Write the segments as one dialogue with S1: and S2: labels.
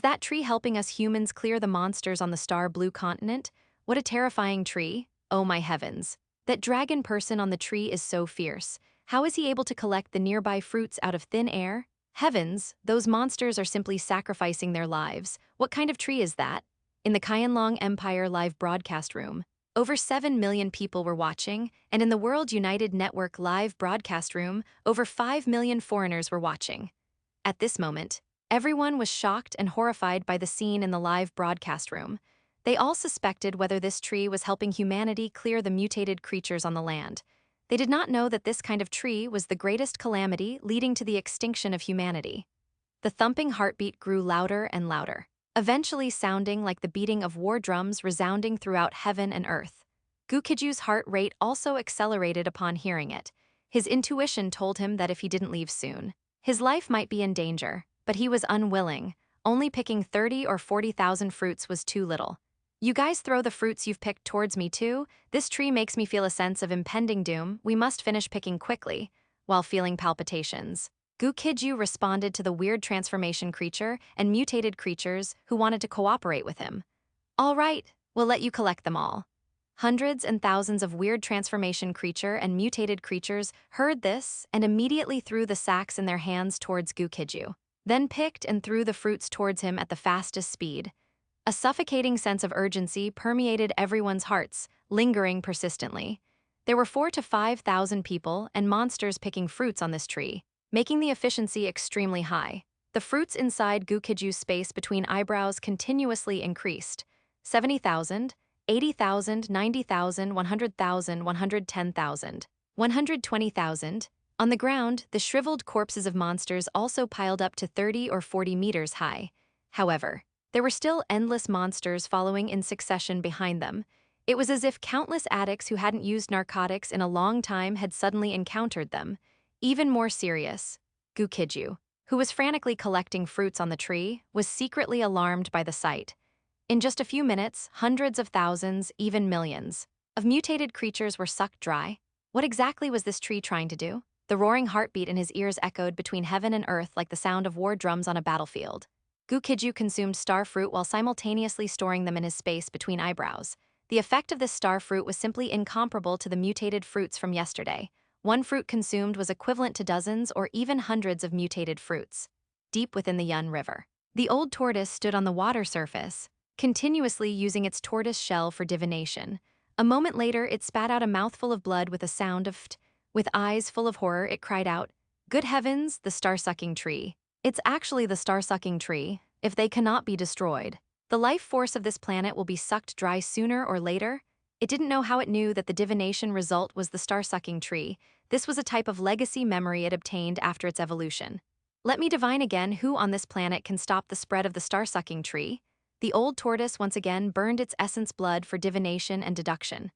S1: that tree helping us humans clear the monsters on the star blue continent? What a terrifying tree. Oh my heavens. That dragon person on the tree is so fierce. How is he able to collect the nearby fruits out of thin air? Heavens, those monsters are simply sacrificing their lives. What kind of tree is that? In the Qianlong Empire live broadcast room, over 7 million people were watching, and in the World United Network live broadcast room, over 5 million foreigners were watching. At this moment, everyone was shocked and horrified by the scene in the live broadcast room. They all suspected whether this tree was helping humanity clear the mutated creatures on the land. They did not know that this kind of tree was the greatest calamity leading to the extinction of humanity. The thumping heartbeat grew louder and louder, eventually sounding like the beating of war drums resounding throughout heaven and earth. Gu Qijue's heart rate also accelerated upon hearing it. His intuition told him that if he didn't leave soon, his life might be in danger, but he was unwilling. Only picking 30 or 40,000 fruits was too little. You guys throw the fruits you've picked towards me too? This tree makes me feel a sense of impending doom. We must finish picking quickly, while feeling palpitations. Gu Qijue responded to the weird transformation creature and mutated creatures who wanted to cooperate with him. All right, we'll let you collect them all. Hundreds and thousands of weird transformation creature and mutated creatures heard this and immediately threw the sacks in their hands towards Gu Qijue, then picked and threw the fruits towards him at the fastest speed. A suffocating sense of urgency permeated everyone's hearts, lingering persistently. There were 4,000 to 5,000 people and monsters picking fruits on this tree, making the efficiency extremely high. The fruits inside Gu Qijue's space between eyebrows continuously increased. 70,000, 80,000, 90,000, 100,000, 110,000, 120,000. On the ground, the shriveled corpses of monsters also piled up to 30 or 40 meters high. However, there were still endless monsters following in succession behind them. It was as if countless addicts who hadn't used narcotics in a long time had suddenly encountered them. Even more serious, Gu Qijue, who was frantically collecting fruits on the tree, was secretly alarmed by the sight. In just a few minutes, hundreds of thousands, even millions, of mutated creatures were sucked dry. What exactly was this tree trying to do? The roaring heartbeat in his ears echoed between heaven and earth like the sound of war drums on a battlefield. Gu Qijue consumed star fruit while simultaneously storing them in his space between eyebrows. The effect of this star fruit was simply incomparable to the mutated fruits from yesterday. One fruit consumed was equivalent to dozens or even hundreds of mutated fruits. Deep within the Yun River, the old tortoise stood on the water surface, continuously using its tortoise shell for divination. A moment later, it spat out a mouthful of blood with a sound of ft. With eyes full of horror, it cried out, "Good heavens, the star-sucking tree. It's actually the star-sucking tree. If they cannot be destroyed, the life force of this planet will be sucked dry sooner or later." It didn't know how it knew that the divination result was the star-sucking tree. This was a type of legacy memory it obtained after its evolution. Let me divine again who on this planet can stop the spread of the star-sucking tree. The old tortoise once again burned its essence blood for divination and deduction.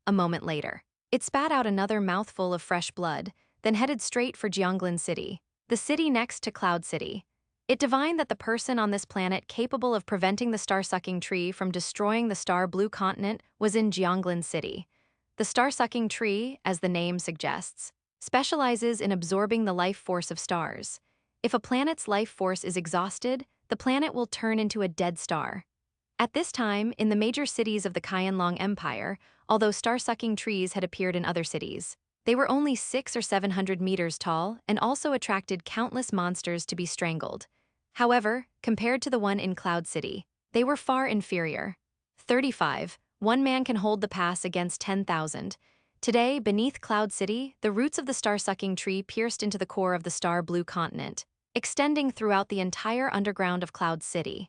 S1: A moment later, it spat out another mouthful of fresh blood, then headed straight for Jianglin City, the city next to Cloud City. It divined that the person on this planet capable of preventing the star-sucking tree from destroying the star blue continent was in Jianglin City. The star-sucking tree, as the name suggests, specializes in absorbing the life force of stars. If a planet's life force is exhausted, the planet will turn into a dead star. At this time, in the major cities of the Qianlong Empire, although star-sucking trees had appeared in other cities, they were only 600 or 700 meters tall and also attracted countless monsters to be strangled. However, compared to the one in Cloud City, they were far inferior. 35. One man can hold the pass against 10,000. Today, beneath Cloud City, the roots of the star-sucking tree pierced into the core of the star blue continent, extending throughout the entire underground of Cloud City.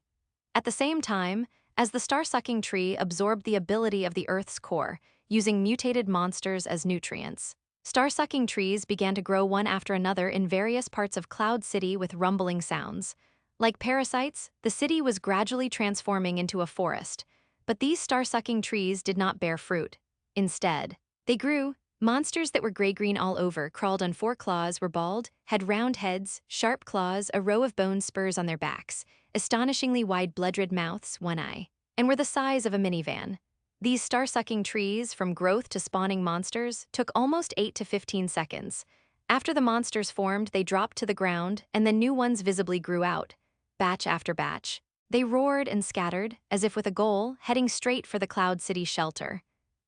S1: At the same time, as the star-sucking tree absorbed the ability of the Earth's core, using mutated monsters as nutrients, star-sucking trees began to grow one after another in various parts of Cloud City with rumbling sounds. Like parasites, the city was gradually transforming into a forest, but these star-sucking trees did not bear fruit. Instead, they grew. Monsters that were gray-green all over crawled on 4 claws, were bald, had round heads, sharp claws, a row of bone spurs on their backs, astonishingly wide blood-red mouths, one eye, and were the size of a minivan. These star-sucking trees, from growth to spawning monsters, took almost 8 to 15 seconds. After the monsters formed, they dropped to the ground, and then new ones visibly grew out, batch after batch. They roared and scattered, as if with a goal, heading straight for the Cloud City's shelter.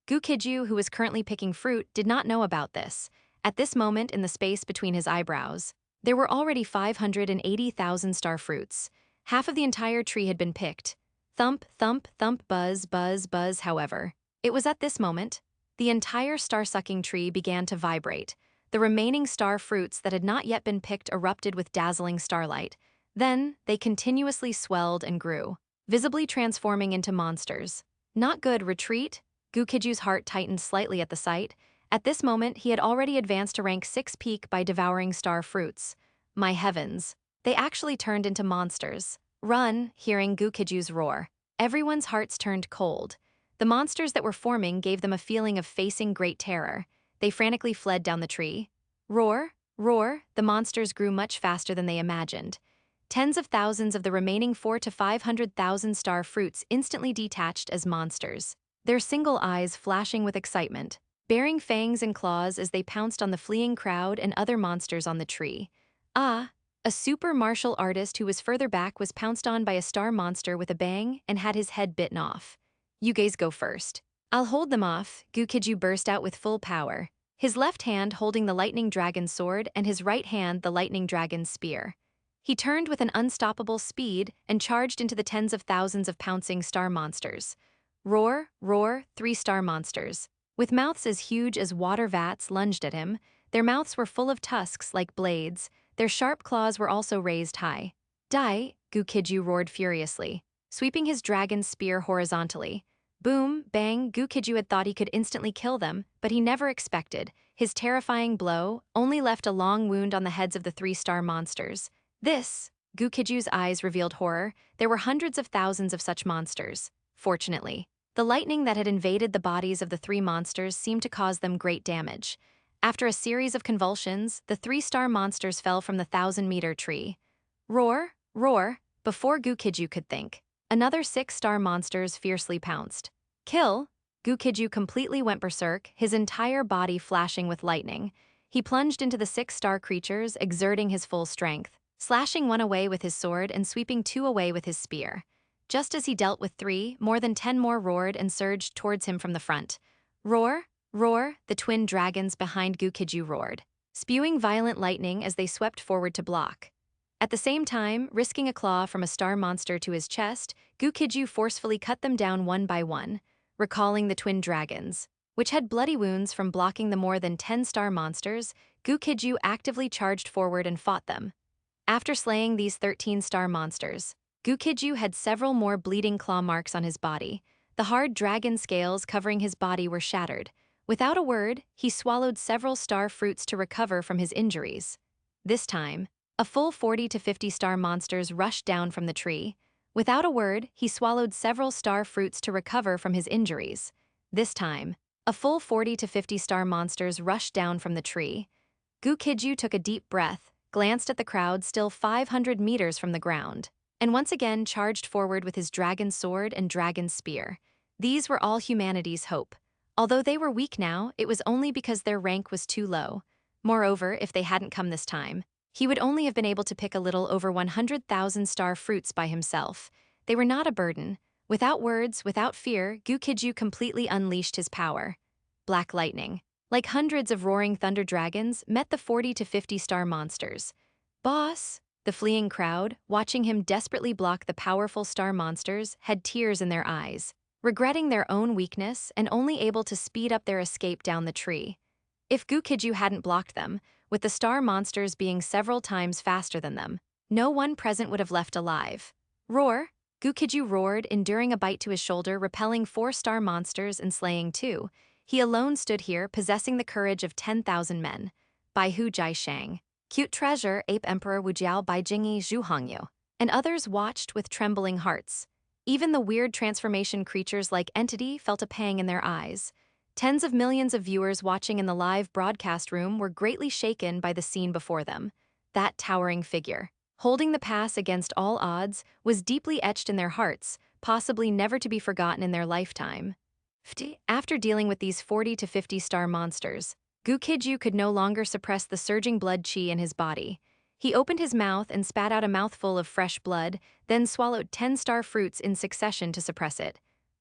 S1: Gu Qijue, who was currently picking fruit, did not know about this. At this moment, in the space between his eyebrows, there were already 580,000 star fruits. Half of the entire tree had been picked. Thump, thump, thump, buzz, buzz, buzz, however. It was at this moment, the entire star-sucking tree began to vibrate. The remaining star fruits that had not yet been picked erupted with dazzling starlight. Then, they continuously swelled and grew, visibly transforming into monsters. Not good, retreat? Gu Qijue's heart tightened slightly at the sight. At this moment, he had already advanced to rank 6 peak by devouring star fruits. My heavens. They actually turned into monsters. Run, hearing Gu Qijue's roar. Everyone's hearts turned cold. The monsters that were forming gave them a feeling of facing great terror. They frantically fled down the tree. Roar, roar, the monsters grew much faster than they imagined. Tens of thousands of the remaining 400,000 to 500,000 star fruits instantly detached as monsters, their single eyes flashing with excitement, baring fangs and claws as they pounced on the fleeing crowd and other monsters on the tree. Ah! A super martial artist who was further back was pounced on by a star monster with a bang and had his head bitten off. You guys go first. I'll hold them off, Gu Qijue burst out with full power, his left hand holding the lightning dragon sword and his right hand the lightning dragon's spear. He turned with an unstoppable speed and charged into the tens of thousands of pouncing star monsters. Roar, roar, 3 star monsters, with mouths as huge as water vats, lunged at him. Their mouths were full of tusks like blades. Their sharp claws were also raised high. Die, Gu Qijue roared furiously, sweeping his dragon's spear horizontally. Boom, bang, Gu Qijue had thought he could instantly kill them, but he never expected. His terrifying blow only left a long wound on the heads of the 3 star monsters. This, Gu Qijue's eyes revealed horror. There were hundreds of thousands of such monsters. Fortunately, the lightning that had invaded the bodies of the 3 monsters seemed to cause them great damage. After a series of convulsions, the 3 star monsters fell from the 1,000-meter tree. Roar, roar, before Gu Qijue could think, another 6 star monsters fiercely pounced. Kill! Gu Qijue completely went berserk, his entire body flashing with lightning. He plunged into the 6 star creatures, exerting his full strength, slashing 1 away with his sword and sweeping 2 away with his spear. Just as he dealt with 3, more than 10 more roared and surged towards him from the front. Roar, roar, the twin dragons behind Gu Qijue roared, spewing violent lightning as they swept forward to block. At the same time, risking a claw from a star monster to his chest, Gu Qijue forcefully cut them down one by one, recalling the twin dragons, which had bloody wounds from blocking the more than 10 star monsters. Gu Qijue actively charged forward and fought them. After slaying these 13 star monsters, Gu Qijue had several more bleeding claw marks on his body. The hard dragon scales covering his body were shattered. Without a word, he swallowed several star fruits to recover from his injuries. This time, a full 40 to 50 star monsters rushed down from the tree. Without a word, he swallowed several star fruits to recover from his injuries. This time, a full 40 to 50 star monsters rushed down from the tree. Gu Qijue took a deep breath, glanced at the crowd still 500 meters from the ground, and once again charged forward with his dragon sword and dragon spear. These were all humanity's hope. Although they were weak now, it was only because their rank was too low. Moreover, if they hadn't come this time, he would only have been able to pick a little over 100,000 star fruits by himself. They were not a burden. Without words, without fear, Gu Qijue completely unleashed his power. Black lightning, like hundreds of roaring thunder dragons, met the 40 to 50 star monsters. Boss! The fleeing crowd, watching him desperately block the powerful star monsters, had tears in their eyes, regretting their own weakness and only able to speed up their escape down the tree. If Gu Qijue hadn't blocked them, with the star monsters being several times faster than them, no one present would have left alive. Roar! Gu Qijue roared, enduring a bite to his shoulder, repelling 4 star monsters and slaying 2. He alone stood here, possessing the courage of 10,000 men. Bai Hu Jai Shang, Cute Treasure, Ape Emperor Wu Jiao Bai Jingyi Zhu Hongyu, and others watched with trembling hearts. Even the weird transformation creatures like Entity felt a pang in their eyes. Tens of millions of viewers watching in the live broadcast room were greatly shaken by the scene before them. That towering figure, holding the pass against all odds, was deeply etched in their hearts, possibly never to be forgotten in their lifetime. After dealing with these 40 to 50 star monsters, Gu Qijue could no longer suppress the surging blood qi in his body. He opened his mouth and spat out a mouthful of fresh blood, then swallowed 10 star fruits in succession to suppress it.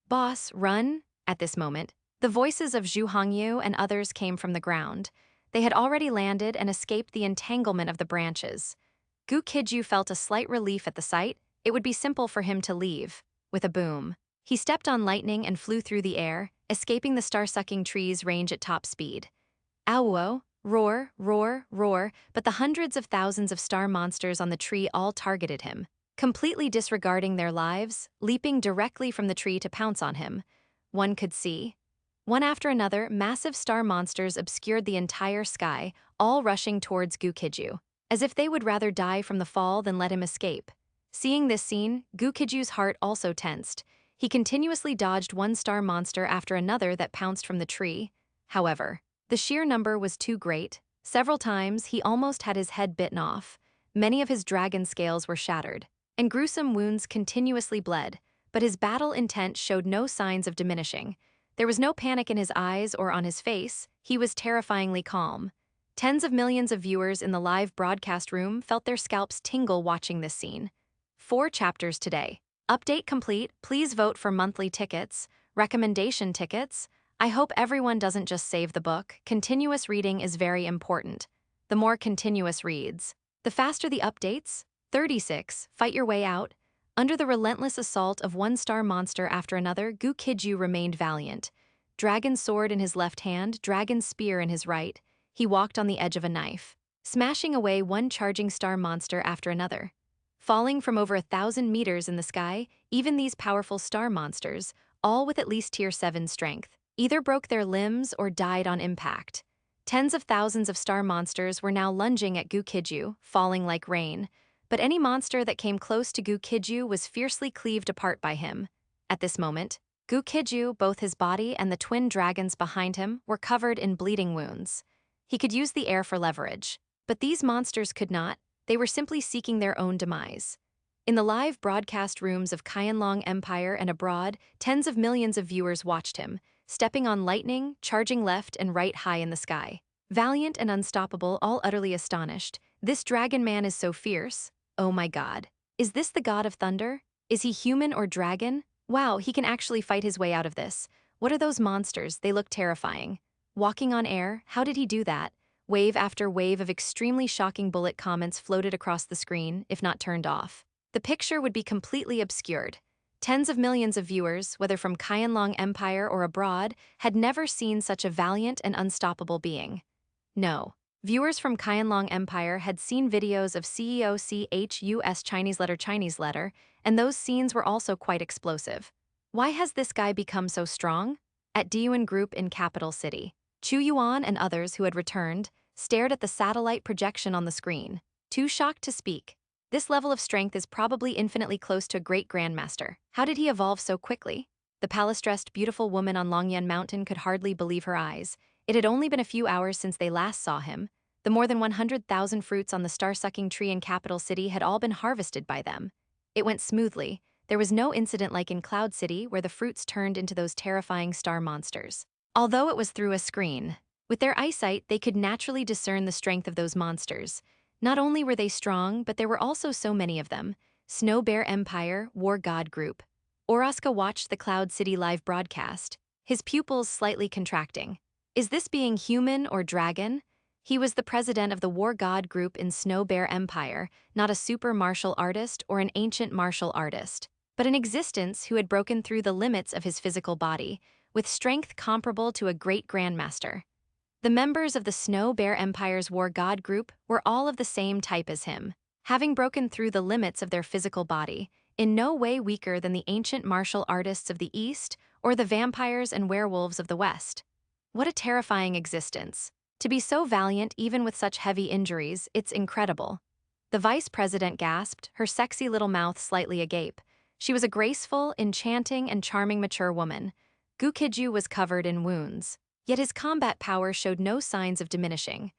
S1: "Boss, run!" At this moment, the voices of Gu Qijue and others came from the ground. They had already landed and escaped the entanglement of the branches. Gu Qijue felt a slight relief at the sight. It would be simple for him to leave. With a boom, he stepped on lightning and flew through the air, escaping the star-sucking tree's range at top speed. Ow! Roar, roar, roar, but the hundreds of thousands of star monsters on the tree all targeted him, completely disregarding their lives, leaping directly from the tree to pounce on him. One could see. One after another, massive star monsters obscured the entire sky, all rushing towards Gu Qijue, as if they would rather die from the fall than let him escape. Seeing this scene, Gu Qijue's heart also tensed. He continuously dodged one star monster after another that pounced from the tree. However, the sheer number was too great. Several times, he almost had his head bitten off. Many of his dragon scales were shattered, and gruesome wounds continuously bled, but his battle intent showed no signs of diminishing. There was no panic in his eyes or on his face. He was terrifyingly calm. Tens of millions of viewers in the live broadcast room felt their scalps tingle watching this scene. 4 chapters today. Update complete. Please vote for monthly tickets, recommendation tickets. I hope everyone doesn't just save the book. Continuous reading is very important. The more continuous reads, the faster the updates. 36. Fight your way out. Under the relentless assault of one star monster after another, Gu Qijue remained valiant. Dragon sword in his left hand, dragon spear in his right. He walked on the edge of a knife, smashing away one charging star monster after another. Falling from over 1,000 meters in the sky, even these powerful star monsters, all with at least tier 7 strength, either broke their limbs or died on impact. Tens of thousands of star monsters were now lunging at Gu Qijue, falling like rain. But any monster that came close to Gu Qijue was fiercely cleaved apart by him. At this moment, Gu Qijue, both his body and the twin dragons behind him, were covered in bleeding wounds. He could use the air for leverage, but these monsters could not. They were simply seeking their own demise. In the live broadcast rooms of Qianlong Empire and abroad, tens of millions of viewers watched him, stepping on lightning, charging left and right high in the sky. Valiant and unstoppable, all utterly astonished. This dragon man is so fierce. Oh my god. Is this the god of thunder? Is he human or dragon? Wow, he can actually fight his way out of this. What are those monsters? They look terrifying. Walking on air? How did he do that? Wave after wave of extremely shocking bullet comments floated across the screen, if not turned off. The picture would be completely obscured. Tens of millions of viewers, whether from Qianlong Empire or abroad, had never seen such a valiant and unstoppable being. No. Viewers from Qianlong Empire had seen videos of CEOCHUS Chinese letter, and those scenes were also quite explosive. Why has this guy become so strong? At Diyuan Group in capital city, Chu Yuan and others who had returned stared at the satellite projection on the screen, too shocked to speak. This level of strength is probably infinitely close to a great grandmaster. How did he evolve so quickly? The palace-dressed beautiful woman on Longyan Mountain could hardly believe her eyes. It had only been a few hours since they last saw him. The more than 100,000 fruits on the star-sucking tree in capital city had all been harvested by them. It went smoothly. There was no incident like in Cloud City where the fruits turned into those terrifying star monsters. Although it was through a screen, with their eyesight they could naturally discern the strength of those monsters. Not only were they strong, but there were also so many of them. Snow Bear Empire, War God Group. Oroska watched the Cloud City live broadcast, his pupils slightly contracting. Is this being human or dragon? He was the president of the War God Group in Snow Bear Empire, not a super martial artist or an ancient martial artist, but an existence who had broken through the limits of his physical body, with strength comparable to a great grandmaster. The members of the Snow Bear Empire's War God Group were all of the same type as him, having broken through the limits of their physical body, in no way weaker than the ancient martial artists of the East or the vampires and werewolves of the West. What a terrifying existence. To be so valiant even with such heavy injuries, it's incredible. The vice president gasped, her sexy little mouth slightly agape. She was a graceful, enchanting, and charming mature woman. Gu Qijue was covered in wounds, yet his combat power showed no signs of diminishing.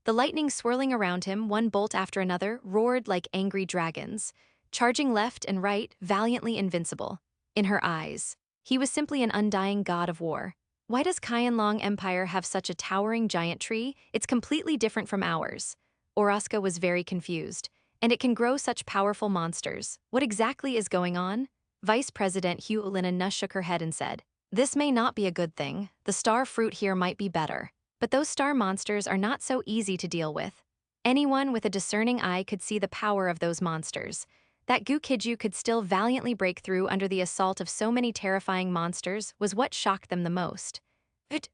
S1: The lightning swirling around him, one bolt after another, roared like angry dragons, charging left and right, valiantly invincible. In her eyes, he was simply an undying god of war. Why does Qianlong Empire have such a towering giant tree? It's completely different from ours. Oraska was very confused. And it can grow such powerful monsters. What exactly is going on? Vice President Huolina shook her head and said, "This may not be a good thing. The star fruit here might be better. But those star monsters are not so easy to deal with. Anyone with a discerning eye could see the power of those monsters. That Gu Qijue could still valiantly break through under the assault of so many terrifying monsters was what shocked them the most.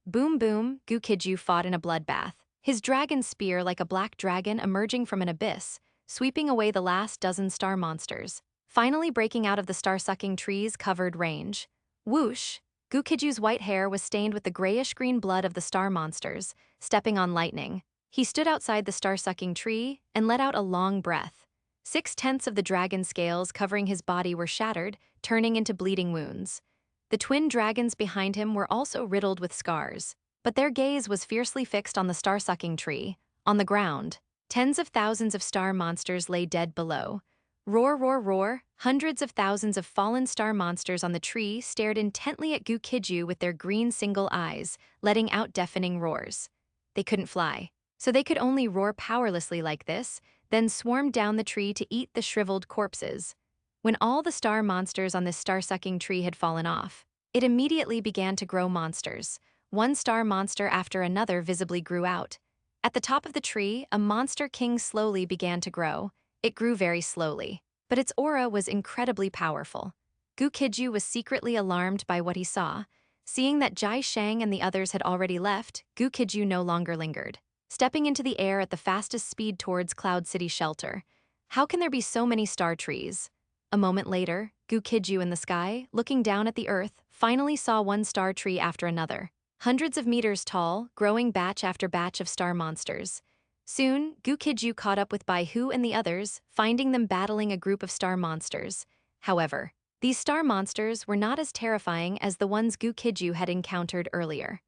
S1: Boom boom, Gu Qijue fought in a bloodbath, his dragon spear like a black dragon emerging from an abyss, sweeping away the last dozen star monsters, finally breaking out of the star-sucking trees-covered range. Whoosh! Gu Qijue's white hair was stained with the grayish-green blood of the star monsters, stepping on lightning. He stood outside the star-sucking tree and let out a long breath. 6/10 of the dragon scales covering his body were shattered, turning into bleeding wounds. The twin dragons behind him were also riddled with scars, but their gaze was fiercely fixed on the star-sucking tree. On the ground, tens of thousands of star monsters lay dead below. Roar, roar, roar, hundreds of thousands of fallen star monsters on the tree stared intently at Gu Qijue with their green single eyes, letting out deafening roars. They couldn't fly, so they could only roar powerlessly like this, then swarmed down the tree to eat the shriveled corpses. When all the star monsters on this star-sucking tree had fallen off, it immediately began to grow monsters. One star monster after another visibly grew out. At the top of the tree, a monster king slowly began to grow. It grew very slowly, but its aura was incredibly powerful. Gu Qijue was secretly alarmed by what he saw. Seeing that Jai Shang and the others had already left, Gu Qijue no longer lingered, stepping into the air at the fastest speed towards Cloud City shelter. How can there be so many star trees? A moment later, Gu Qijue in the sky, looking down at the earth, finally saw one star tree after another, hundreds of meters tall, growing batch after batch of star monsters. Soon, Gu Qijue caught up with Bai Hu and the others, finding them battling a group of star monsters. However, these star monsters were not as terrifying as the ones Gu Qijue had encountered earlier.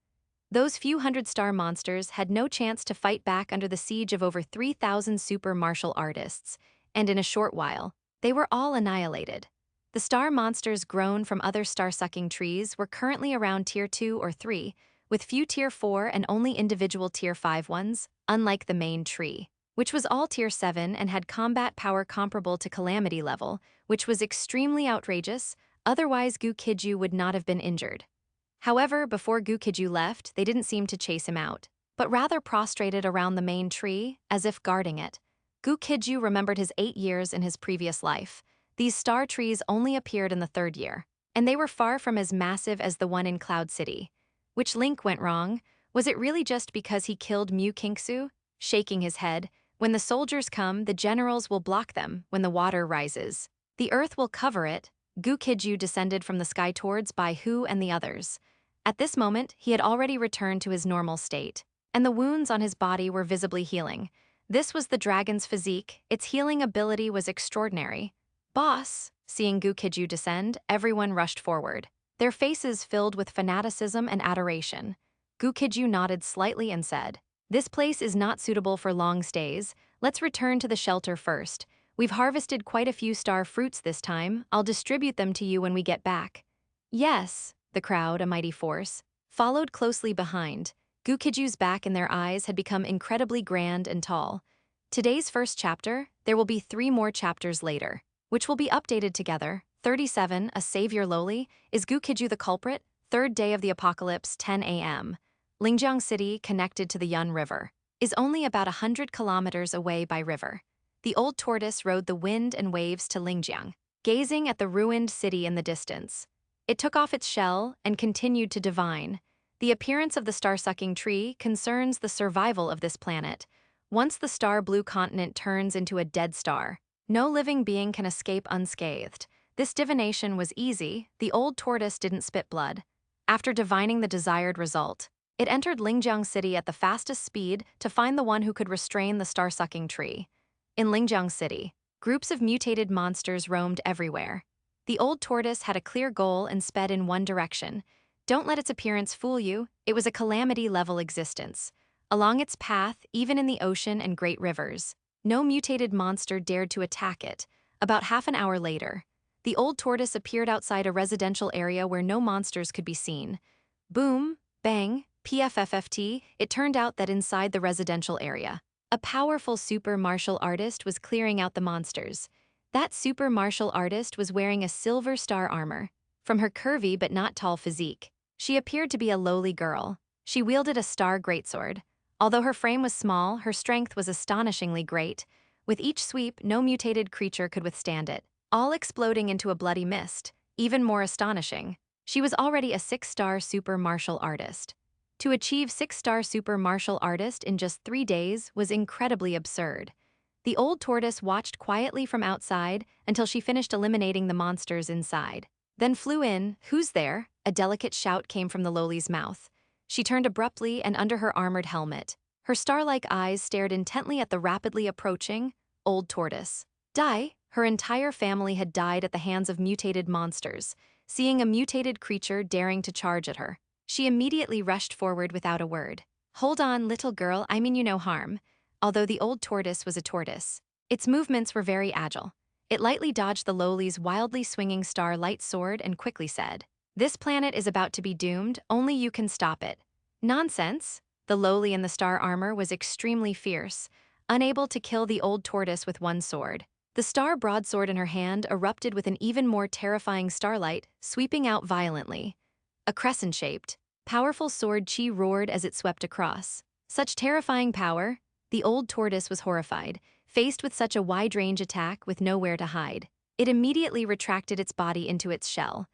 S1: Those few hundred star monsters had no chance to fight back under the siege of over 3,000 super martial artists, and in a short while, they were all annihilated. The star monsters grown from other star-sucking trees were currently around Tier 2 or 3, with few Tier 4 and only individual Tier 5 ones, unlike the main tree, which was all Tier 7 and had combat power comparable to Calamity level, which was extremely outrageous, otherwise Gu Qijue would not have been injured. However, before Gu Qijue left, they didn't seem to chase him out, but rather prostrated around the main tree, as if guarding it. Gu Qijue remembered his 8 years in his previous life. These star trees only appeared in the 3rd year, and they were far from as massive as the one in Cloud City. Which link went wrong? Was it really just because he killed Mu Qingsu? Shaking his head, when the soldiers come, the generals will block them when the water rises. The earth will cover it. Gu Qijue descended from the sky towards Bai Hu and the others. At this moment, he had already returned to his normal state, and the wounds on his body were visibly healing. This was the dragon's physique. Its healing ability was extraordinary. Boss! Seeing Gu Qijue descend, everyone rushed forward, their faces filled with fanaticism and adoration. Gu Qijue nodded slightly and said, "This place is not suitable for long stays. Let's return to the shelter first. We've harvested quite a few star fruits this time. I'll distribute them to you when we get back." Yes, the crowd, a mighty force, followed closely behind. Gu Qijue's back and their eyes had become incredibly grand and tall. Today's first chapter, there will be 3 more chapters later, which will be updated together. 37, A Savior Lowly, is Gu Qijue the culprit? 3rd day of the apocalypse, 10 a.m. Lingjiang City, connected to the Yun River, is only about 100 kilometers away by river. The old tortoise rode the wind and waves to Lingjiang, gazing at the ruined city in the distance. It took off its shell and continued to divine. The appearance of the star-sucking tree concerns the survival of this planet. Once the star-blue continent turns into a dead star, no living being can escape unscathed. This divination was easy. The old tortoise didn't spit blood. After divining the desired result, it entered Lingjiang City at the fastest speed to find the one who could restrain the star-sucking tree. In Lingjiang City, groups of mutated monsters roamed everywhere. The old tortoise had a clear goal and sped in one direction. Don't let its appearance fool you. It was a calamity-level existence. Along its path, even in the ocean and great rivers, no mutated monster dared to attack it. About half an hour later, the old tortoise appeared outside a residential area where no monsters could be seen. Boom, bang, PFFFT, it turned out that inside the residential area, A powerful super martial artist was clearing out the monsters. That super martial artist was wearing a silver star armor. From her curvy but not tall physique, she appeared to be a lowly girl. She wielded a star greatsword. Although her frame was small, her strength was astonishingly great. With each sweep, no mutated creature could withstand it, all exploding into a bloody mist. Even more astonishing, she was already a 6-star super martial artist. To achieve 6-star super martial artist in just 3 days was incredibly absurd. The old tortoise watched quietly from outside until she finished eliminating the monsters inside. Then flew in. "Who's there?" A delicate shout came from the lowly's mouth. She turned abruptly, and under her armored helmet, her star-like eyes stared intently at the rapidly approaching old tortoise. Die? Her entire family had died at the hands of mutated monsters. Seeing a mutated creature daring to charge at her, she immediately rushed forward without a word. "Hold on, little girl, I mean you no harm." Although the old tortoise was a tortoise, its movements were very agile. It lightly dodged the lowly's wildly swinging star-light sword and quickly said, "This planet is about to be doomed, only you can stop it." "Nonsense." The lowly in the star armor was extremely fierce, unable to kill the old tortoise with one sword. The star broadsword in her hand erupted with an even more terrifying starlight, sweeping out violently. A crescent-shaped, powerful sword chi roared as it swept across. Such terrifying power, the old tortoise was horrified. Faced with such a wide-range attack with nowhere to hide, it immediately retracted its body into its shell.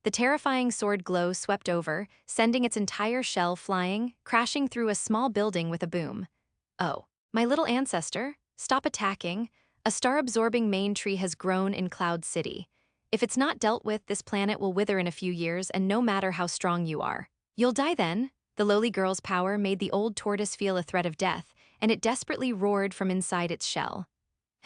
S1: The terrifying sword glow swept over, sending its entire shell flying, crashing through a small building with a boom. "Oh, my little ancestor, stop attacking. A star-absorbing main tree has grown in Cloud City. If it's not dealt with, this planet will wither in a few years, and no matter how strong you are, you'll die then." The lowly girl's power made the old tortoise feel a threat of death, and it desperately roared from inside its shell.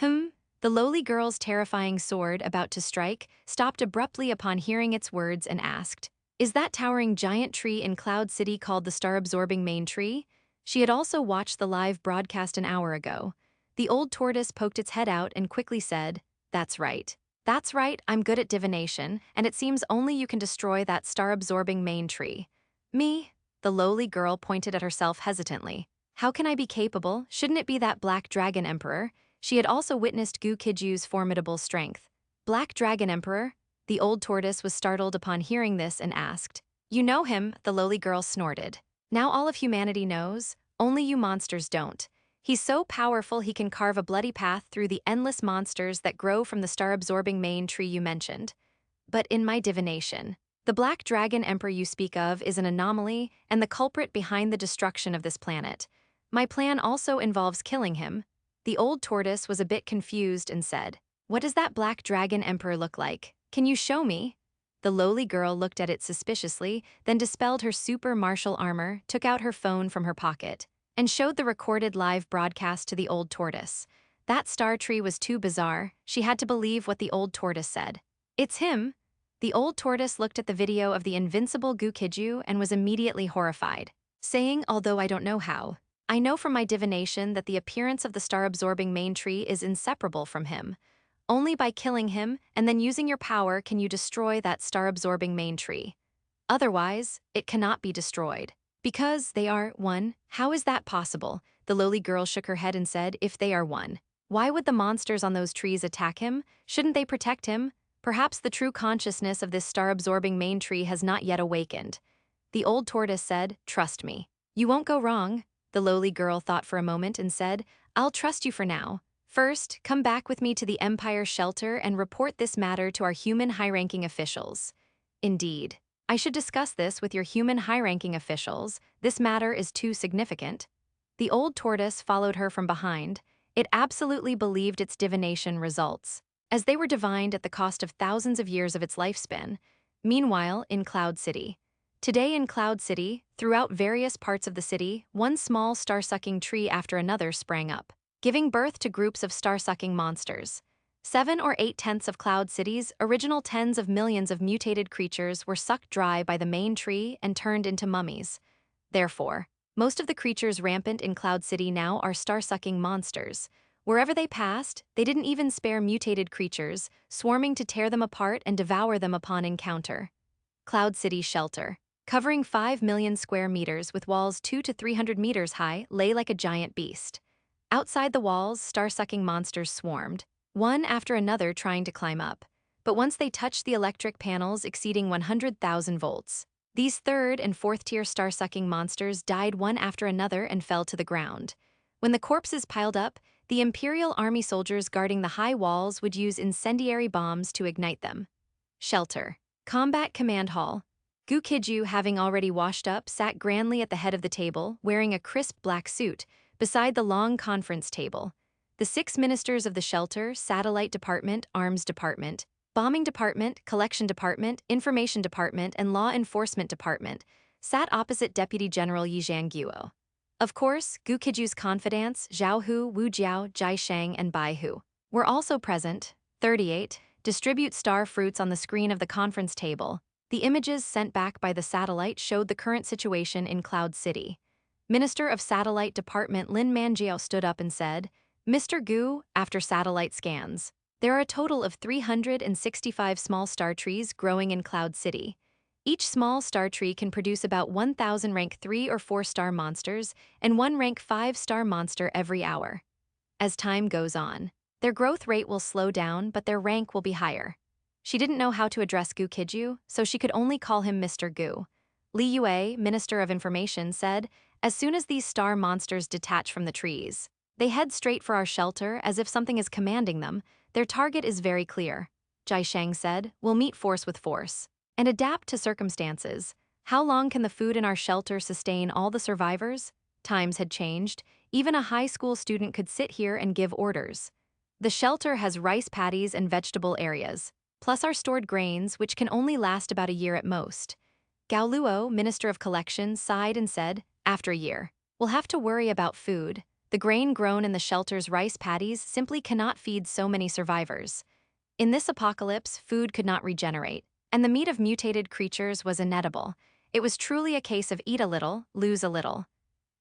S1: The lowly girl's terrifying sword, about to strike, stopped abruptly upon hearing its words and asked, "Is that towering giant tree in Cloud City called the star-absorbing main tree?" She had also watched the live broadcast an hour ago. The old tortoise poked its head out and quickly said, "That's right. That's right, I'm good at divination, and it seems only you can destroy that star-absorbing main tree." "Me?" The lowly girl pointed at herself hesitantly. "How can I be capable? Shouldn't it be that Black Dragon Emperor?" She had also witnessed Gu Qijue's formidable strength. "Black Dragon Emperor?" The old tortoise was startled upon hearing this and asked, "You know him?" The lowly girl snorted. "Now all of humanity knows, only you monsters don't. He's so powerful he can carve a bloody path through the endless monsters that grow from the star-absorbing main tree you mentioned. But in my divination, the Black Dragon Emperor you speak of is an anomaly and the culprit behind the destruction of this planet. My plan also involves killing him." The old tortoise was a bit confused and said, "What does that Black Dragon Emperor look like? Can you show me?" The lowly girl looked at it suspiciously, then dispelled her super martial armor, took out her phone from her pocket, and showed the recorded live broadcast to the old tortoise. That star tree was too bizarre. She had to believe what the old tortoise said. "It's him." The old tortoise looked at the video of the invincible Gu Qijue and was immediately horrified, saying, "Although I don't know how, I know from my divination that the appearance of the star-absorbing main tree is inseparable from him. Only by killing him and then using your power can you destroy that star-absorbing main tree. Otherwise, it cannot be destroyed. Because they are one." "How is that possible?" The lowly girl shook her head and said, "If they are one, why would the monsters on those trees attack him? Shouldn't they protect him? Perhaps the true consciousness of this star-absorbing main tree has not yet awakened." The old tortoise said, "Trust me. You won't go wrong." The lowly girl thought for a moment and said, "I'll trust you for now. First, come back with me to the Empire shelter and report this matter to our human high-ranking officials." "Indeed. I should discuss this with your human high-ranking officials. This matter is too significant." The old tortoise followed her from behind. It absolutely believed its divination results, as they were divined at the cost of thousands of years of its lifespan. Meanwhile, in Cloud City. Today in Cloud City, throughout various parts of the city, one small star-sucking tree after another sprang up, giving birth to groups of star-sucking monsters. 7 or 8 tenths of Cloud City's original tens of millions of mutated creatures were sucked dry by the main tree and turned into mummies. Therefore, most of the creatures rampant in Cloud City now are star-sucking monsters. Wherever they passed, they didn't even spare mutated creatures, swarming to tear them apart and devour them upon encounter. Cloud City Shelter, covering 5 million square meters with walls 200 to 300 meters high, lay like a giant beast. Outside the walls, star-sucking monsters swarmed, one after another trying to climb up. But once they touched the electric panels exceeding 100,000 volts, these third and fourth-tier star-sucking monsters died one after another and fell to the ground. When the corpses piled up, the Imperial Army soldiers guarding the high walls would use incendiary bombs to ignite them. Shelter. Combat Command Hall. Gu Qijue, having already washed up, sat grandly at the head of the table, wearing a crisp black suit, beside the long conference table. The 6 ministers of the Shelter, Satellite Department, Arms Department, Bombing Department, Collection Department, Information Department, and Law Enforcement Department sat opposite Deputy General Yi Zhangguo. Of course, Gu Qijue's confidants, Zhao Hu, Wu Jiao, Jai Sheng, and Bai Hu were also present. 38. Distribute star fruits on the screen of the conference table. The images sent back by the satellite showed the current situation in Cloud City. Minister of Satellite Department Lin Manjiao stood up and said, "Mr. Gu, after satellite scans, there are a total of 365 small star trees growing in Cloud City. Each small star tree can produce about 1,000 rank 3 or 4-star monsters and 1 rank 5-star monster every hour. As time goes on, their growth rate will slow down, but their rank will be higher." She didn't know how to address Gu Qijue, so she could only call him Mr. Gu. Li Yue, Minister of Information, said, "As soon as these star monsters detach from the trees, they head straight for our shelter as if something is commanding them. Their target is very clear." Jai Sheng said, "We'll meet force with force and adapt to circumstances. How long can the food in our shelter sustain all the survivors?" Times had changed. Even a high school student could sit here and give orders. "The shelter has rice paddies and vegetable areas, plus our stored grains, which can only last about a year at most." Gao Luo, Minister of Collections, sighed and said, "After a year, we'll have to worry about food. The grain grown in the shelter's rice paddies simply cannot feed so many survivors. In this apocalypse, food could not regenerate, and the meat of mutated creatures was inedible. It was truly a case of eat a little, lose a little."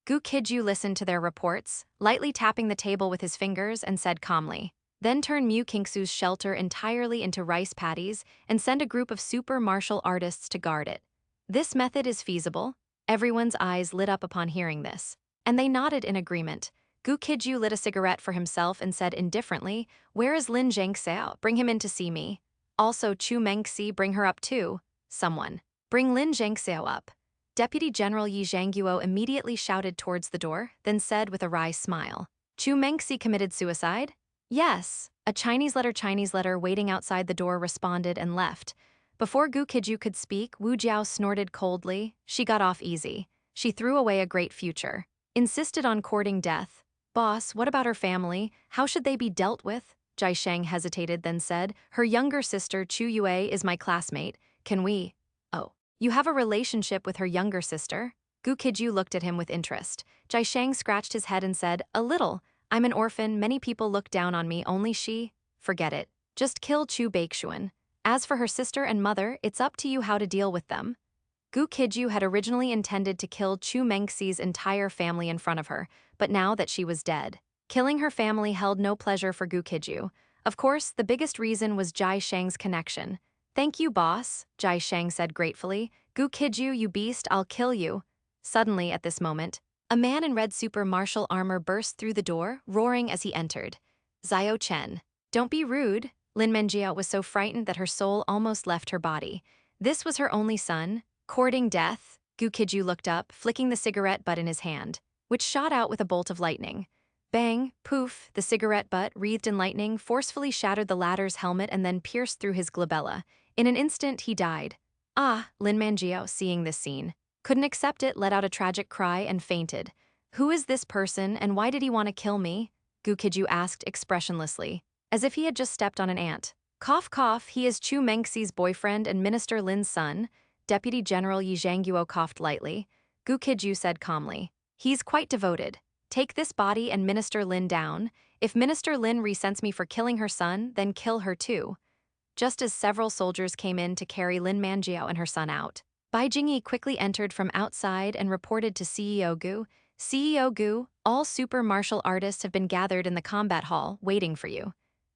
S1: Gu Qijue listened to their reports, lightly tapping the table with his fingers, and said calmly, "Then turn Mu Kingsu's shelter entirely into rice paddies and send a group of super martial artists to guard it. This method is feasible." Everyone's eyes lit up upon hearing this, and they nodded in agreement. Gu Qijue lit a cigarette for himself and said indifferently, "Where is Lin Zhangxiao? Bring him in to see me. Also, Chu Mengxi, bring her up too. Someone, bring Lin Zhangxiao up." Deputy General Yi Zhangguo immediately shouted towards the door, then said with a wry smile, "Chu Mengxi committed suicide?" "Yes." A Chinese letter waiting outside the door responded and left. Before Gu Qijue could speak, Wu Jiao snorted coldly. She got off easy. She threw away a great future. Insisted on courting death. "Boss, what about her family? How should they be dealt with?" Jai Sheng hesitated, then said, "Her younger sister, Chu Yue, is my classmate. Can we—" "Oh, you have a relationship with her younger sister?" Gu Qijue looked at him with interest. Jai Sheng scratched his head and said, "A little. I'm an orphan, many people look down on me, only she—" "Forget it. Just kill Chu Baixuan. As for her sister and mother, it's up to you how to deal with them." Gu Qijue had originally intended to kill Chu Mengxi's entire family in front of her, but now that she was dead, killing her family held no pleasure for Gu Qijue. Of course, the biggest reason was Jai Sheng's connection. "Thank you, boss," Jai Sheng said gratefully. "Gu Qijue, you beast, I'll kill you." Suddenly, at this moment, a man in red super martial armor burst through the door, roaring as he entered. "Xiao Chen. Don't be rude." Lin Menjiao was so frightened that her soul almost left her body. This was her only son, courting death. Gu Qijue looked up, flicking the cigarette butt in his hand, which shot out with a bolt of lightning. Bang, poof, the cigarette butt, wreathed in lightning, forcefully shattered the latter's helmet and then pierced through his glabella. In an instant, he died. "Ah," Lin Manjiao, seeing this scene, couldn't accept it, let out a tragic cry and fainted. "Who is this person and why did he want to kill me?" Gu Qijue asked expressionlessly, as if he had just stepped on an ant. "Cough, cough, he is Chu Mengxi's boyfriend and Minister Lin's son." Deputy General Yi Zhangguo coughed lightly. Gu Qijue said calmly, "He's quite devoted. Take this body and Minister Lin down. If Minister Lin resents me for killing her son, then kill her too." Just as several soldiers came in to carry Lin Manjiao and her son out, Bai Jingyi quickly entered from outside and reported to CEO Gu, "CEO Gu, all super martial artists have been gathered in the combat hall, waiting for you."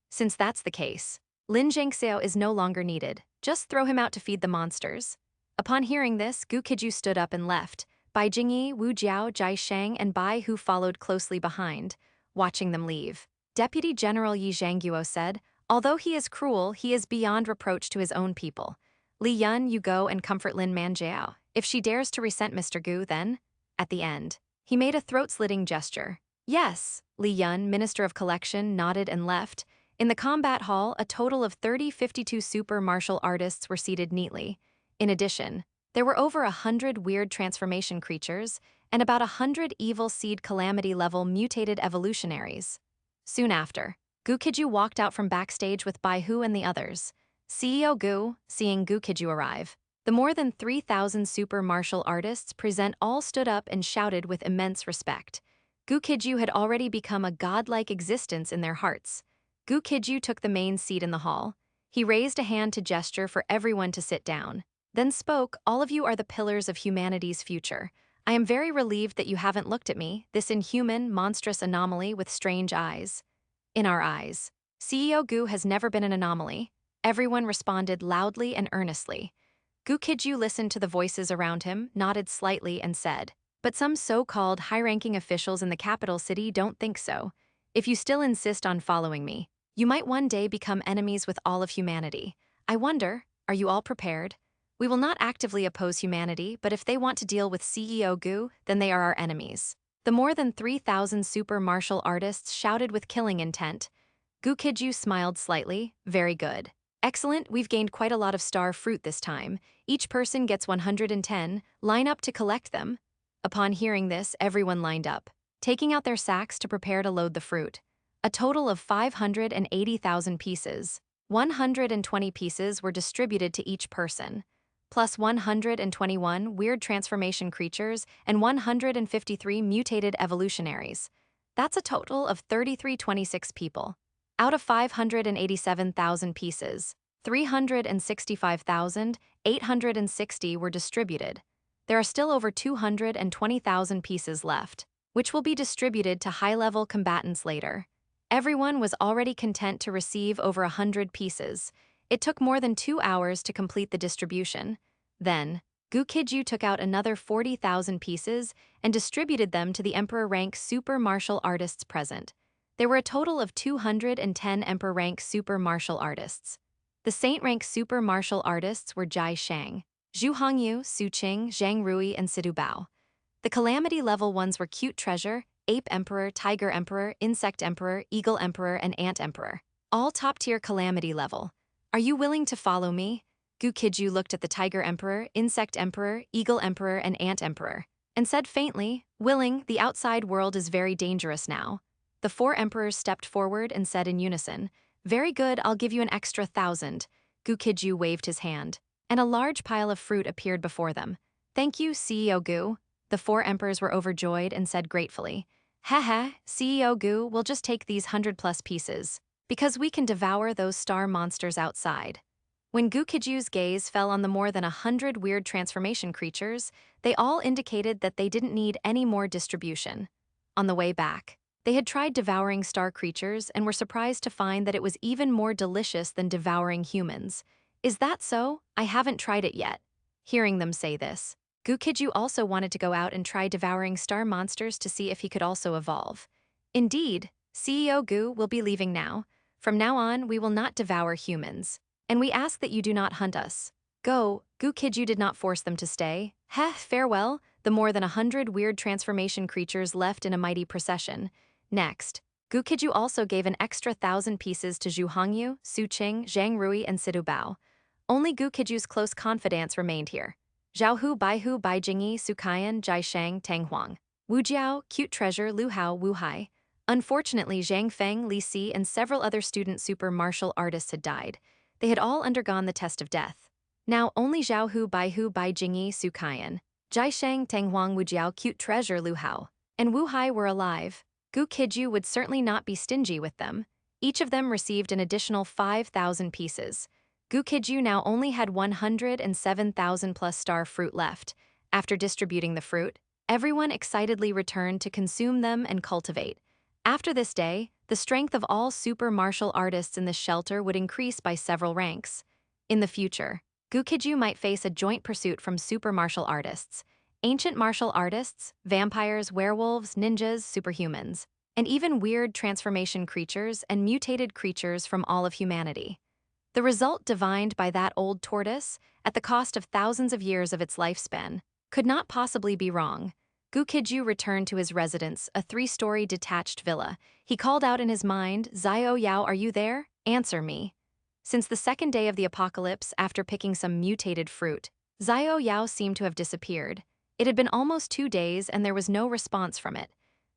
S1: "Since that's the case, Lin Zhangxiao is no longer needed. Just throw him out to feed the monsters." Upon hearing this, Gu Qijue stood up and left. Bai Jingyi, Wu Jiao, Jai Sheng, and Bai Hu followed closely behind. watching them leave. Deputy General Yi Zhangguo said, "Although he is cruel, he is beyond reproach to his own people. Li Yun, you go and comfort Lin Manjiao. If she dares to resent Mr. Gu, then..." At the end, he made a throat-slitting gesture. "Yes," Li Yun, Minister of Collection, nodded and left. In the combat hall, a total of 52 super martial artists were seated neatly. In addition, there were over 100 weird transformation creatures and about 100 evil seed calamity-level mutated evolutionaries. Soon after, Gu Qijue walked out from backstage with Bai Hu and the others. CEO Gu, seeing Gu Qijue arrive, the more than 3,000 super martial artists present all stood up and shouted with immense respect. Gu Qijue had already become a godlike existence in their hearts. Gu Qijue took the main seat in the hall. He raised a hand to gesture for everyone to sit down, then spoke, "All of you are the pillars of humanity's future. I am very relieved that you haven't looked at me, this inhuman, monstrous anomaly with strange eyes." "In our eyes, CEO Gu has never been an anomaly." Everyone responded loudly and earnestly. Gu Qijue listened to the voices around him, nodded slightly and said, "But some so-called high-ranking officials in the capital city don't think so. If you still insist on following me, you might one day become enemies with all of humanity. I wonder, are you all prepared? We will not actively oppose humanity, but if they want to deal with CEO Gu, then they are our enemies." The more than 3,000 super martial artists shouted with killing intent. Gu Qijue smiled slightly. "Very good. Excellent, we've gained quite a lot of star fruit this time. Each person gets 110, line up to collect them." Upon hearing this, everyone lined up, taking out their sacks to prepare to load the fruit. A total of 580,000 pieces. 120 pieces were distributed to each person, plus 121 weird transformation creatures and 153 mutated evolutionaries. That's a total of 3,326 people. Out of 587,000 pieces, 365,860 were distributed. There are still over 220,000 pieces left, which will be distributed to high-level combatants later. Everyone was already content to receive over 100 pieces. It took more than 2 hours to complete the distribution. Then, Gu Qijue took out another 40,000 pieces and distributed them to the Emperor-rank super martial artists present. There were a total of 210 Emperor-rank super martial artists. The Saint-rank super martial artists were Jai Shang, Zhu Hongyu, Su Qing, Zhang Rui, and Sidu Bao. The calamity-level ones were Cute Treasure, Ape Emperor, Tiger Emperor, Insect Emperor, Eagle Emperor, and Ant Emperor. All top-tier calamity level. "Are you willing to follow me?" Gu Qijue looked at the Tiger Emperor, Insect Emperor, Eagle Emperor, and Ant Emperor, and said faintly, "Willing, the outside world is very dangerous now." The 4 emperors stepped forward and said in unison, "Very good, I'll give you an extra 1,000. Gu Qijue waved his hand, and a large pile of fruit appeared before them. "Thank you, CEO Gu." The 4 emperors were overjoyed and said gratefully, "Heh, CEO Gu, we'll just take these 100+ pieces, because we can devour those star monsters outside." When Gu Qijue's gaze fell on the more than 100 weird transformation creatures, they all indicated that they didn't need any more distribution. On the way back, they had tried devouring star creatures and were surprised to find that it was even more delicious than devouring humans. "Is that so? I haven't tried it yet." Hearing them say this, Gu Qijue also wanted to go out and try devouring star monsters to see if he could also evolve. "Indeed, CEO Gu will be leaving now. From now on, we will not devour humans. And we ask that you do not hunt us. Go." Gu Qijue did not force them to stay. Farewell." The more than 100 weird transformation creatures left in a mighty procession. Next, Gu Qijue also gave an extra 1,000 pieces to Zhu Hongyu, Su Qing, Zhang Rui, and Sidu Bao. Only Gu Qijue's close confidants remained here. Zhao Hu, Bai Jingyi, Su Kaiyan, Jai Shang, Tang Huang, Wu Jiao, Cute Treasure, Lu Hao, Wu Hai. Unfortunately, Zhang Feng, Li Si, and several other student super martial artists had died. They had all undergone the test of death. Now only Zhao Hu, Bai Jingyi, Su Kaiyan, Jai Shang, Tang Huang, Wu Jiao, Cute Treasure, Lu Hao, and Wu Hai were alive. Gu Qijue would certainly not be stingy with them. Each of them received an additional 5,000 pieces. Gu Qijue now only had 107,000+ star fruit left. After distributing the fruit, everyone excitedly returned to consume them and cultivate. After this day, the strength of all super martial artists in this shelter would increase by several ranks. In the future, Gu Qijue might face a joint pursuit from super martial artists, ancient martial artists, vampires, werewolves, ninjas, superhumans, and even weird transformation creatures and mutated creatures from all of humanity. The result divined by that old tortoise, at the cost of thousands of years of its lifespan, could not possibly be wrong. Gu Qijue returned to his residence, a 3-story detached villa. He called out in his mind, "Xiao Yao, are you there? Answer me." Since the second day of the apocalypse, after picking some mutated fruit, Xiao Yao seemed to have disappeared. It had been almost 2 days and there was no response from it.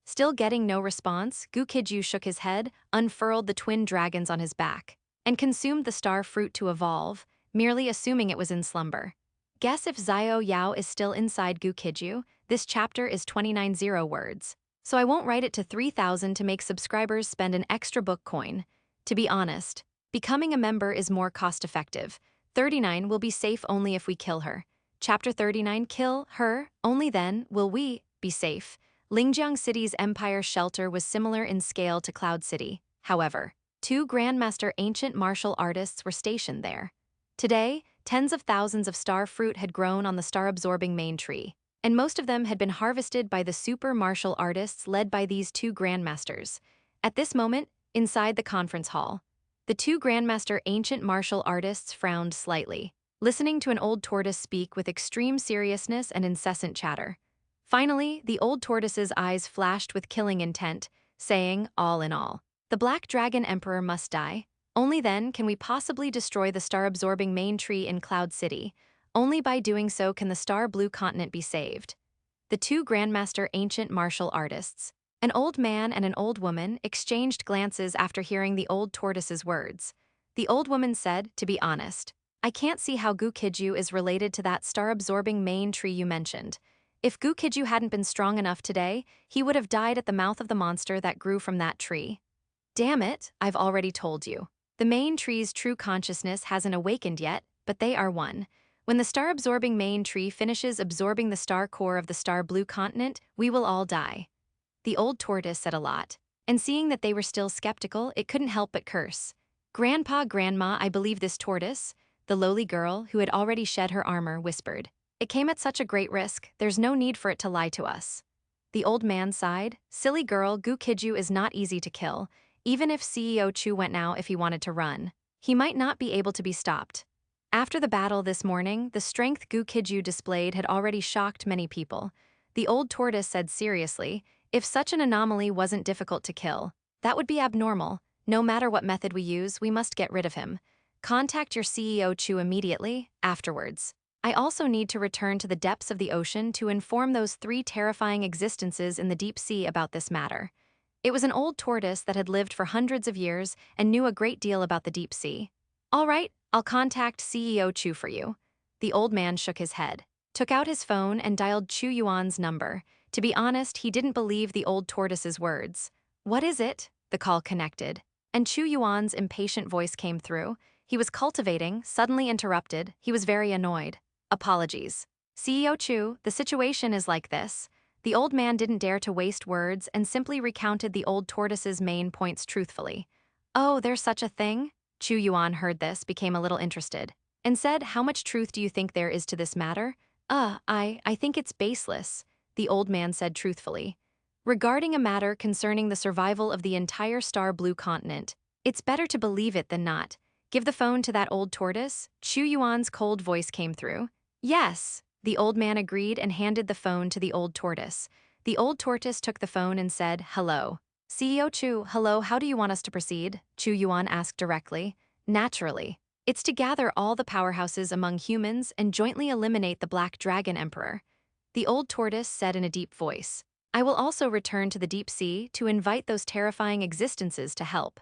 S1: Still getting no response, Gu Qijue shook his head, unfurled the twin dragons on his back, and consumed the star fruit to evolve, merely assuming it was in slumber. Guess if Xiao Yao is still inside Gu Qijue. This chapter is 29 words. So I won't write it to 3,000 to make subscribers spend an extra book coin. To be honest, becoming a member is more cost-effective. 39 will be safe only if we kill her. Chapter 39, kill her, only then will we be safe. Lingjiang City's empire shelter was similar in scale to Cloud City. However, 2 Grandmaster ancient martial artists were stationed there. Today, tens of thousands of star fruit had grown on the star-absorbing main tree, and most of them had been harvested by the super martial artists led by these 2 Grandmasters. At this moment, inside the conference hall, the 2 Grandmaster ancient martial artists frowned slightly, listening to an old tortoise speak with extreme seriousness and incessant chatter. Finally, the old tortoise's eyes flashed with killing intent, saying, all in all, the Black Dragon Emperor must die. Only then can we possibly destroy the star-absorbing main tree in Cloud City. Only by doing so can the Star Blue Continent be saved. The 2 Grandmaster ancient martial artists, an old man and an old woman, exchanged glances after hearing the old tortoise's words. The old woman said, to be honest, I can't see how Gu Qijue is related to that star-absorbing main tree you mentioned. If Gu Qijue hadn't been strong enough today, he would have died at the mouth of the monster that grew from that tree. Damn it, I've already told you. The main tree's true consciousness hasn't awakened yet, but they are one. When the star-absorbing main tree finishes absorbing the star core of the Star Blue Continent, we will all die. The old tortoise said a lot, and seeing that they were still skeptical, it couldn't help but curse. Grandpa, Grandma, I believe this tortoise, the lowly girl, who had already shed her armor, whispered. It came at such a great risk, there's no need for it to lie to us. The old man sighed. Silly girl, Gu Qijue is not easy to kill. Even if CEO Chu went now if he wanted to run, he might not be able to be stopped. After the battle this morning, the strength Gu Qijue displayed had already shocked many people. The old tortoise said seriously, if such an anomaly wasn't difficult to kill, that would be abnormal. No matter what method we use, we must get rid of him. Contact your CEO Chu immediately, afterwards. I also need to return to the depths of the ocean to inform those 3 terrifying existences in the deep sea about this matter. It was an old tortoise that had lived for hundreds of years and knew a great deal about the deep sea. All right, I'll contact CEO Chu for you. The old man shook his head, took out his phone and dialed Chu Yuan's number. To be honest, he didn't believe the old tortoise's words. What is it? The call connected, and Chu Yuan's impatient voice came through. He was cultivating, suddenly interrupted. He was very annoyed. Apologies. CEO Chu, the situation is like this. The old man didn't dare to waste words and simply recounted the old tortoise's main points truthfully. Oh, there's such a thing? Chu Yuan heard this, became a little interested, and said, how much truth do you think there is to this matter? I think it's baseless, the old man said truthfully. Regarding a matter concerning the survival of the entire Star Blue Continent, it's better to believe it than not. Give the phone to that old tortoise. Chu Yuan's cold voice came through. Yes. The old man agreed and handed the phone to the old tortoise. The old tortoise took the phone and said, hello. CEO Chu, hello, how do you want us to proceed? Chu Yuan asked directly. Naturally. It's to gather all the powerhouses among humans and jointly eliminate the Black Dragon Emperor. The old tortoise said in a deep voice. I will also return to the deep sea to invite those terrifying existences to help.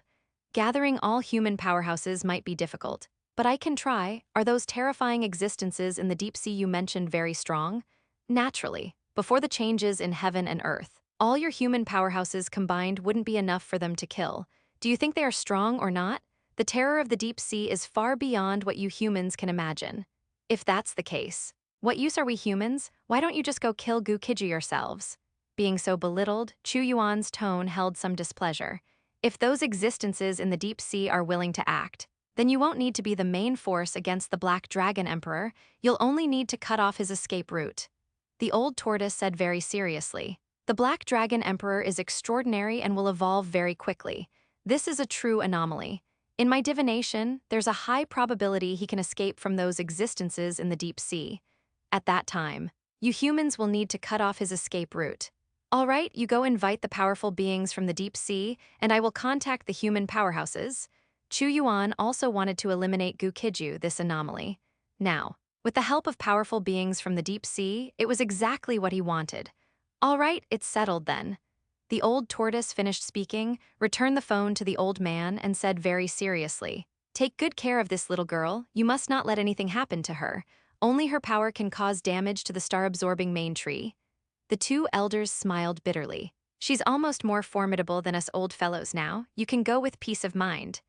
S1: Gathering all human powerhouses might be difficult, but I can try. Are those terrifying existences in the deep sea you mentioned very strong? Naturally. Before the changes in heaven and earth, all your human powerhouses combined wouldn't be enough for them to kill. Do you think they are strong or not? The terror of the deep sea is far beyond what you humans can imagine. If that's the case, what use are we humans? Why don't you just go kill Gu Qijue yourselves? Being so belittled, Chu Yuan's tone held some displeasure. If those existences in the deep sea are willing to act, then you won't need to be the main force against the Black Dragon Emperor. You'll only need to cut off his escape route. The old tortoise said very seriously. The Black Dragon Emperor is extraordinary and will evolve very quickly. This is a true anomaly. In my divination, there's a high probability he can escape from those existences in the deep sea. At that time, you humans will need to cut off his escape route. All right, you go invite the powerful beings from the deep sea, and I will contact the human powerhouses. Chu Yuan also wanted to eliminate Gu Qijue, this anomaly. Now, with the help of powerful beings from the deep sea, it was exactly what he wanted. All right, it's settled then. The old tortoise finished speaking, returned the phone to the old man, and said very seriously, "Take good care of this little girl. You must not let anything happen to her. Only her power can cause damage to the star-absorbing main tree." The two elders smiled bitterly. "She's almost more formidable than us old fellows now. You can go with peace of mind."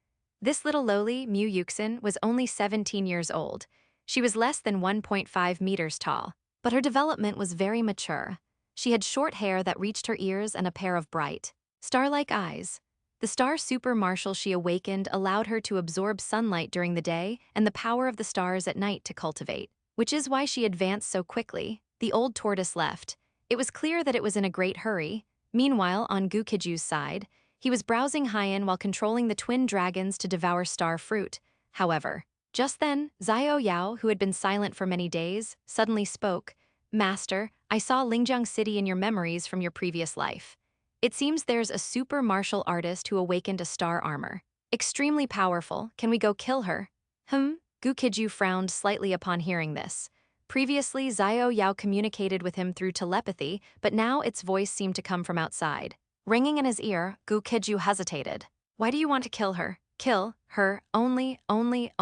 S1: This little lowly, Mutation, was only 17 years old. She was less than 1.5 meters tall, but her development was very mature. She had short hair that reached her ears and a pair of bright, star-like eyes. The star super marshal she awakened allowed her to absorb sunlight during the day and the power of the stars at night to cultivate, which is why she advanced so quickly. The old tortoise left. It was clear that it was in a great hurry. Meanwhile, on Gu Qijue's side, he was browsing high-in while controlling the twin dragons to devour star fruit. However, just then, Xiao Yao, who had been silent for many days, suddenly spoke. "Master, I saw Lingjiang City in your memories from your previous life. It seems there's a super martial artist who awakened a star armor. Extremely powerful. Can we go kill her?" Gu Qijue frowned slightly upon hearing this. Previously, Xiao Yao communicated with him through telepathy, but now its voice seemed to come from outside. Ringing in his ear, Gu Qijue hesitated. "Why do you want to kill her?" "Kill her, only, then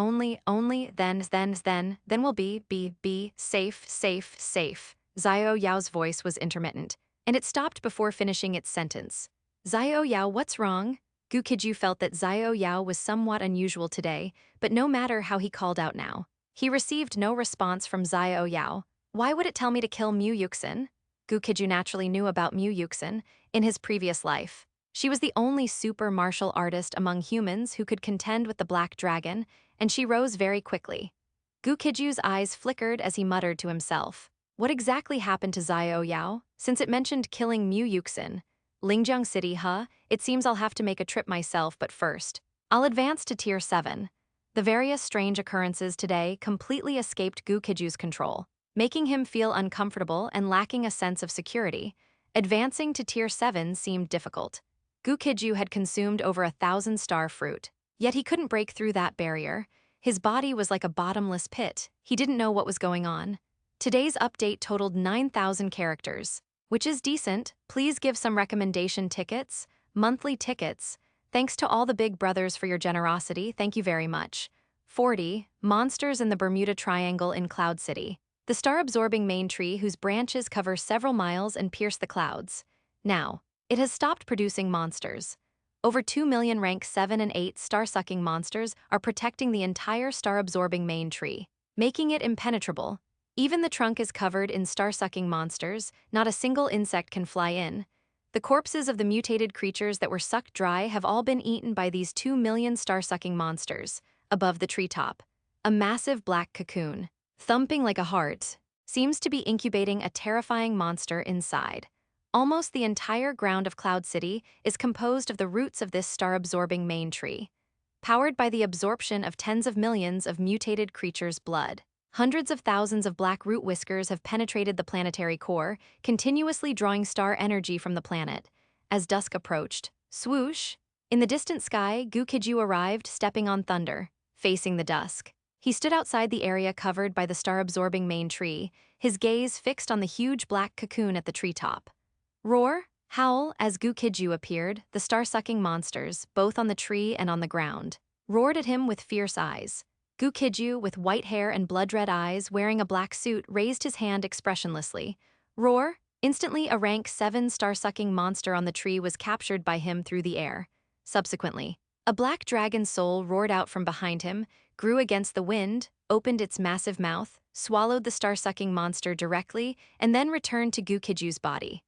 S1: we'll be safe. Xiao Yao's voice was intermittent, and it stopped before finishing its sentence. "Xiao Yao, what's wrong?" Gu Qijue felt that Xiao Yao was somewhat unusual today, but no matter how he called out now, he received no response from Xiao Yao. Why would it tell me to kill Mutation? Gu Qijue naturally knew about Mutation in his previous life. She was the only super martial artist among humans who could contend with the Black Dragon, and she rose very quickly. Gu Qijue's eyes flickered as he muttered to himself. What exactly happened to Xiao Yao, since it mentioned killing Mutation? Lingjiang City, huh? It seems I'll have to make a trip myself, but first, I'll advance to Tier 7. The various strange occurrences today completely escaped Gu Qijue's control, making him feel uncomfortable and lacking a sense of security. Advancing to Tier 7 seemed difficult. Gu Qijue had consumed over 1,000 star fruit, yet he couldn't break through that barrier. His body was like a bottomless pit. He didn't know what was going on. Today's update totaled 9,000 characters, which is decent. Please give some recommendation tickets, monthly tickets. Thanks to all the big brothers for your generosity, thank you very much. 40. Monsters in the Bermuda Triangle in Cloud City. The star-absorbing main tree whose branches cover several miles and pierce the clouds. Now, it has stopped producing monsters. Over 2 million rank 7 and 8 star-sucking monsters are protecting the entire star-absorbing main tree, making it impenetrable. Even the trunk is covered in star-sucking monsters, not a single insect can fly in. The corpses of the mutated creatures that were sucked dry have all been eaten by these 2 million star-sucking monsters. Above the treetop, a massive black cocoon, thumping like a heart, seems to be incubating a terrifying monster inside. Almost the entire ground of Cloud City is composed of the roots of this star-absorbing main tree. Powered by the absorption of tens of millions of mutated creatures' blood, hundreds of thousands of black root whiskers have penetrated the planetary core, continuously drawing star energy from the planet. As dusk approached, swoosh! In the distant sky, Gu Qijue arrived, stepping on thunder, facing the dusk. He stood outside the area covered by the star-absorbing main tree, his gaze fixed on the huge black cocoon at the treetop. Roar, howl, as Gu Qijue appeared, the star-sucking monsters, both on the tree and on the ground, roared at him with fierce eyes. Gu Qijue, with white hair and blood-red eyes, wearing a black suit, raised his hand expressionlessly. Roar! Instantly, a rank 7 star-sucking monster on the tree was captured by him through the air. Subsequently, a black dragon soul roared out from behind him, grew against the wind, opened its massive mouth, swallowed the star-sucking monster directly, and then returned to Gu Qijue's body.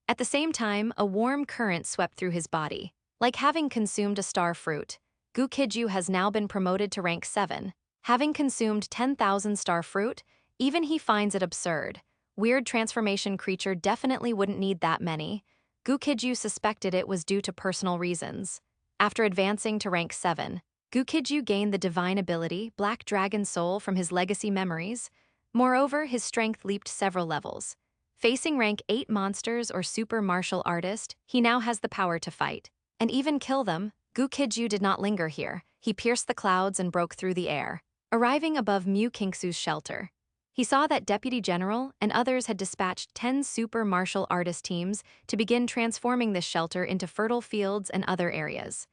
S1: At the same time, a warm current swept through his body. Like having consumed a star fruit, Gu Qijue has now been promoted to rank 7. Having consumed 10,000 star fruit, even he finds it absurd. weird transformation creature definitely wouldn't need that many. Gu Qijue suspected it was due to personal reasons. After advancing to rank 7, Gu Qijue gained the divine ability, Black Dragon Soul, from his legacy memories. Moreover, his strength leaped several levels. Facing rank 8 monsters or super martial artist, he now has the power to fight and even kill them. Gu Qijue did not linger here. He pierced the clouds and broke through the air, arriving above Mutate shelter. He saw that Deputy General and others had dispatched 10 super martial artist teams to begin transforming this shelter into fertile fields and other areas.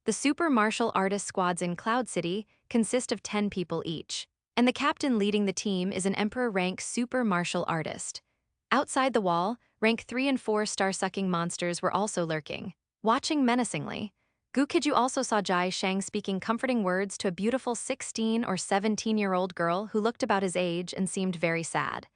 S1: The super martial artist squads in Cloud City consist of 10 people each, and the captain leading the team is an Emperor rank super martial artist. Outside the wall, rank 3 and 4 star-sucking monsters were also lurking, watching menacingly. Gu Qijue also saw Jai Shang speaking comforting words to a beautiful 16 or 17-year-old girl who looked about his age and seemed very sad.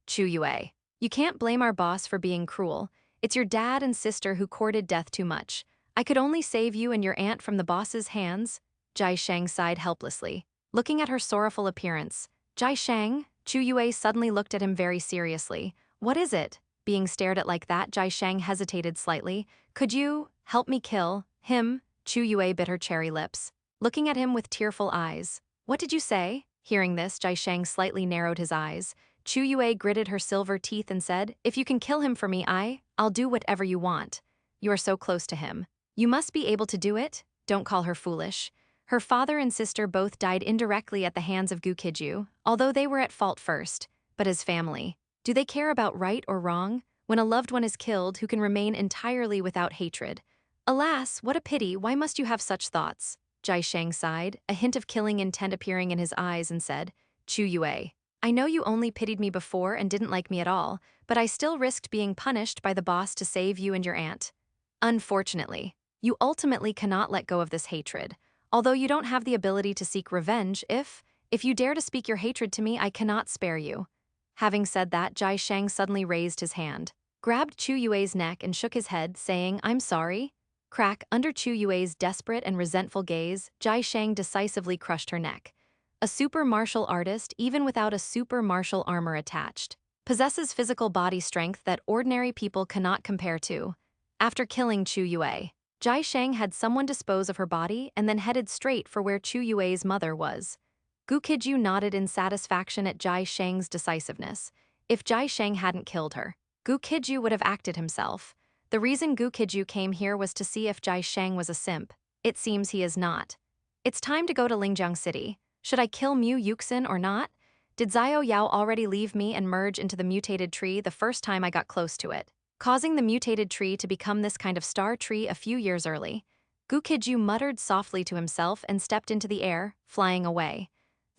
S1: Qijue, you can't blame our boss for being cruel. It's your dad and sister who courted death too much. I could only save you and your aunt from the boss's hands. Jai Shang sighed helplessly, looking at her sorrowful appearance. Jai Shang? Qijue suddenly looked at him very seriously. What is it? Being stared at like that, Jai Shang hesitated slightly. Could you help me kill him? Qijue bit her cherry lips, looking at him with tearful eyes. What did you say? Hearing this, Jai Shang slightly narrowed his eyes. Qijue gritted her silver teeth and said, if you can kill him for me, I'll do whatever you want. You are so close to him. You must be able to do it. Don't call her foolish. Her father and sister both died indirectly at the hands of Gu Qijue, although they were at fault first. But as family, do they care about right or wrong? When a loved one is killed, who can remain entirely without hatred? Alas, what a pity, why must you have such thoughts? Jai Shang sighed, a hint of killing intent appearing in his eyes, and said, Qijue, I know you only pitied me before and didn't like me at all, but I still risked being punished by the boss to save you and your aunt. Unfortunately, you ultimately cannot let go of this hatred. Although you don't have the ability to seek revenge, if you dare to speak your hatred to me, I cannot spare you. Having said that, Jai Shang suddenly raised his hand, grabbed Qijue's neck and shook his head, saying, I'm sorry. Crack, under Qijue's desperate and resentful gaze, Jai Shang decisively crushed her neck. A super martial artist, even without a super martial armor attached, possesses physical body strength that ordinary people cannot compare to. After killing Qijue, Jai Shang had someone dispose of her body and then headed straight for where Qijue's mother was. Gu Qijue nodded in satisfaction at Jai Shang's decisiveness. If Jai Shang hadn't killed her, Gu Qijue would have acted himself. The reason Gu Qijue came here was to see if Jai Shang was a simp. It seems he is not. It's time to go to Lingjiang City. Should I kill Mutation or not? Did Xiao Yao already leave me and merge into the mutated tree the first time I got close to it, causing the mutated tree to become this kind of star tree a few years early? Gu Qijue muttered softly to himself and stepped into the air, flying away.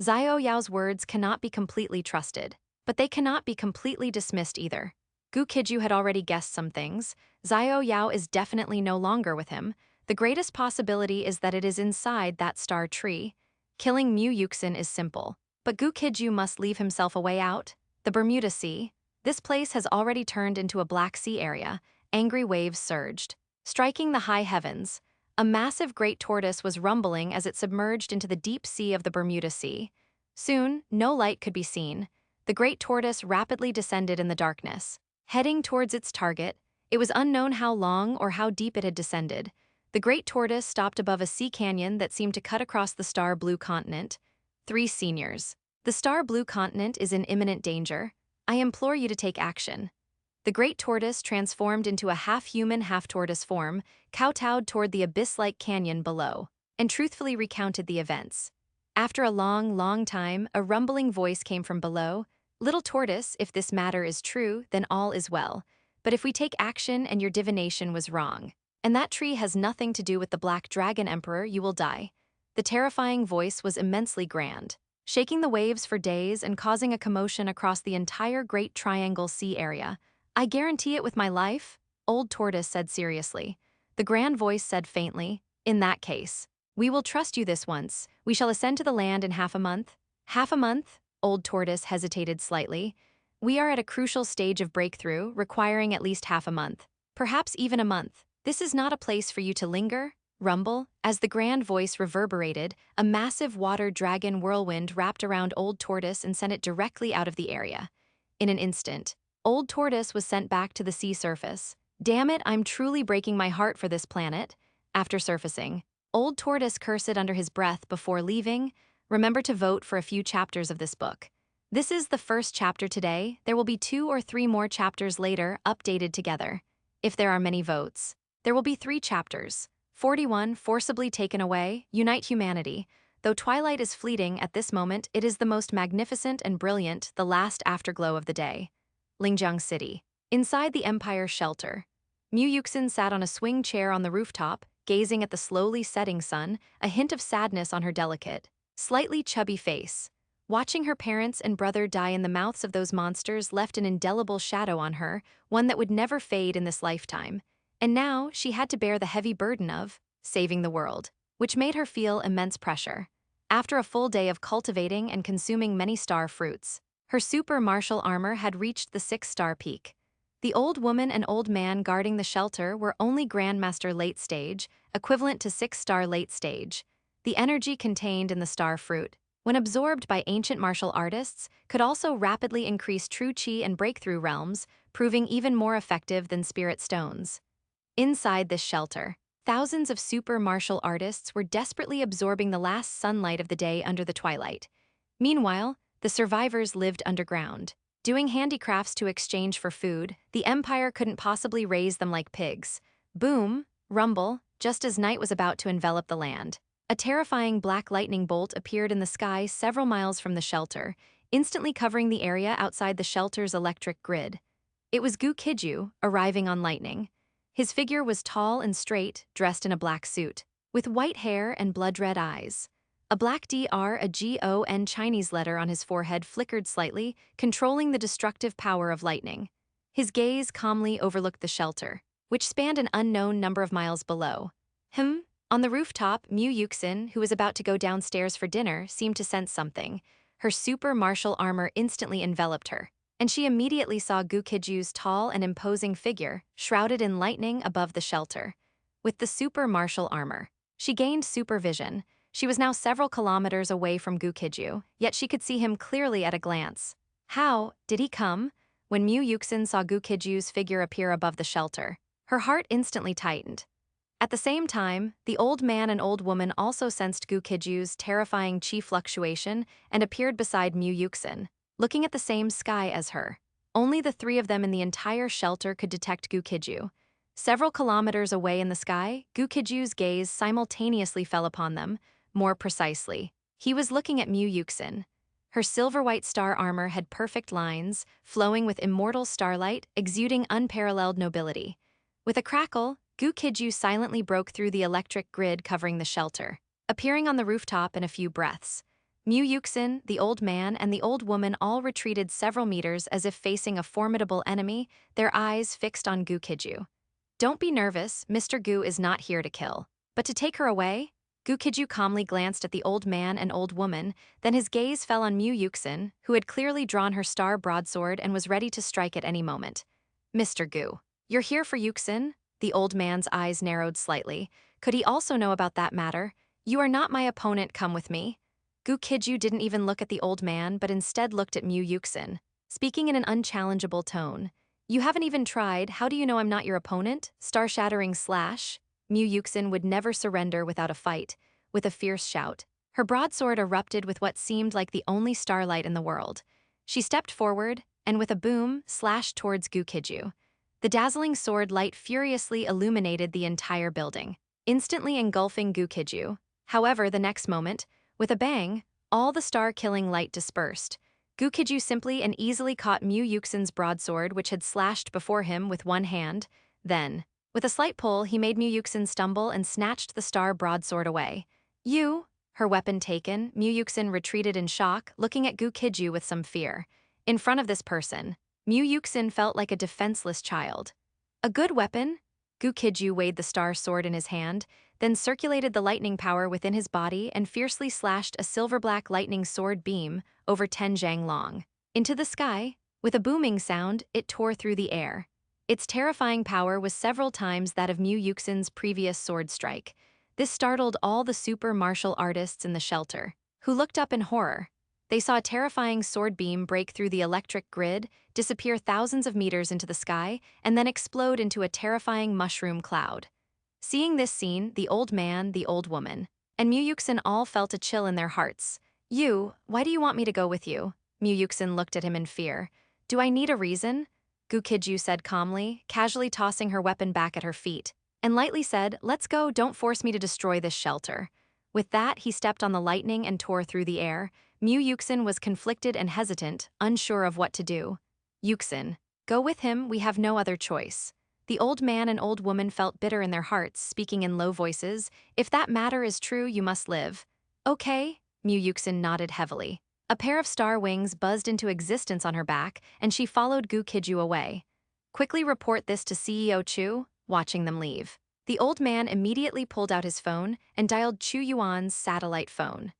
S1: Xiao Yao's words cannot be completely trusted, but they cannot be completely dismissed either. Gu Qijue had already guessed some things. Xiao Yao is definitely no longer with him. The greatest possibility is that it is inside that star tree. Killing Mutation is simple, but Gu Qijue must leave himself a way out. The Bermuda Sea. This place has already turned into a Black Sea area. Angry waves surged, striking the high heavens. A massive great tortoise was rumbling as it submerged into the deep sea of the Bermuda Sea. Soon, no light could be seen. The great tortoise rapidly descended in the darkness, heading towards its target. It was unknown how long or how deep it had descended. The great tortoise stopped above a sea canyon that seemed to cut across the star blue continent. 3 seniors. The star blue continent is in imminent danger. I implore you to take action. The great tortoise transformed into a half-human, half-tortoise form, kowtowed toward the abyss-like canyon below, and truthfully recounted the events. After a long, long time, a rumbling voice came from below. Little tortoise, if this matter is true, then all is well. But if we take action and your divination was wrong, and that tree has nothing to do with the Black Dragon Emperor, you will die. The terrifying voice was immensely grand, shaking the waves for days and causing a commotion across the entire Great Triangle Sea area. I guarantee it with my life, Old Tortoise said seriously. The grand voice said faintly, in that case, we will trust you this once. We shall ascend to the land in half a month. Half a month? Old Tortoise hesitated slightly. We are at a crucial stage of breakthrough, requiring at least half a month, perhaps even a month. This is not a place for you to linger. Rumble. As the grand voice reverberated, a massive water dragon whirlwind wrapped around Old Tortoise and sent it directly out of the area. In an instant, Old Tortoise was sent back to the sea surface. Damn it, I'm truly breaking my heart for this planet. After surfacing, Old Tortoise cursed under his breath before leaving. Remember to vote for a few chapters of this book. This is the first chapter today. There will be 2 or 3 more chapters later, updated together. If there are many votes, there will be 3 chapters. 41, forcibly taken away, unite humanity. Though twilight is fleeting at this moment, it is the most magnificent and brilliant, the last afterglow of the day. Lingjiang City. Inside the Empire's shelter, Mu Yuxin sat on a swing chair on the rooftop, gazing at the slowly setting sun, a hint of sadness on her delicate, slightly chubby face. Watching her parents and brother die in the mouths of those monsters left an indelible shadow on her, one that would never fade in this lifetime. And now she had to bear the heavy burden of saving the world, which made her feel immense pressure. After a full day of cultivating and consuming many star fruits, her super martial armor had reached the 6-star peak. The old woman and old man guarding the shelter were only Grandmaster late stage, equivalent to 6-star late stage. The energy contained in the star fruit, when absorbed by ancient martial artists, could also rapidly increase true chi and breakthrough realms, proving even more effective than spirit stones. Inside this shelter, thousands of super martial artists were desperately absorbing the last sunlight of the day under the twilight. Meanwhile, the survivors lived underground, doing handicrafts to exchange for food. The Empire couldn't possibly raise them like pigs. Boom, rumble, just as night was about to envelop the land. A terrifying black lightning bolt appeared in the sky several miles from the shelter, instantly covering the area outside the shelter's electric grid. It was Gu Qijue, arriving on lightning. His figure was tall and straight, dressed in a black suit, with white hair and blood-red eyes. A black DR, a GON Chinese letter on his forehead flickered slightly, controlling the destructive power of lightning. His gaze calmly overlooked the shelter, which spanned an unknown number of miles below. On the rooftop, Mu Yuxin, who was about to go downstairs for dinner, seemed to sense something. Her super martial armor instantly enveloped her, and she immediately saw Gu Qijue's tall and imposing figure, shrouded in lightning above the shelter. With the super martial armor, she gained supervision. She was now several kilometers away from Gu Qijue, yet she could see him clearly at a glance. How did he come? When Mu Yuxin saw Gu Qijue's figure appear above the shelter, her heart instantly tightened. At the same time, the old man and old woman also sensed Gu Qijue's terrifying chi fluctuation and appeared beside Mu Yuxin, looking at the same sky as her. Only the 3 of them in the entire shelter could detect Gu Qijue. Several kilometers away in the sky, Gu Qijue's gaze simultaneously fell upon them. More precisely, he was looking at Mu Yuxin. Her silver-white star armor had perfect lines, flowing with immortal starlight, exuding unparalleled nobility. With a crackle, Gu Qijue silently broke through the electric grid covering the shelter, appearing on the rooftop in a few breaths. Mu Yuxin, the old man, and the old woman all retreated several meters as if facing a formidable enemy, their eyes fixed on Gu Qijue. Don't be nervous, Mr. Gu is not here to kill, but to take her away? Gu Qijue calmly glanced at the old man and old woman, then his gaze fell on Mu Yuxin, who had clearly drawn her star broadsword and was ready to strike at any moment. Mr. Gu, you're here for Yuxin? The old man's eyes narrowed slightly. Could he also know about that matter? You are not my opponent, come with me. Gu Qijue didn't even look at the old man, but instead looked at Mu Yuxin, speaking in an unchallengeable tone. You haven't even tried, how do you know I'm not your opponent? Star-shattering slash. Mu Yuxin would never surrender without a fight. With a fierce shout, her broadsword erupted with what seemed like the only starlight in the world. She stepped forward, and with a boom, slashed towards Gu Qijue. The dazzling sword light furiously illuminated the entire building, instantly engulfing Gu Qijue. However, the next moment, with a bang, all the star-killing light dispersed. Gu Qijue simply and easily caught Mu Yuxin's broadsword, which had slashed before him, with one hand. Then, with a slight pull, he made Mu Yuxin stumble and snatched the star broadsword away. Her weapon taken, Mu Yuxin retreated in shock, looking at Gu Qijue with some fear. In front of this person, Mu Yuxin felt like a defenseless child. A good weapon? Gu Qijue weighed the star sword in his hand, then circulated the lightning power within his body and fiercely slashed a silver-black lightning sword beam over 10 zhang long. Into the sky, with a booming sound, it tore through the air. Its terrifying power was several times that of Mu Yuxin's previous sword strike. This startled all the super martial artists in the shelter, who looked up in horror. they saw a terrifying sword beam break through the electric grid, disappear thousands of meters into the sky, and then explode into a terrifying mushroom cloud. Seeing this scene, the old man, the old woman, and Muyuxin all felt a chill in their hearts. Why do you want me to go with you? Muyuxin looked at him in fear. Do I need a reason? Gu Qijue said calmly, casually tossing her weapon back at her feet, and lightly said, let's go, don't force me to destroy this shelter. With that, he stepped on the lightning and tore through the air. Muyuxin was conflicted and hesitant, unsure of what to do. Yuxin, go with him, we have no other choice. The old man and old woman felt bitter in their hearts, speaking in low voices. If that matter is true, you must live. Okay, Muyuxin nodded heavily. A pair of star wings buzzed into existence on her back, and she followed Gu Qijue away. Quickly report this to CEO Chu, watching them leave. The old man immediately pulled out his phone and dialed Chu Yuan's satellite phone.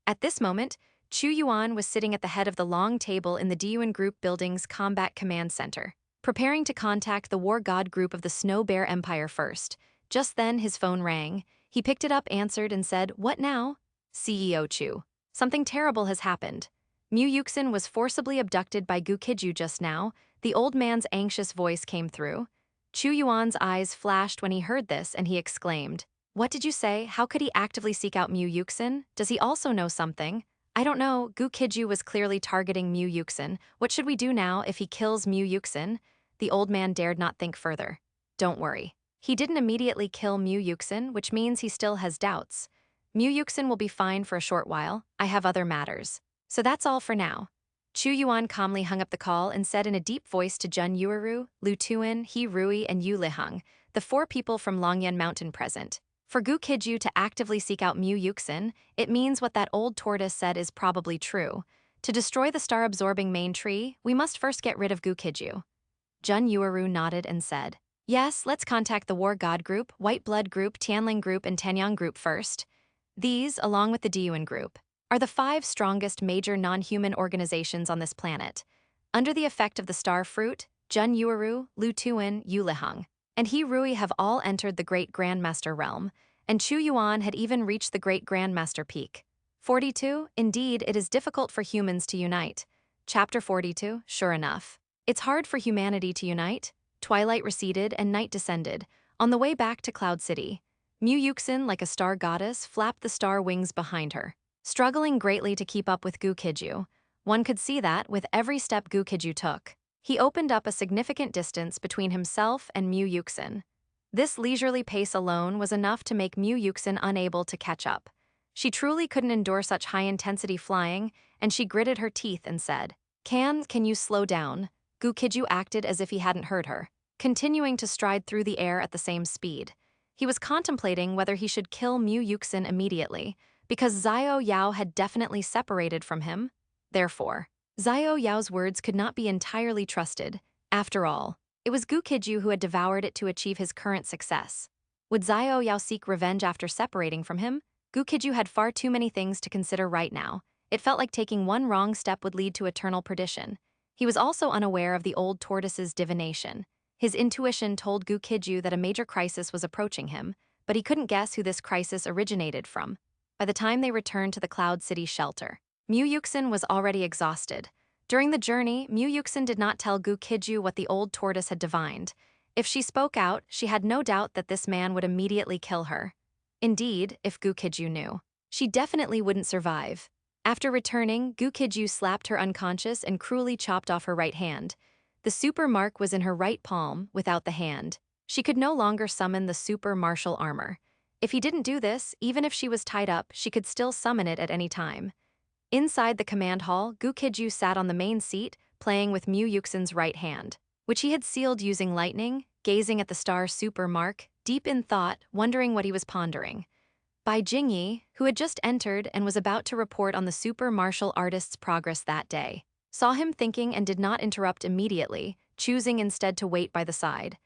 S1: At this moment, Chu Yuan was sitting at the head of the long table in the Diyuan Group building's Combat Command Center, preparing to contact the War God Group of the Snow Bear Empire first. Just then, his phone rang. He picked it up, answered, and said, "What now?" CEO Chu. Something terrible has happened. Muyuxin was forcibly abducted by Gu Qijue just now. The old man's anxious voice came through. Chu Yuan's eyes flashed when he heard this, and he exclaimed, "What did you say? How could he actively seek out Muyuxin? Does he also know something?" "I don't know." Gu Qijue was clearly targeting Muyuxin. "What should we do now if he kills Muyuxin?" The old man dared not think further. "Don't worry. He didn't immediately kill Muyuxin, which means he still has doubts. Muyuxin will be fine for a short while. I have other matters. So that's all for now." Chu Yuan calmly hung up the call and said in a deep voice to Jun Yueru, Lu Tuan, He Rui, and Yu Liheng, the 4 people from Longyan Mountain present. For Gu Qijue to actively seek out Muyuxin, it means what that old tortoise said is probably true. To destroy the star-absorbing main tree, we must first get rid of Gu Qijue. Jun Yueru nodded and said, "Yes, let's contact the War God Group, White Blood Group, Tianling Group, and Tanyang Group first. These, along with the Diyuan Group, are the 5 strongest major non-human organizations on this planet. Under the effect of the star fruit, Jun Yueru, Lu Tuan, Yu Liheng, and He Rui have all entered the Great Grandmaster realm, and Chu Yuan had even reached the Great Grandmaster peak. 42. Indeed, it is difficult for humans to unite. Chapter 42, sure enough. It's hard for humanity to unite. Twilight receded and night descended. On the way back to Cloud City, Muyuxin, like a star goddess, flapped the star wings behind her, struggling greatly to keep up with Gu Qijue. One could see that with every step Gu Qijue took, he opened up a significant distance between himself and Muyuxin. This leisurely pace alone was enough to make Muyuxin unable to catch up. She truly couldn't endure such high-intensity flying, and she gritted her teeth and said, Can you slow down?" Gu Qijue acted as if he hadn't heard her, continuing to stride through the air at the same speed. He was contemplating whether he should kill Muyuxin immediately, because Xiao Yao had definitely separated from him. Therefore, Xiao Yao's words could not be entirely trusted. After all, it was Gu Qijue who had devoured it to achieve his current success. Would Xiao Yao seek revenge after separating from him? Gu Qijue had far too many things to consider right now. It felt like taking one wrong step would lead to eternal perdition. He was also unaware of the old tortoise's divination. His intuition told Gu Qijue that a major crisis was approaching him, but he couldn't guess who this crisis originated from. By the time they returned to the Cloud City shelter, Muyuxin was already exhausted. During the journey, Muyuxin did not tell Gu Qijue what the old tortoise had divined. If she spoke out, she had no doubt that this man would immediately kill her. Indeed, if Gu Qijue knew, she definitely wouldn't survive. After returning, Gu Qijue slapped her unconscious and cruelly chopped off her right hand. The super mark was in her right palm, without the hand. She could no longer summon the super martial armor. If he didn't do this, even if she was tied up, she could still summon it at any time. Inside the command hall, Gu Qijue sat on the main seat, playing with Muyuxin's right hand, which he had sealed using lightning, gazing at the star super mark, deep in thought, wondering what he was pondering. Bai Jingyi, who had just entered and was about to report on the super martial artist's progress that day, saw him thinking and did not interrupt immediately, choosing instead to wait by the side.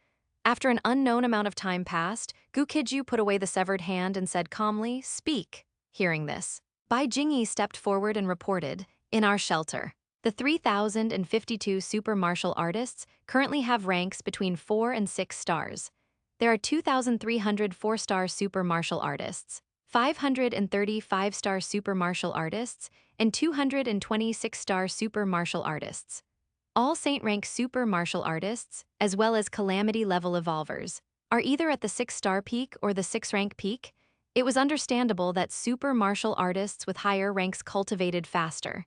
S1: After an unknown amount of time passed, Gu Qijue put away the severed hand and said calmly, "Speak." Hearing this, Bai Jingyi stepped forward and reported, "In our shelter, the 3,052 super martial artists currently have ranks between 4 and 6 stars. There are 2,300 4-star super martial artists, 530 5-star super martial artists, and 226-star super martial artists. All Saint rank super martial artists, as well as calamity level evolvers, are either at the 6-star peak or the 6-rank peak. It was understandable that super martial artists with higher ranks cultivated faster.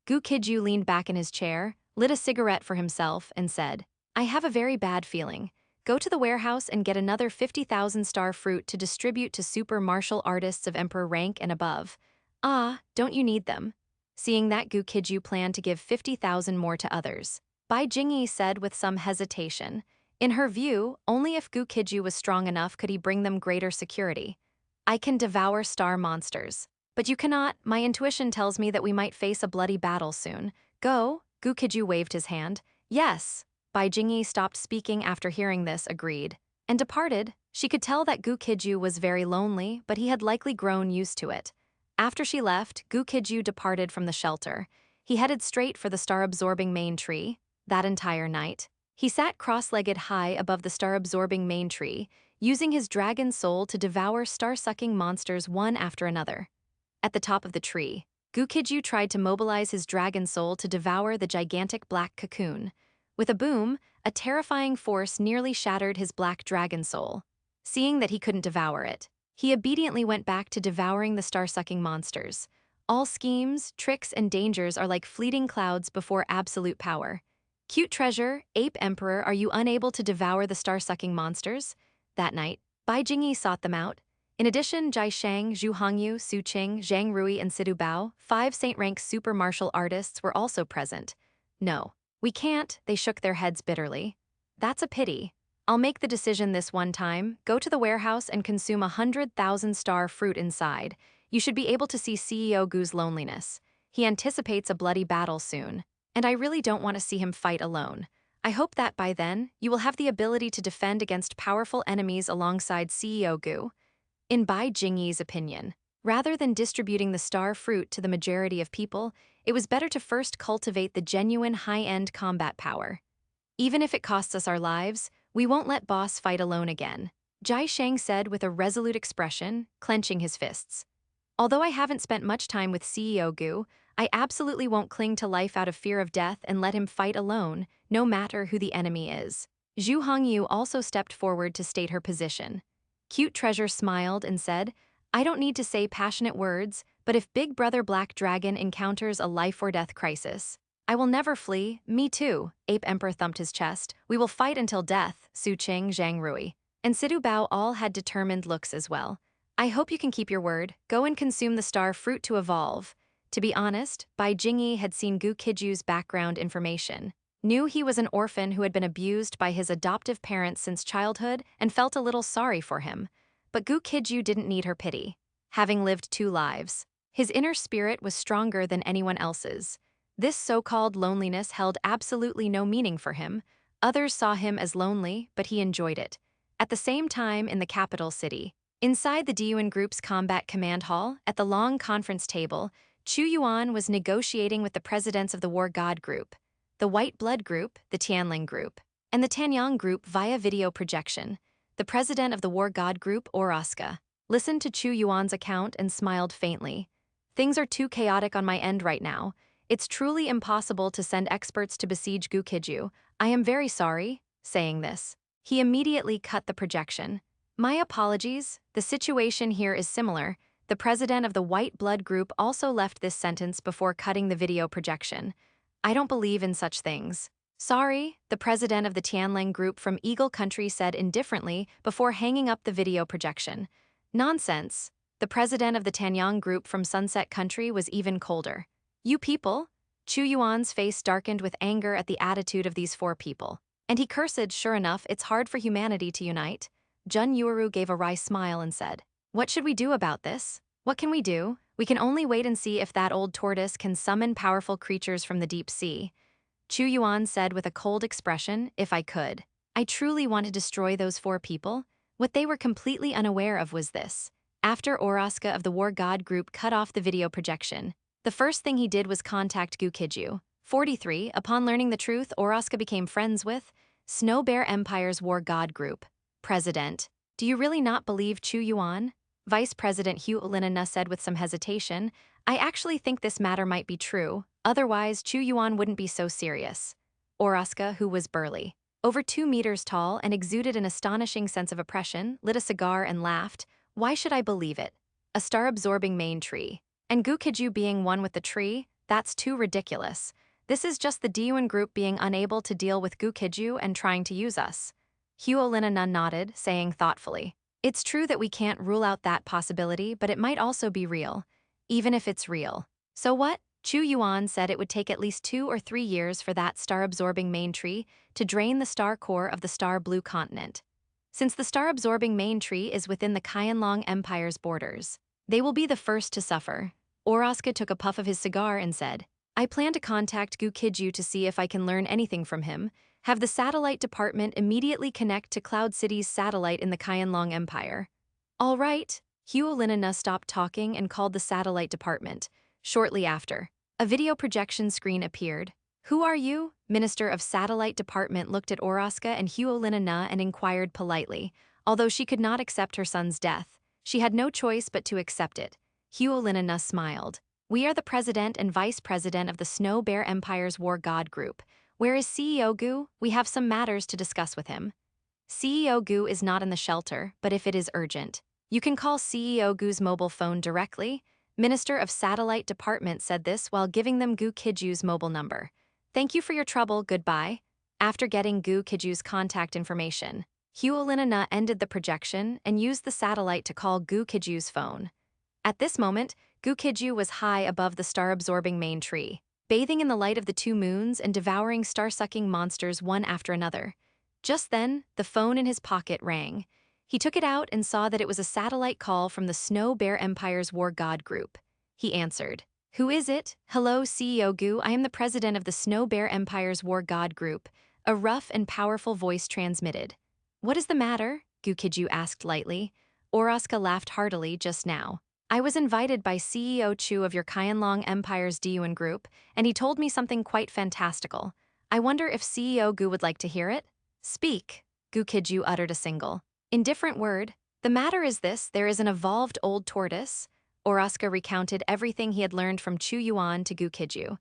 S1: Gu Qijue leaned back in his chair, lit a cigarette for himself, and said, I have a very bad feeling. Go to the warehouse and get another 50,000-star fruit to distribute to super martial artists of emperor rank and above. Ah, don't you need them? Seeing that, Gu Qijue planned to give 50,000 more to others. Bai Jingyi said with some hesitation. In her view, only if Gu Qijue was strong enough could he bring them greater security. I can devour star monsters. But you cannot. My intuition tells me that we might face a bloody battle soon. Go. Gu Qijue waved his hand. Yes. Bai Jingyi stopped speaking after hearing this, agreed, and departed. She could tell that Gu Qijue was very lonely, but he had likely grown used to it. After she left, Gu Qijue departed from the shelter. He headed straight for the star-absorbing main tree. That entire night, he sat cross-legged high above the star-absorbing main tree, using his dragon soul to devour star-sucking monsters one after another. At the top of the tree, Gu Qijue tried to mobilize his dragon soul to devour the gigantic black cocoon. With a boom, a terrifying force nearly shattered his black dragon soul. Seeing that he couldn't devour it, he obediently went back to devouring the star-sucking monsters. All schemes, tricks, and dangers are like fleeting clouds before absolute power. Cute treasure, ape emperor, are you unable to devour the star-sucking monsters? That night, Bai Jingyi sought them out. In addition, Jai Shang, Zhu Hongyu, Su Qing, Zhang Rui, and Sidu Bao, 5 Saint-rank super martial artists, were also present. No. We can't, they shook their heads bitterly. That's a pity. I'll make the decision this one time. Go to the warehouse and consume 100,000-star fruit inside. You should be able to see CEO Gu's loneliness. He anticipates a bloody battle soon, and I really don't want to see him fight alone. I hope that by then, you will have the ability to defend against powerful enemies alongside CEO Gu. In Bai Jingyi's opinion, rather than distributing the star fruit to the majority of people, it was better to first cultivate the genuine high-end combat power. Even if it costs us our lives, we won't let boss fight alone again, Jai Shang said with a resolute expression, clenching his fists. Although I haven't spent much time with CEO Gu, I absolutely won't cling to life out of fear of death and let him fight alone, no matter who the enemy is. Zhu Hongyu also stepped forward to state her position. Cute Treasure smiled and said, I don't need to say passionate words, but if Big Brother Black Dragon encounters a life-or-death crisis, I will never flee. Me too, Ape Emperor thumped his chest. We will fight until death, Su Qing, Zhang Rui, and Sidu Bao all had determined looks as well. I hope you can keep your word. Go and consume the star fruit to evolve. To be honest, Bai Jingyi had seen Gu Qijue's background information, knew he was an orphan who had been abused by his adoptive parents since childhood, and felt a little sorry for him. But Gu Qijue didn't need her pity. Having lived 2 lives, his inner spirit was stronger than anyone else's. This so-called loneliness held absolutely no meaning for him. Others saw him as lonely, but he enjoyed it. At the same time, in the capital city, inside the Diyuan Group's combat command hall, at the long conference table, Chu Yuan was negotiating with the presidents of the War God Group, the White Blood Group, the Tianling Group, and the Tanyang Group via video projection. The president of the War God Group, Oraska, listened to Chu Yuan's account and smiled faintly. Things are too chaotic on my end right now. It's truly impossible to send experts to besiege Gu Qijue. I am very sorry. Saying this, he immediately cut the projection. My apologies. The situation here is similar. The president of the White Blood Group also left this sentence before cutting the video projection. I don't believe in such things. Sorry, the president of the Tianling Group from Eagle Country said indifferently before hanging up the video projection. Nonsense. The president of the Tanyang Group from Sunset Country was even colder. You people? Chu Yuan's face darkened with anger at the attitude of these 4 people. And he cursed, sure enough, it's hard for humanity to unite. Jun Yuuru gave a wry smile and said, what should we do about this? What can we do? We can only wait and see if that old tortoise can summon powerful creatures from the deep sea. Chu Yuan said with a cold expression, if I could. I truly want to destroy those 4 people. What they were completely unaware of was this. After Oraska of the War God Group cut off the video projection, the first thing he did was contact Gu Qijue. 43, upon learning the truth, Oraska became friends with Snow Bear Empire's War God Group. President, do you really not believe Chu Yuan? Vice President Gu Qijue said with some hesitation. I actually think this matter might be true, otherwise Chu Yuan wouldn't be so serious. Oroska, who was burly, over 2 meters tall and exuded an astonishing sense of oppression, lit a cigar and laughed. Why should I believe it? A star-absorbing main tree. And Gu Qijue being one with the tree? That's too ridiculous. This is just the Diyuan group being unable to deal with Gu Qijue and trying to use us. Gu Qijue nodded, saying thoughtfully, it's true that we can't rule out that possibility, but it might also be real. Even if it's real. So what? Chu Yuan said it would take at least 2 or 3 years for that star-absorbing main tree to drain the star core of the star blue continent. Since the star-absorbing main tree is within the Qianlong Empire's borders, they will be the first to suffer. Oroska took a puff of his cigar and said, I plan to contact Gu Qijue to see if I can learn anything from him, have the satellite department immediately connect to Cloud City's satellite in the Qianlong Empire. All right. Gu Qijue stopped talking and called the satellite department. Shortly after, a video projection screen appeared. Who are you? Minister of Satellite Department looked at Oroska and Gu Qijue and inquired politely. Although she could not accept her son's death, she had no choice but to accept it. Gu Qijue smiled. We are the president and vice president of the Snow Bear Empire's War God Group. Where is CEO Gu? We have some matters to discuss with him. CEO Gu is not in the shelter, but if it is urgent, you can call CEO Gu's mobile phone directly. Minister of Satellite Department said this while giving them Gu Qijue's mobile number. Thank you for your trouble, goodbye. After getting Gu Qijue's contact information, Gu Qijue ended the projection and used the satellite to call Gu Qijue's phone. At this moment, Gu Qijue was high above the star-absorbing main tree, bathing in the light of the 2 moons and devouring star-sucking monsters one after another. Just then, the phone in his pocket rang. He took it out and saw that it was a satellite call from the Snow Bear Empire's War God Group. He answered. Who is it? Hello, CEO Gu, I am the president of the Snow Bear Empire's War God Group. A rough and powerful voice transmitted. What is the matter? Gu Qijue asked lightly. Oroska laughed heartily just now. I was invited by CEO Chu of your Qianlong Empire's Diyuan group, and he told me something quite fantastical. I wonder if CEO Gu would like to hear it? Speak, Gu Qijue uttered a single, indifferent word. The matter is this, there is an evolved old tortoise. Oroska recounted everything he had learned from Chu Yuan to Gu Qijue.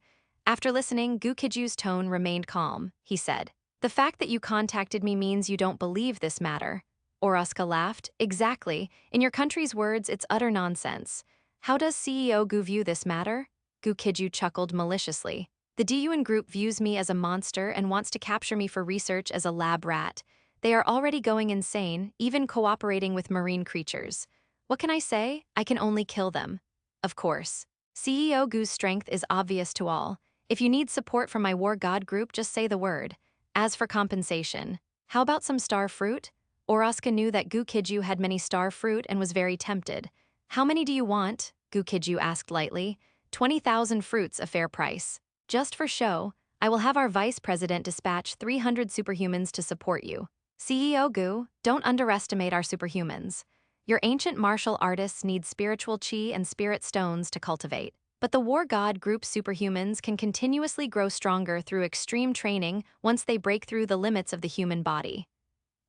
S1: After listening, Gu Qijue's tone remained calm. He said, the fact that you contacted me means you don't believe this matter. Oroska laughed. Exactly. In your country's words, it's utter nonsense. How does CEO Gu view this matter? Gu Qijue chuckled maliciously. The Diyuan group views me as a monster and wants to capture me for research as a lab rat. They are already going insane, even cooperating with marine creatures. What can I say? I can only kill them. Of course. CEO Gu's strength is obvious to all. If you need support from my War God group, just say the word. As for compensation, how about some star fruit? Oroska knew that Gu Qijue had many star fruit and was very tempted. How many do you want? Gu Qijue asked lightly. 20,000 fruits, a fair price. Just for show, I will have our vice president dispatch 300 superhumans to support you. CEO Gu, don't underestimate our superhumans. Your ancient martial artists need spiritual chi and spirit stones to cultivate. But the War God Group superhumans can continuously grow stronger through extreme training once they break through the limits of the human body.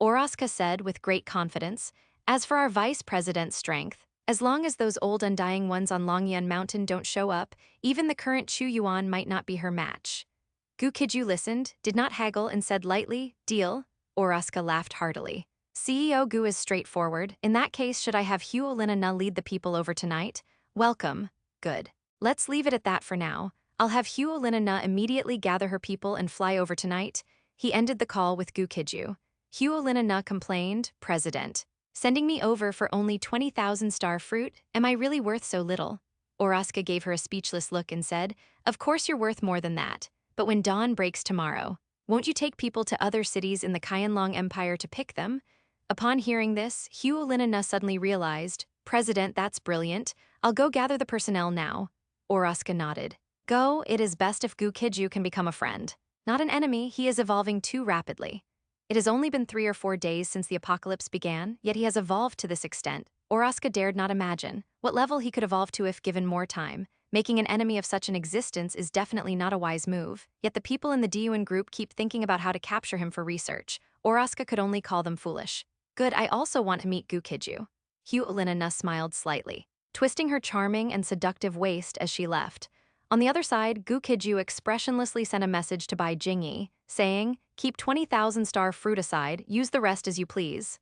S1: Oroska said with great confidence, as for our vice president's strength, as long as those old undying ones on Longyan Mountain don't show up, even the current Chu Yuan might not be her match. Gu Qijue listened, did not haggle and said lightly, deal. Oroska laughed heartily. CEO Gu is straightforward. In that case, should I have Gu Qijue lead the people over tonight? Welcome. Good. Let's leave it at that for now. I'll have Gu Qijue immediately gather her people and fly over tonight. He ended the call with Gu Qijue. Gu Qijue complained, President, sending me over for only 20,000 star fruit, am I really worth so little? Oroska gave her a speechless look and said, of course you're worth more than that, but when dawn breaks tomorrow, won't you take people to other cities in the Qianlong Empire to pick them? Upon hearing this, Gu Qijue suddenly realized, President, that's brilliant, I'll go gather the personnel now. Oroska nodded. Go, it is best if Gu Qijue can become a friend. Not an enemy, he is evolving too rapidly. It has only been 3 or 4 days since the apocalypse began, yet he has evolved to this extent. Oroska dared not imagine what level he could evolve to if given more time. Making an enemy of such an existence is definitely not a wise move, yet the people in the Diyuan group keep thinking about how to capture him for research. Oroska could only call them foolish. Good, I also want to meet Gu Qijue. Huolina smiled slightly, twisting her charming and seductive waist as she left. On the other side, Gu Qijue expressionlessly sent a message to Bai Jingyi, saying, "Keep 20,000 star fruit aside, use the rest as you please."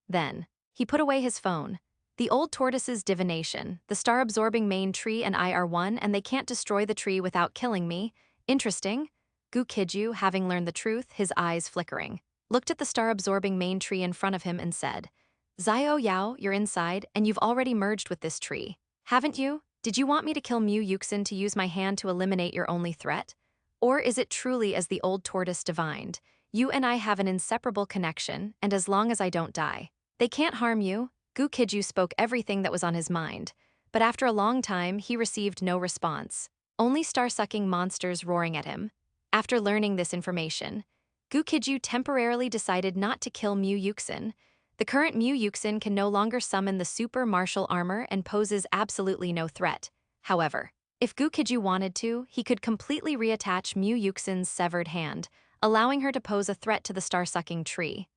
S1: Then, he put away his phone. The old tortoise's divination, the star-absorbing main tree and I are one, and they can't destroy the tree without killing me. Interesting. Gu Qijue, having learned the truth, his eyes flickering, looked at the star-absorbing main tree in front of him and said, "Xiao Yao, you're inside, and you've already merged with this tree. Haven't you? Did you want me to kill Mu Yuxin to use my hand to eliminate your only threat? Or is it truly as the old tortoise divined? You and I have an inseparable connection, and as long as I don't die, they can't harm you." Gu Qijue spoke everything that was on his mind, but after a long time he received no response, only star-sucking monsters roaring at him. After learning this information, Gu Qijue temporarily decided not to kill Mu Yuxin. The current Mu Yuxin can no longer summon the super martial armor and poses absolutely no threat. However, if Gu Qijue wanted to, he could completely reattach Mu Yuxin's severed hand, allowing her to pose a threat to the star-sucking tree.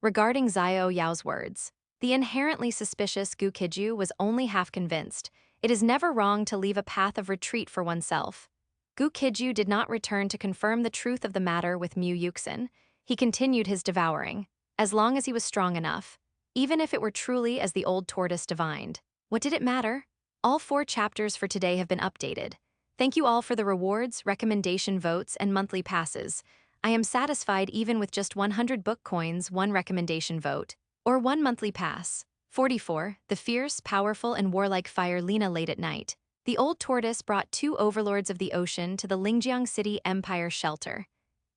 S1: Regarding Xiao Yao's words, the inherently suspicious Gu Qijue was only half convinced. It is never wrong to leave a path of retreat for oneself. Gu Qijue did not return to confirm the truth of the matter with Mu Yuxin. He continued his devouring, as long as he was strong enough, even if it were truly as the old tortoise divined. What did it matter? All 4 chapters for today have been updated. Thank you all for the rewards, recommendation votes, and monthly passes. I am satisfied even with just 100 book coins, 1 recommendation vote, or 1 monthly pass. 44. The fierce, powerful, and warlike Fire Lena late at night. The old tortoise brought 2 overlords of the ocean to the Lingjiang City Empire shelter.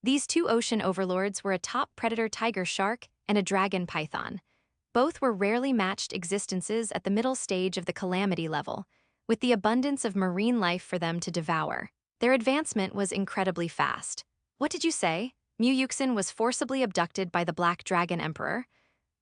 S1: These 2 ocean overlords were a top predator tiger shark and a dragon python. Both were rarely matched existences at the middle stage of the calamity level, with the abundance of marine life for them to devour. Their advancement was incredibly fast. What did you say? Mu Yuxin was forcibly abducted by the Black Dragon Emperor.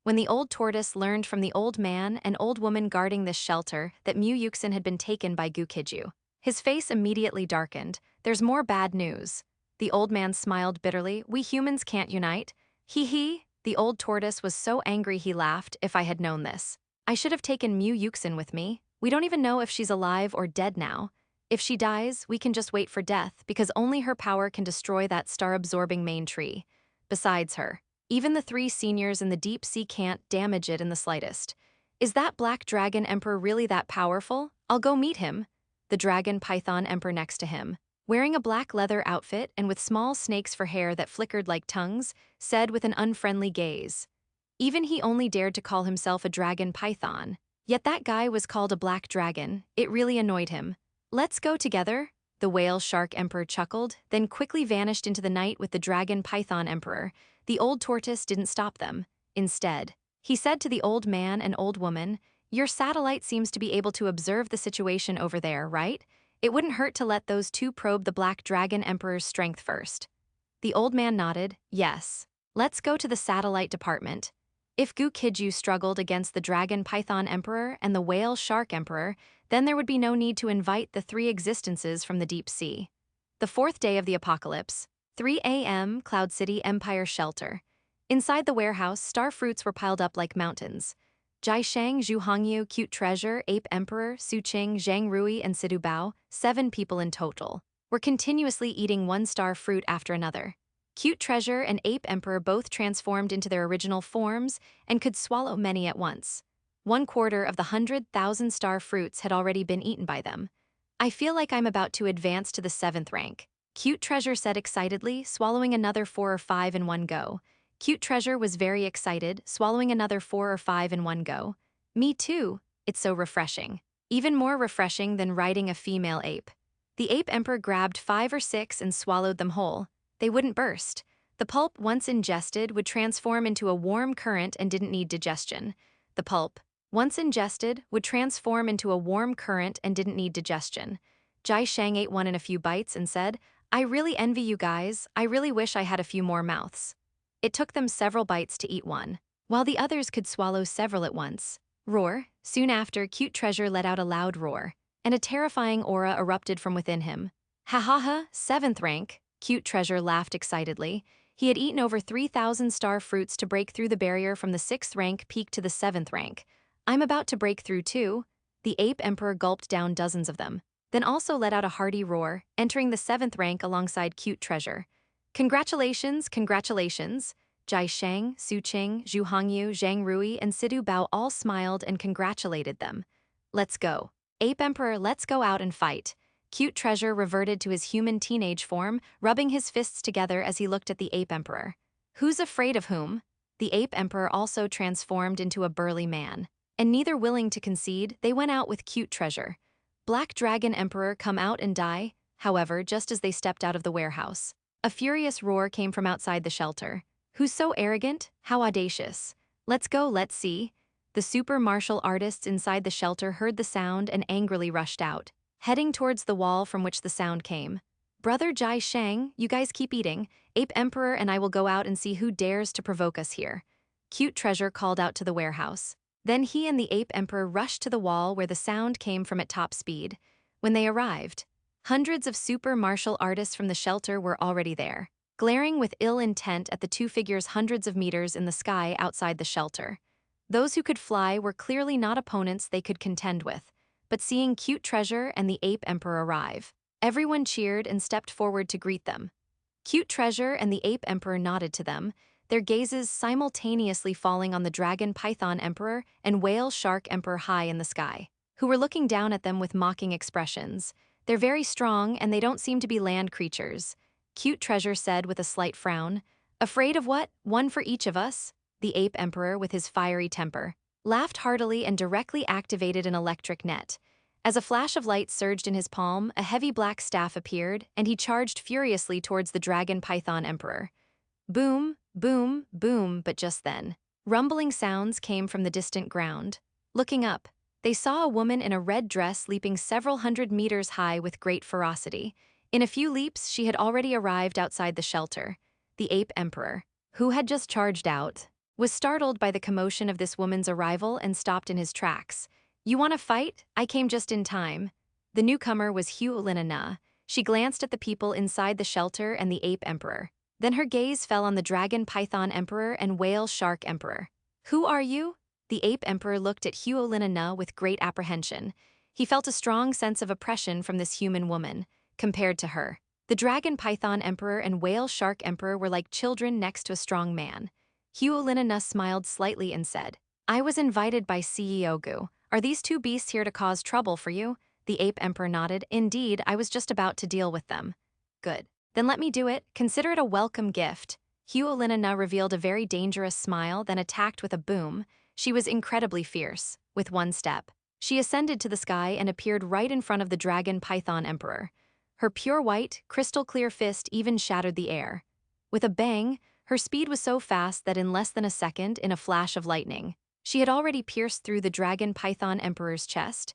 S1: When the old tortoise learned from the old man and old woman guarding this shelter that Mu Yuxin had been taken by Gu Qijue, his face immediately darkened. There's more bad news. The old man smiled bitterly. We humans can't unite. Hee hee. The old tortoise was so angry he laughed. If I had known this, I should have taken Mu Yuxin with me. We don't even know if she's alive or dead now. If she dies, we can just wait for death, because only her power can destroy that star-absorbing main tree. Besides her, even the 3 seniors in the deep sea can't damage it in the slightest. Is that Black Dragon Emperor really that powerful? I'll go meet him. The Dragon Python Emperor next to him, wearing a black leather outfit and with small snakes for hair that flickered like tongues, said with an unfriendly gaze. Even he only dared to call himself a dragon python. Yet that guy was called a black dragon. It really annoyed him. Let's go together. The whale shark emperor chuckled, then quickly vanished into the night with the dragon python emperor. The old tortoise didn't stop them. Instead, he said to the old man and old woman, "Your satellite seems to be able to observe the situation over there, right? It wouldn't hurt to let those 2 probe the Black Dragon Emperor's strength first." The old man nodded. "Yes. Let's go to the satellite department." If Gu Qijue struggled against the Dragon Python Emperor and the Whale Shark Emperor, then there would be no need to invite the 3 existences from the deep sea. The 4th day of the apocalypse, 3 a.m., Cloud City Empire Shelter. Inside the warehouse, star fruits were piled up like mountains. Jiasheng, Zhu Hongyu, Cute Treasure, Ape Emperor, Su Qing, Zhang Rui, and Sidu Bao, 7 people in total, were continuously eating 1-star fruit after another. Cute Treasure and Ape Emperor both transformed into their original forms and could swallow many at once. 1/4 of the 100,000-star fruits had already been eaten by them. I feel like I'm about to advance to the 7th rank. Cute Treasure said excitedly, swallowing another 4 or 5 in one go. Cute Treasure was very excited, swallowing another 4 or 5 in one go. Me too. It's so refreshing. Even more refreshing than riding a female ape. The Ape Emperor grabbed 5 or 6 and swallowed them whole. They wouldn't burst. The pulp, once ingested, would transform into a warm current and didn't need digestion. The pulp, once ingested, would transform into a warm current and didn't need digestion. Jai Shang ate one in a few bites and said, "I really envy you guys. I really wish I had a few more mouths." It took them several bites to eat one, while the others could swallow several at once. Roar. Soon after, Cute Treasure let out a loud roar, and a terrifying aura erupted from within him. Ha ha ha, 7th rank. Cute Treasure laughed excitedly. He had eaten over 3,000 star fruits to break through the barrier from the 6th rank peak to the 7th rank. I'm about to break through too. The ape emperor gulped down dozens of them, then also let out a hearty roar, entering the 7th rank alongside Cute Treasure. Congratulations, congratulations! Jai Shang, Su Qing, Zhu Hongyu, Zhang Rui, and Sidu Bao all smiled and congratulated them. Let's go. Ape Emperor, let's go out and fight. Cute Treasure reverted to his human teenage form, rubbing his fists together as he looked at the Ape Emperor. Who's afraid of whom? The Ape Emperor also transformed into a burly man. And neither willing to concede, they went out with Cute Treasure. Black Dragon Emperor, come out and die. However, just as they stepped out of the warehouse, a furious roar came from outside the shelter. Who's so arrogant? How audacious. Let's go, let's see. The super martial artists inside the shelter heard the sound and angrily rushed out, heading towards the wall from which the sound came. Brother Jai Shang, you guys keep eating. Ape Emperor and I will go out and see who dares to provoke us here. Cute Treasure called out to the warehouse. Then he and the Ape Emperor rushed to the wall where the sound came from at top speed. When they arrived, hundreds of super martial artists from the shelter were already there, glaring with ill intent at the two figures hundreds of meters in the sky outside the shelter. Those who could fly were clearly not opponents they could contend with, but seeing Cute Treasure and the Ape Emperor arrive, everyone cheered and stepped forward to greet them. Cute Treasure and the Ape Emperor nodded to them, their gazes simultaneously falling on the Dragon Python Emperor and Whale Shark Emperor high in the sky, who were looking down at them with mocking expressions. They're very strong and they don't seem to be land creatures, Cute Treasure said with a slight frown. Afraid of what? One for each of us? The Ape Emperor, with his fiery temper, laughed heartily and directly activated an electric net. As a flash of light surged in his palm, a heavy black staff appeared, and he charged furiously towards the Dragon Python Emperor. Boom, boom, boom, but just then, rumbling sounds came from the distant ground. Looking up, they saw a woman in a red dress leaping several hundred meters high with great ferocity. In a few leaps, she had already arrived outside the shelter. The Ape Emperor, who had just charged out, was startled by the commotion of this woman's arrival and stopped in his tracks. You want to fight? I came just in time. The newcomer was Huolina. She glanced at the people inside the shelter and the Ape Emperor. Then her gaze fell on the Dragon Python Emperor and Whale Shark Emperor. Who are you? The Ape Emperor looked at Huolina with great apprehension. He felt a strong sense of oppression from this human woman. Compared to her, the Dragon Python Emperor and Whale Shark Emperor were like children next to a strong man. Huolina smiled slightly and said, I was invited by CEO Gu. Are these two beasts here to cause trouble for you? The Ape Emperor nodded. Indeed, I was just about to deal with them. Good. Then let me do it. Consider it a welcome gift. Huolina revealed a very dangerous smile, then attacked with a boom. She was incredibly fierce. With one step, she ascended to the sky and appeared right in front of the Dragon Python Emperor. Her pure white, crystal-clear fist even shattered the air. With a bang, her speed was so fast that in less than a second, in a flash of lightning, she had already pierced through the Dragon Python Emperor's chest.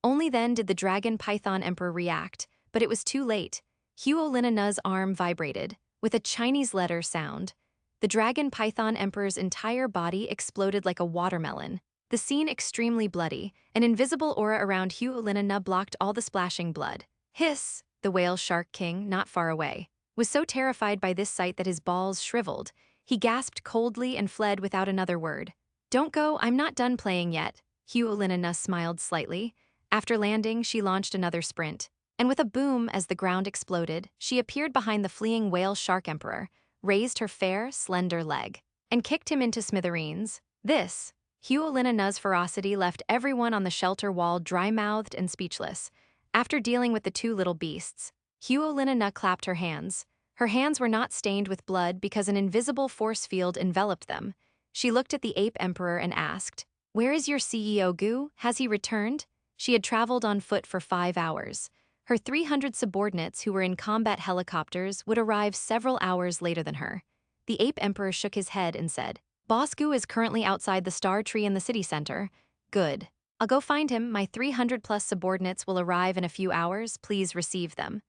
S1: Only then did the Dragon Python Emperor react, but it was too late. Huolina's arm vibrated, with a Chinese letter sound. The Dragon Python Emperor's entire body exploded like a watermelon. The scene extremely bloody. An invisible aura around Huolina blocked all the splashing blood. Hiss! The Whale Shark King, not far away, was so terrified by this sight that his balls shriveled. He gasped coldly and fled without another word. Don't go, I'm not done playing yet. Huolina smiled slightly. After landing, she launched another sprint. And with a boom as the ground exploded, she appeared behind the fleeing Whale Shark Emperor, raised her fair, slender leg, and kicked him into smithereens. Huolina's ferocity left everyone on the shelter wall dry-mouthed and speechless. After dealing with the two little beasts, Huolina clapped her hands. Her hands were not stained with blood because an invisible force field enveloped them. She looked at the Ape Emperor and asked, Where is your CEO Gu? Has he returned? She had traveled on foot for 5 hours. Her 300 subordinates who were in combat helicopters would arrive several hours later than her. The Ape Emperor shook his head and said, Boss Gu is currently outside the star tree in the city center. Good. I'll go find him. My 300-plus subordinates will arrive in a few hours. Please receive them.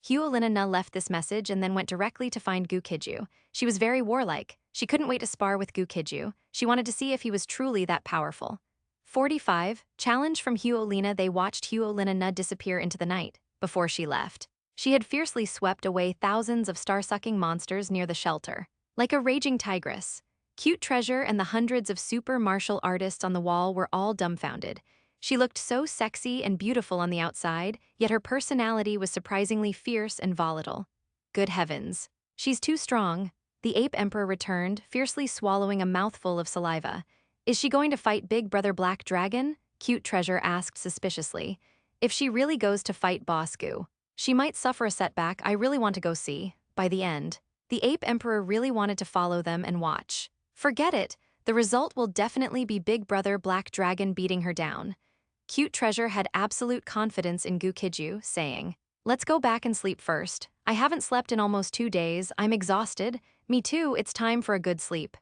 S1: Huolina left this message and then went directly to find Gu Qijue. She was very warlike. She couldn't wait to spar with Gu Qijue. She wanted to see if he was truly that powerful. 45. Challenge from Huolina. They watched Huolina disappear into the night. Before she left, she had fiercely swept away thousands of star-sucking monsters near the shelter. Like a raging tigress, Cute Treasure and the hundreds of super martial artists on the wall were all dumbfounded. She looked so sexy and beautiful on the outside, yet her personality was surprisingly fierce and volatile. Good heavens. She's too strong. The ape emperor returned, fiercely swallowing a mouthful of saliva. Is she going to fight Big Brother Black Dragon? Cute Treasure asked suspiciously. If she really goes to fight Boss Gu, she might suffer a setback. I really want to go see. By the end, the ape emperor really wanted to follow them and watch. Forget it. The result will definitely be Big Brother Black Dragon beating her down. Cute Treasure had absolute confidence in Gu Qijue, saying, "Let's go back and sleep first. I haven't slept in almost 2 days. I'm exhausted. Me too, it's time for a good sleep."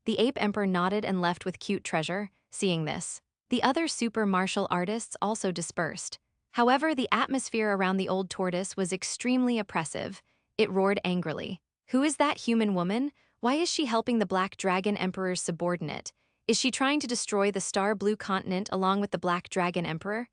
S1: The ape emperor nodded and left with Cute Treasure. Seeing this, the other super martial artists also dispersed. However, the atmosphere around the old tortoise was extremely oppressive. It roared angrily. Who is that human woman? Why is she helping the Black Dragon Emperor's subordinate? Is she trying to destroy the Star Blue Continent along with the Black Dragon Emperor?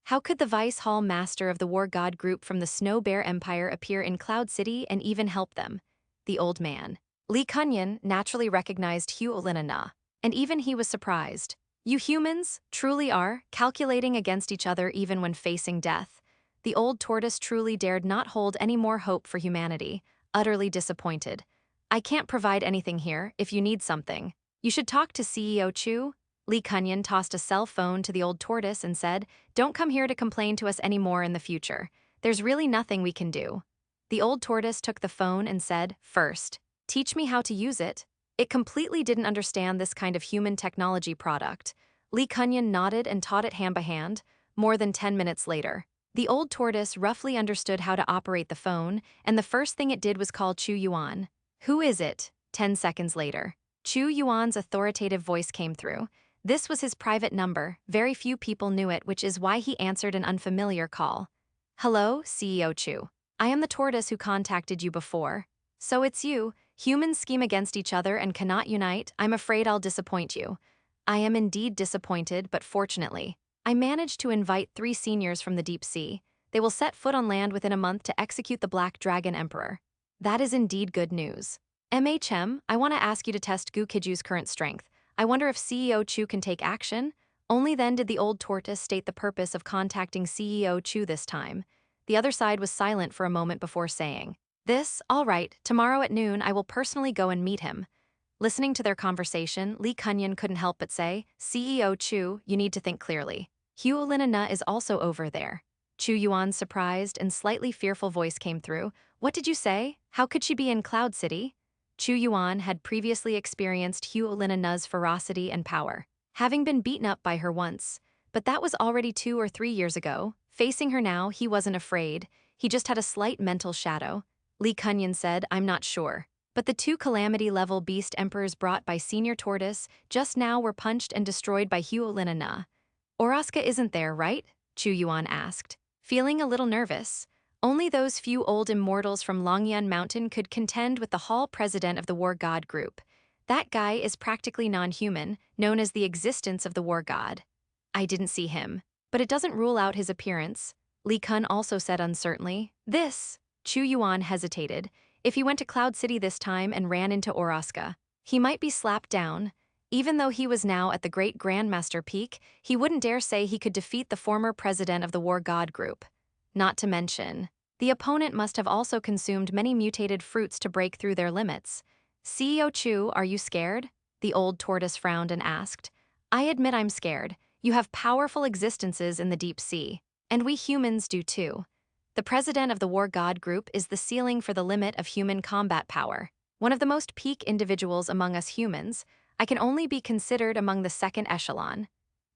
S1: How could the Vice Hall Master of the War God group from the Snow Bear Empire appear in Cloud City and even help them? The old man, Lee Kunyan, naturally recognized Huolina, and even he was surprised. You humans truly are calculating against each other even when facing death. The old tortoise truly dared not hold any more hope for humanity, utterly disappointed. I can't provide anything here. If you need something, you should talk to CEO Chu. Lee Kunyan tossed a cell phone to the old tortoise and said, "Don't come here to complain to us anymore in the future. There's really nothing we can do." The old tortoise took the phone and said, "First, teach me how to use it." It completely didn't understand this kind of human technology product. Lee Kunyan nodded and taught it hand by hand. More than 10 minutes later, the old tortoise roughly understood how to operate the phone, and the first thing it did was call Chu Yuan. "Who is it?" 10 seconds later, Chu Yuan's authoritative voice came through. This was his private number. Very few people knew it, which is why he answered an unfamiliar call. "Hello, CEO Chu. I am the tortoise who contacted you before. So it's you. Humans scheme against each other and cannot unite. I'm afraid I'll disappoint you." I am indeed disappointed, but fortunately, I managed to invite 3 seniors from the deep sea. They will set foot on land within a month to execute the Black Dragon Emperor. That is indeed good news. MHM, I want to ask you to test Gu Qijue's current strength. I wonder if CEO Chu can take action? Only then did the old tortoise state the purpose of contacting CEO Chu this time. The other side was silent for a moment before saying, "All right, tomorrow at noon I will personally go and meet him." Listening to their conversation, Lee Kunyan couldn't help but say, "CEO Chu, you need to think clearly. Huolina is also over there." Chu Yuan's surprised and slightly fearful voice came through. "What did you say? How could she be in Cloud City?" Chu Yuan had previously experienced Huolina's ferocity and power, having been beaten up by her once. But that was already 2 or 3 years ago. Facing her now, he wasn't afraid. He just had a slight mental shadow. Lee Kunyan said, "I'm not sure. But the 2 calamity-level beast emperors brought by Senior Tortoise just now were punched and destroyed by Huolina. Oraska isn't there, right?" Chu Yuan asked, feeling a little nervous. Only those few old immortals from Longyan Mountain could contend with the Hall President of the War God group. That guy is practically non-human, known as the existence of the War God. "I didn't see him, but it doesn't rule out his appearance," Li Kun also said uncertainly. Chu Yuan hesitated. If he went to Cloud City this time and ran into Oraska, he might be slapped down. Even though he was now at the Great Grandmaster peak, he wouldn't dare say he could defeat the former president of the War God group. Not to mention, the opponent must have also consumed many mutated fruits to break through their limits. "CEO Chu, are you scared?" The old tortoise frowned and asked. "I admit I'm scared. You have powerful existences in the deep sea, and we humans do too. The president of the War God group is the ceiling for the limit of human combat power. One of the most peak individuals among us humans, I can only be considered among the second echelon."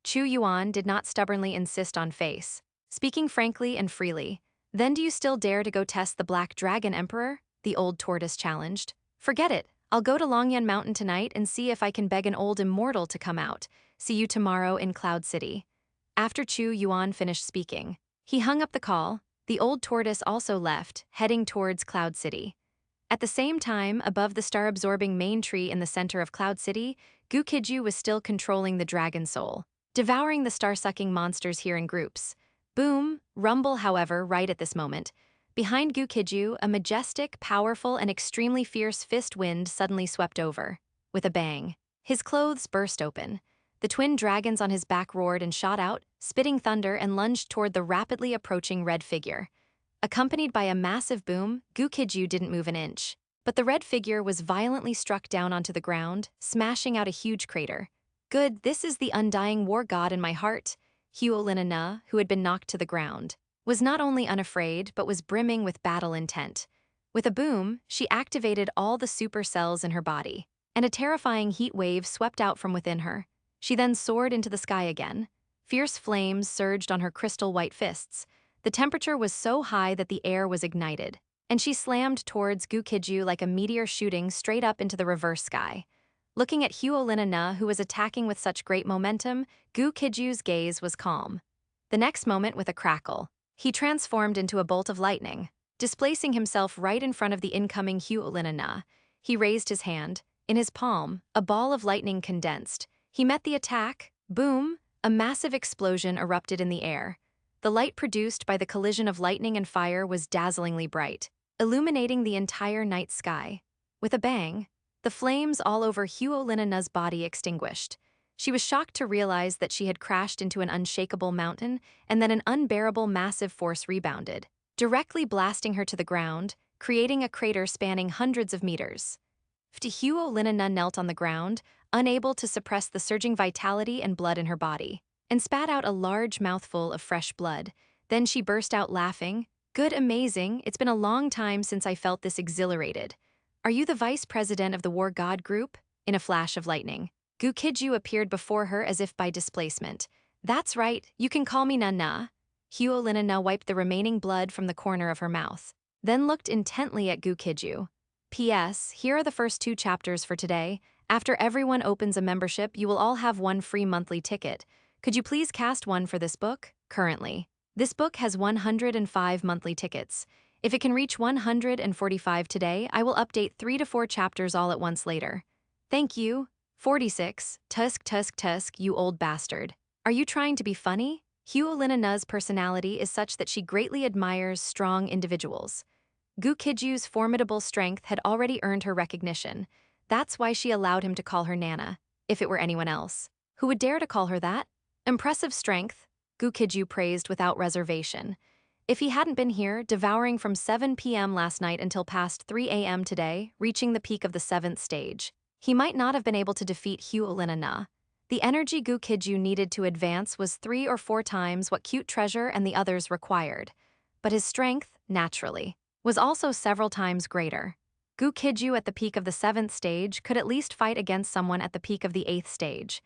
S1: Chu Yuan did not stubbornly insist on face, speaking frankly and freely. "Then do you still dare to go test the Black Dragon Emperor?" the old tortoise challenged. "Forget it. I'll go to Longyan Mountain tonight and see if I can beg an old immortal to come out. See you tomorrow in Cloud City." After Chu Yuan finished speaking, he hung up the call. The old tortoise also left, heading towards Cloud City. At the same time, above the star-absorbing main tree in the center of Cloud City, Gu Qijue was still controlling the dragon soul, devouring the star-sucking monsters here in groups. Boom, rumble, however, right at this moment. Behind Gu Qijue, a majestic, powerful, and extremely fierce fist wind suddenly swept over. with a bang. His clothes burst open. The twin dragons on his back roared and shot out, spitting thunder, and lunged toward the rapidly approaching red figure. Accompanied by a massive boom, Gu Qijue didn't move an inch. But the red figure was violently struck down onto the ground, smashing out a huge crater. Good, this is the undying war god in my heart. Huolinana, who had been knocked to the ground, was not only unafraid but was brimming with battle intent. With a boom, she activated all the super cells in her body, and a terrifying heat wave swept out from within her. She then soared into the sky again. Fierce flames surged on her crystal-white fists. The temperature was so high that the air was ignited, and she slammed towards Gu Qijue like a meteor shooting straight up into the reverse sky. Looking at Huolinana, who was attacking with such great momentum, Gu Qijue's gaze was calm. The next moment, with a crackle, he transformed into a bolt of lightning, displacing himself right in front of the incoming Huolinana. He raised his hand. In his palm, a ball of lightning condensed. He met the attack. Boom! A massive explosion erupted in the air. The light produced by the collision of lightning and fire was dazzlingly bright, illuminating the entire night sky. With a bang, the flames all over Huolinana's body extinguished. She was shocked to realize that she had crashed into an unshakable mountain and that an unbearable massive force rebounded, directly blasting her to the ground, creating a crater spanning hundreds of meters. Huolinana knelt on the ground, unable to suppress the surging vitality and blood in her body, and spat out a large mouthful of fresh blood. Then she burst out laughing. Good, amazing, it's been a long time since I felt this exhilarated. Are you the vice president of the War God group? In a flash of lightning, Gu Qijue appeared before her as if by displacement. That's right, you can call me Nana. Huolinana wiped the remaining blood from the corner of her mouth, then looked intently at Gu Qijue. P.S. Here are the first 2 chapters for today. After everyone opens a membership, you will all have 1 free monthly ticket. Could you please cast 1 for this book? Currently, this book has 105 monthly tickets. If it can reach 145 today, I will update 3 to 4 chapters all at once later. Thank you. 46. Tusk, you old bastard. Are you trying to be funny? Huolinana's personality is such that she greatly admires strong individuals. Gu Qijue's formidable strength had already earned her recognition. That's why she allowed him to call her Nana. If it were anyone else, who would dare to call her that? Impressive strength, Gu Qijue praised without reservation. If he hadn't been here, devouring from 7 p.m. last night until past 3 a.m. today, reaching the peak of the 7th stage, he might not have been able to defeat Huolinana. The energy Gu Qijue needed to advance was 3 or 4 times what Cute Treasure and the others required. But his strength, naturally, was also several times greater. Gu Qijue at the peak of the 7th stage could at least fight against someone at the peak of the 8th stage.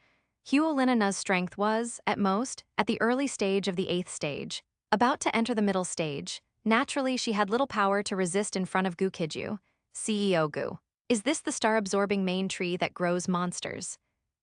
S1: Huolinana's strength was, at most, at the early stage of the 8th stage. About to enter the middle stage, naturally she had little power to resist in front of Gu Qijue. CEO Gu. Is this the star-absorbing main tree that grows monsters?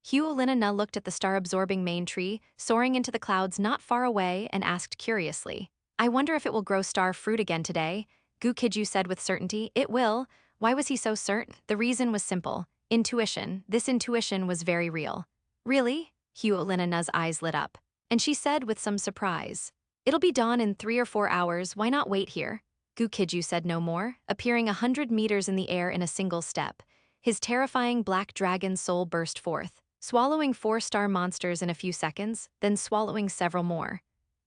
S1: Huolinana looked at the star-absorbing main tree, soaring into the clouds not far away, and asked curiously, I wonder if it will grow star fruit again today? Gu Qijue said with certainty, it will. Why was he so certain? The reason was simple. Intuition. This intuition was very real. Really? Huolinana's eyes lit up, and she said with some surprise, it'll be dawn in 3 or 4 hours, why not wait here? Gu Qijue said no more, appearing 100 meters in the air in a single step. His terrifying black dragon soul burst forth, swallowing 4 star monsters in a few seconds, then swallowing several more.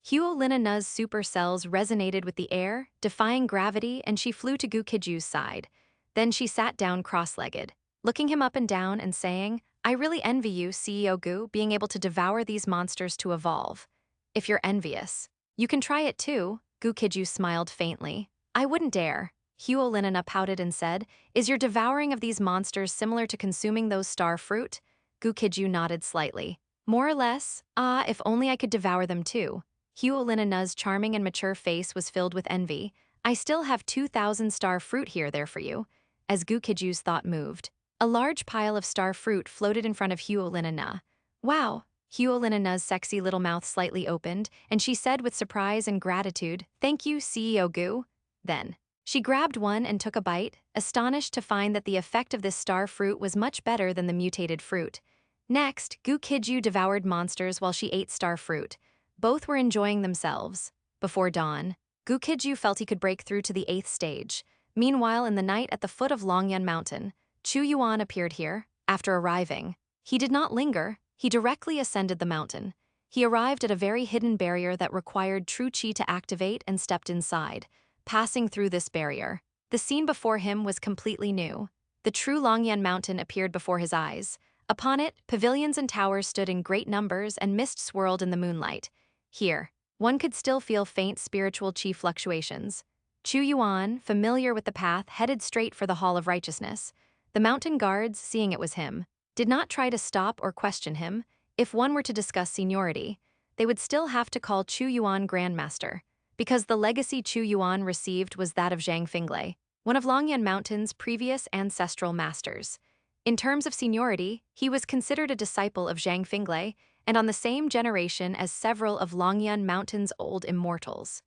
S1: Huolinana's super cells resonated with the air, defying gravity, and she flew to Gu Qijue's side. Then she sat down cross-legged, looking him up and down and saying, I really envy you, CEO Gu, being able to devour these monsters to evolve. If you're envious, you can try it too. Gu Qijue smiled faintly. I wouldn't dare. Huolinana pouted and said, is your devouring of these monsters similar to consuming those star fruit? Gu Qijue nodded slightly. More or less. Ah, if only I could devour them too. Huolinana's charming and mature face was filled with envy. I still have 2,000 star fruit here there for you. As Gu Qijue's thought moved, a large pile of star fruit floated in front of Huolinana. Wow! Huolinana's sexy little mouth slightly opened, and she said with surprise and gratitude, thank you, CEO Gu. Then, she grabbed one and took a bite, astonished to find that the effect of this star fruit was much better than the mutated fruit. Next, Gu Qijue devoured monsters while she ate star fruit. Both were enjoying themselves. Before dawn, Gu Qijue felt he could break through to the 8th stage. Meanwhile, in the night at the foot of Longyuan Mountain, Chu Yuan appeared here. After arriving, he did not linger, he directly ascended the mountain. He arrived at a very hidden barrier that required true chi to activate and stepped inside. Passing through this barrier, the scene before him was completely new. The true Longyan mountain appeared before his eyes. Upon it, pavilions and towers stood in great numbers and mist swirled in the moonlight. Here, one could still feel faint spiritual chi fluctuations. Chu Yuan, familiar with the path, headed straight for the Hall of Righteousness. The mountain guards, seeing it was him, did not try to stop or question him. If one were to discuss seniority, they would still have to call Chu Yuan Grandmaster, because the legacy Chu Yuan received was that of Zhang Finglei, one of Longyan Mountain's previous ancestral masters. In terms of seniority, he was considered a disciple of Zhang Finglei and on the same generation as several of Longyan Mountain's old immortals.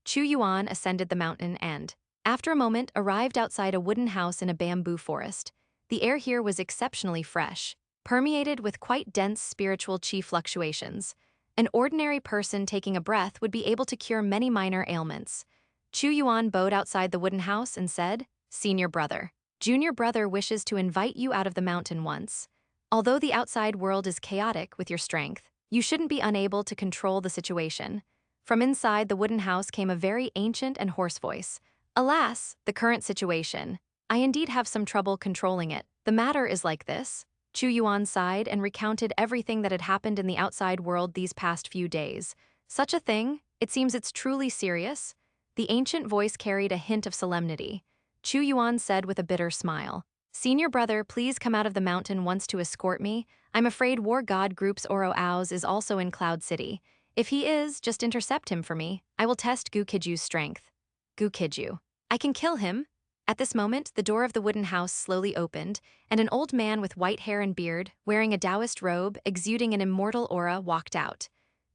S1: Chu Yuan ascended the mountain and, after a moment, arrived outside a wooden house in a bamboo forest. The air here was exceptionally fresh, permeated with quite dense spiritual chi fluctuations. An ordinary person taking a breath would be able to cure many minor ailments. Chu Yuan bowed outside the wooden house and said, "Senior brother, junior brother wishes to invite you out of the mountain once. Although the outside world is chaotic with your strength, you shouldn't be unable to control the situation." From inside the wooden house came a very ancient and hoarse voice. "Alas, the current situation. I indeed have some trouble controlling it. The matter is like this." Chu Yuan sighed and recounted everything that had happened in the outside world these past few days. "Such a thing? It seems it's truly serious." The ancient voice carried a hint of solemnity. Chu Yuan said with a bitter smile, "Senior brother, please come out of the mountain once to escort me. I'm afraid War God Group's Oro Aos is also in Cloud City. If he is, just intercept him for me. I will test Gu Qijue's strength." Gu Qijue. "I can kill him." At this moment, the door of the wooden house slowly opened, and an old man with white hair and beard, wearing a Taoist robe, exuding an immortal aura, walked out.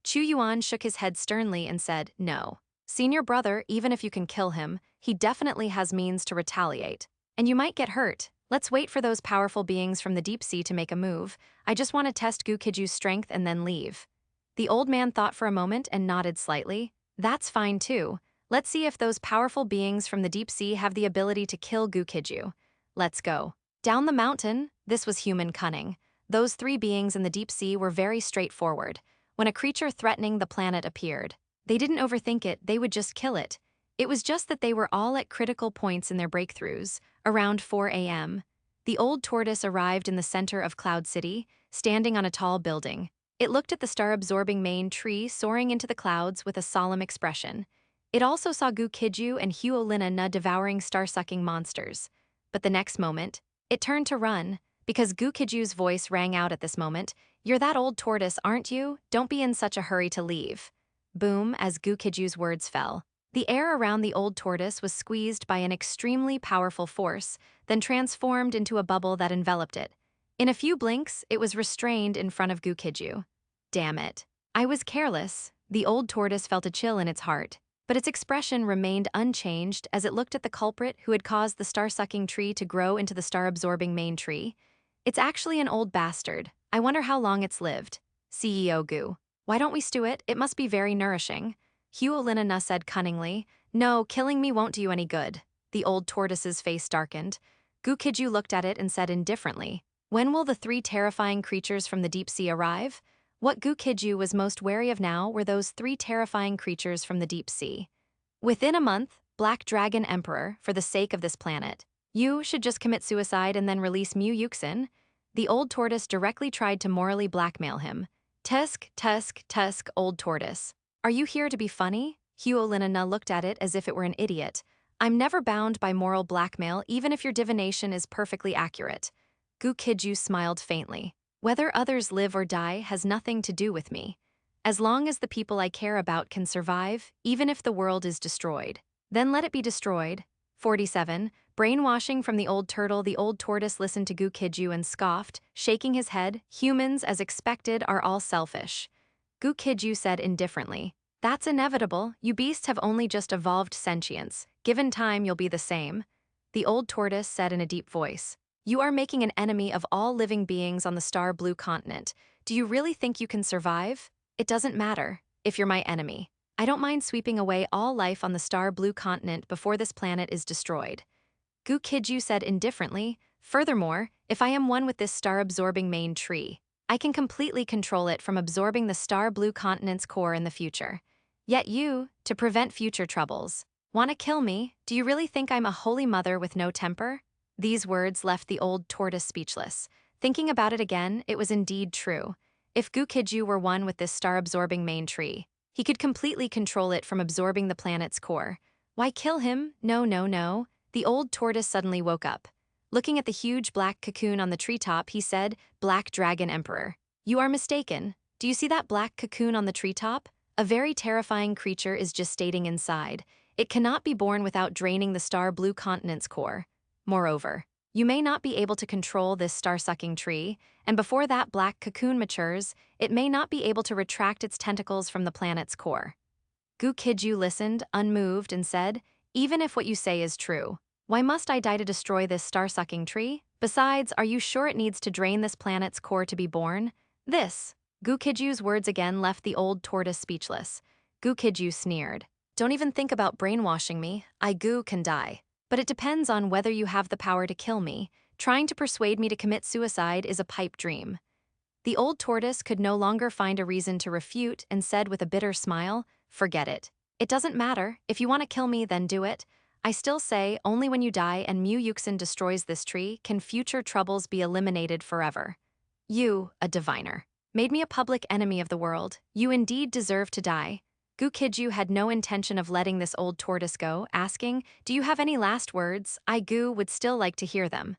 S1: Chu Yuan shook his head sternly and said, "No. Senior brother, even if you can kill him, he definitely has means to retaliate. And you might get hurt. Let's wait for those powerful beings from the deep sea to make a move. I just want to test Gu Qijue's strength and then leave." The old man thought for a moment and nodded slightly. "That's fine too. Let's see if those powerful beings from the deep sea have the ability to kill Gu Qijue. Let's go." Down the mountain, this was human cunning. Those three beings in the deep sea were very straightforward. When a creature threatening the planet appeared, they didn't overthink it, they would just kill it. It was just that they were all at critical points in their breakthroughs. Around 4 a.m., the old tortoise arrived in the center of Cloud City, standing on a tall building. It looked at the star-absorbing main tree soaring into the clouds with a solemn expression. It also saw Gu Qijue and Huolina Na devouring star-sucking monsters. But the next moment, it turned to run, because Gu Qijue's voice rang out at this moment, "You're that old tortoise, aren't you? Don't be in such a hurry to leave." Boom, as Gu Qijue's words fell. The air around the old tortoise was squeezed by an extremely powerful force, then transformed into a bubble that enveloped it. In a few blinks, it was restrained in front of Gu Qijue. "Damn it. I was careless." The old tortoise felt a chill in its heart, but its expression remained unchanged as it looked at the culprit who had caused the star-sucking tree to grow into the star-absorbing main tree. "It's actually an old bastard. I wonder how long it's lived." "CEO Gu, why don't we stew it? It must be very nourishing." Huolina Na said cunningly, "No, killing me won't do you any good." The old tortoise's face darkened. Gu Qijue looked at it and said indifferently, "When will the three terrifying creatures from the deep sea arrive?" What Gu Qijue was most wary of now were those three terrifying creatures from the deep sea. "Within a month, Black Dragon Emperor, for the sake of this planet, you should just commit suicide and then release Mu Yuxin." The old tortoise directly tried to morally blackmail him. "Tusk, tusk, tusk, old tortoise. Are you here to be funny?" Huolina Na looked at it as if it were an idiot. "I'm never bound by moral blackmail, even if your divination is perfectly accurate." Gu Qijue smiled faintly. "Whether others live or die has nothing to do with me. As long as the people I care about can survive, even if the world is destroyed, then let it be destroyed." 47. Brainwashing from the old turtle. The old tortoise listened to Gu Qijue and scoffed, shaking his head. "Humans, as expected, are all selfish." Gu Qijue said indifferently, "That's inevitable. You beasts have only just evolved sentience. Given time, you'll be the same." The old tortoise said in a deep voice, "You are making an enemy of all living beings on the star blue continent. Do you really think you can survive? It doesn't matter, if you're my enemy. I don't mind sweeping away all life on the star blue continent before this planet is destroyed." Gu Qijue said indifferently, Furthermore, if I am one with this star-absorbing main tree, I can completely control it from absorbing the star blue continent's core in the future. Yet you, to prevent future troubles, want to kill me? Do you really think I'm a holy mother with no temper? These words left the old tortoise speechless. Thinking about it again, it was indeed true. If Gu Qijue were one with this star-absorbing main tree, he could completely control it from absorbing the planet's core. Why kill him? No, no, no. The old tortoise suddenly woke up. Looking at the huge black cocoon on the treetop, he said, "Black Dragon Emperor, you are mistaken. Do you see that black cocoon on the treetop? A very terrifying creature is gestating inside. It cannot be born without draining the star blue continent's core. Moreover, you may not be able to control this star-sucking tree, and before that black cocoon matures, it may not be able to retract its tentacles from the planet's core." Gu Qijue listened, unmoved, and said, "Even if what you say is true, why must I die to destroy this star-sucking tree? Besides, are you sure it needs to drain this planet's core to be born?" Gu Qijue's words again left the old tortoise speechless. Gu Qijue sneered. "Don't even think about brainwashing me. I Gu can die. But it depends on whether you have the power to kill me. Trying to persuade me to commit suicide is a pipe dream." The old tortoise could no longer find a reason to refute and said with a bitter smile, "Forget it. It doesn't matter. If you want to kill me, then do it. I still say only when you die and Mutation destroys this tree can future troubles be eliminated forever. You, a diviner, made me a public enemy of the world. You indeed deserve to die." Gu Qijue had no intention of letting this old tortoise go, asking, "Do you have any last words? I Gu would still like to hear them."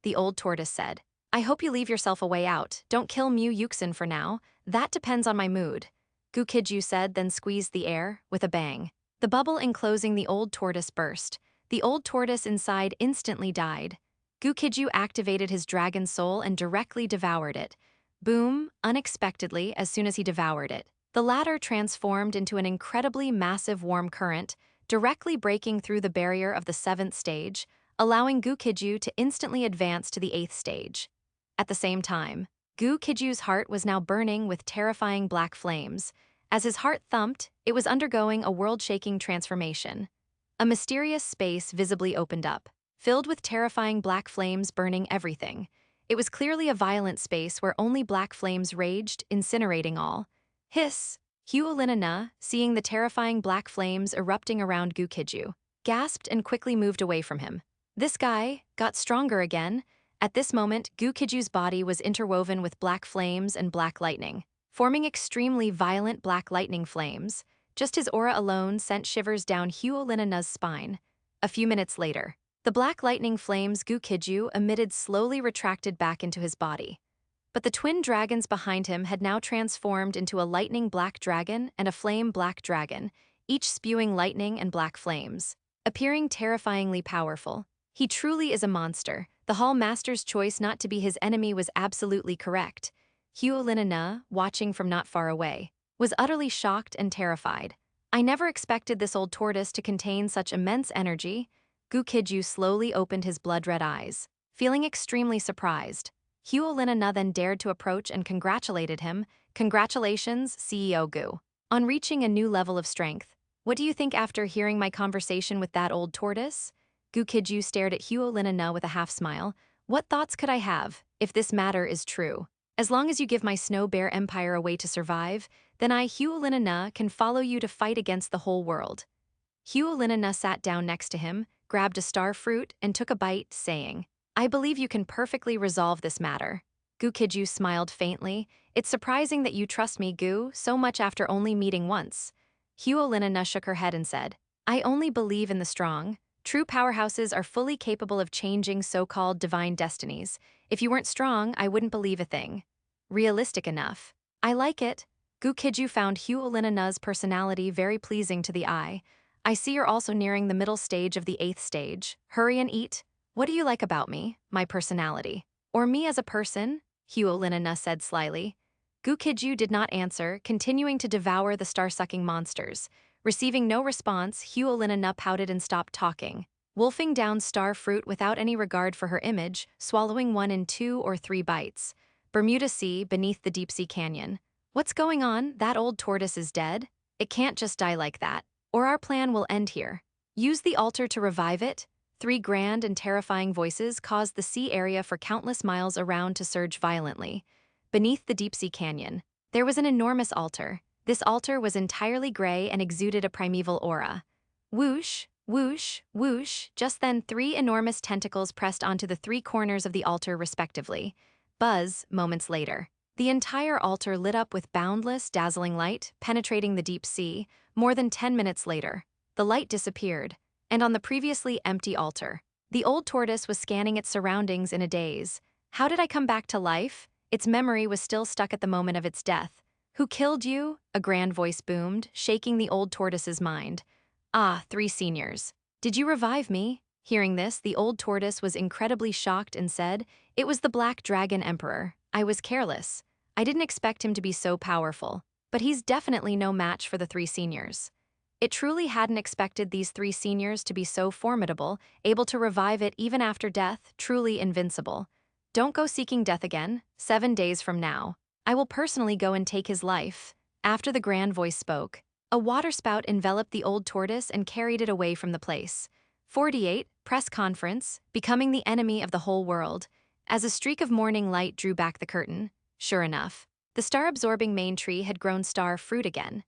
S1: The old tortoise said, "I hope you leave yourself a way out. Don't kill Mutation for now. That depends on my mood." Gu Qijue said, then squeezed the air, with a bang. The bubble enclosing the old tortoise burst. The old tortoise inside instantly died. Gu Qijue activated his dragon soul and directly devoured it. Boom, unexpectedly, as soon as he devoured it, the latter transformed into an incredibly massive warm current, directly breaking through the barrier of the 7th stage, allowing Gu Qijue to instantly advance to the 8th stage. At the same time, Gu Qijue's heart was now burning with terrifying black flames. As his heart thumped, it was undergoing a world-shaking transformation. A mysterious space visibly opened up, filled with terrifying black flames burning everything. It was clearly a violent space where only black flames raged, incinerating all. Hiss! Huolinana, seeing the terrifying black flames erupting around Gu Qijue, gasped and quickly moved away from him. This guy got stronger again. At this moment, Gu Qijue's body was interwoven with black flames and black lightning, forming extremely violent black lightning flames. Just his aura alone sent shivers down Huolinana's spine. A few minutes later, the black lightning flames Gu Qijue emitted slowly retracted back into his body. But the twin dragons behind him had now transformed into a lightning black dragon and a flame black dragon, each spewing lightning and black flames, appearing terrifyingly powerful. He truly is a monster. The Hall Master's choice not to be his enemy was absolutely correct. Huolinana, watching from not far away, was utterly shocked and terrified. "I never expected this old tortoise to contain such immense energy." Gu Qijue slowly opened his blood-red eyes, feeling extremely surprised. Huolinana then dared to approach and congratulated him. "Congratulations, CEO Gu, on reaching a new level of strength. What do you think after hearing my conversation with that old tortoise?" Gu Qijue stared at Huolinana with a half-smile. "What thoughts could I have, if this matter is true? As long as you give my Snow Bear Empire a way to survive, then I, Huolinana, can follow you to fight against the whole world." Huolinana sat down next to him, grabbed a star fruit, and took a bite, saying, "I believe you can perfectly resolve this matter." Gu Qijue smiled faintly. "It's surprising that you trust me, Gu, so much after only meeting once." Huolinana shook her head and said, "I only believe in the strong. True powerhouses are fully capable of changing so-called divine destinies. If you weren't strong, I wouldn't believe a thing." Realistic enough. I like it. Gu Qijue found Huolinana's personality very pleasing to the eye. "I see you're also nearing the middle stage of the 8th stage. Hurry and eat." "What do you like about me, my personality? Or me as a person?" Huolinana said slyly. Gu Qijue did not answer, continuing to devour the star-sucking monsters. Receiving no response, Huolinana pouted and stopped talking, wolfing down star fruit without any regard for her image, swallowing one in 2 or 3 bites. Bermuda Sea, beneath the deep-sea canyon. "What's going on? That old tortoise is dead? It can't just die like that, or our plan will end here. Use the altar to revive it." Three grand and terrifying voices caused the sea area for countless miles around to surge violently. Beneath the deep-sea canyon, there was an enormous altar. This altar was entirely gray and exuded a primeval aura. Whoosh, whoosh, whoosh, just then three enormous tentacles pressed onto the three corners of the altar respectively. Buzz, moments later. The entire altar lit up with boundless, dazzling light, penetrating the deep sea. More than 10 minutes later, the light disappeared, and on the previously empty altar, the old tortoise was scanning its surroundings in a daze. How did I come back to life? Its memory was still stuck at the moment of its death. Who killed you? A grand voice boomed, shaking the old tortoise's mind. Ah, three seniors. Did you revive me? Hearing this, the old tortoise was incredibly shocked and said, "It was the Black Dragon Emperor. I was careless. I didn't expect him to be so powerful, but he's definitely no match for the three seniors." It truly hadn't expected these three seniors to be so formidable, able to revive it even after death, truly invincible. Don't go seeking death again. 7 days from now, I will personally go and take his life. After the grand voice spoke, a waterspout enveloped the old tortoise and carried it away from the place. 48, press conference, becoming the enemy of the whole world. As a streak of morning light drew back the curtain, sure enough, the star-absorbing main tree had grown star fruit again.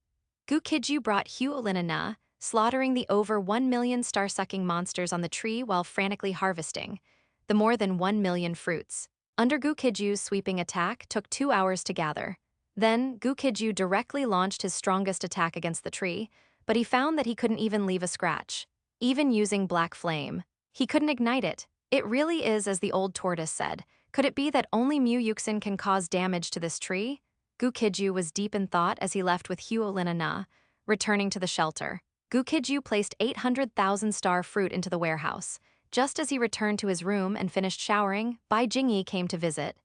S1: Gu Qijue brought Huolinana, slaughtering the over 1 million star-sucking monsters on the tree while frantically harvesting the more than 1 million fruits. Under Gu Qijue's sweeping attack took 2 hours to gather. Then, Gu Qijue directly launched his strongest attack against the tree, but he found that he couldn't even leave a scratch. Even using black flame, he couldn't ignite it. It really is as the old tortoise said. Could it be that only Mutation can cause damage to this tree? Gu Qijue was deep in thought as he left with Huolinana. Returning to the shelter, Gu Qijue placed 800,000 star fruit into the warehouse. Just as he returned to his room and finished showering, Bai Jingyi came to visit.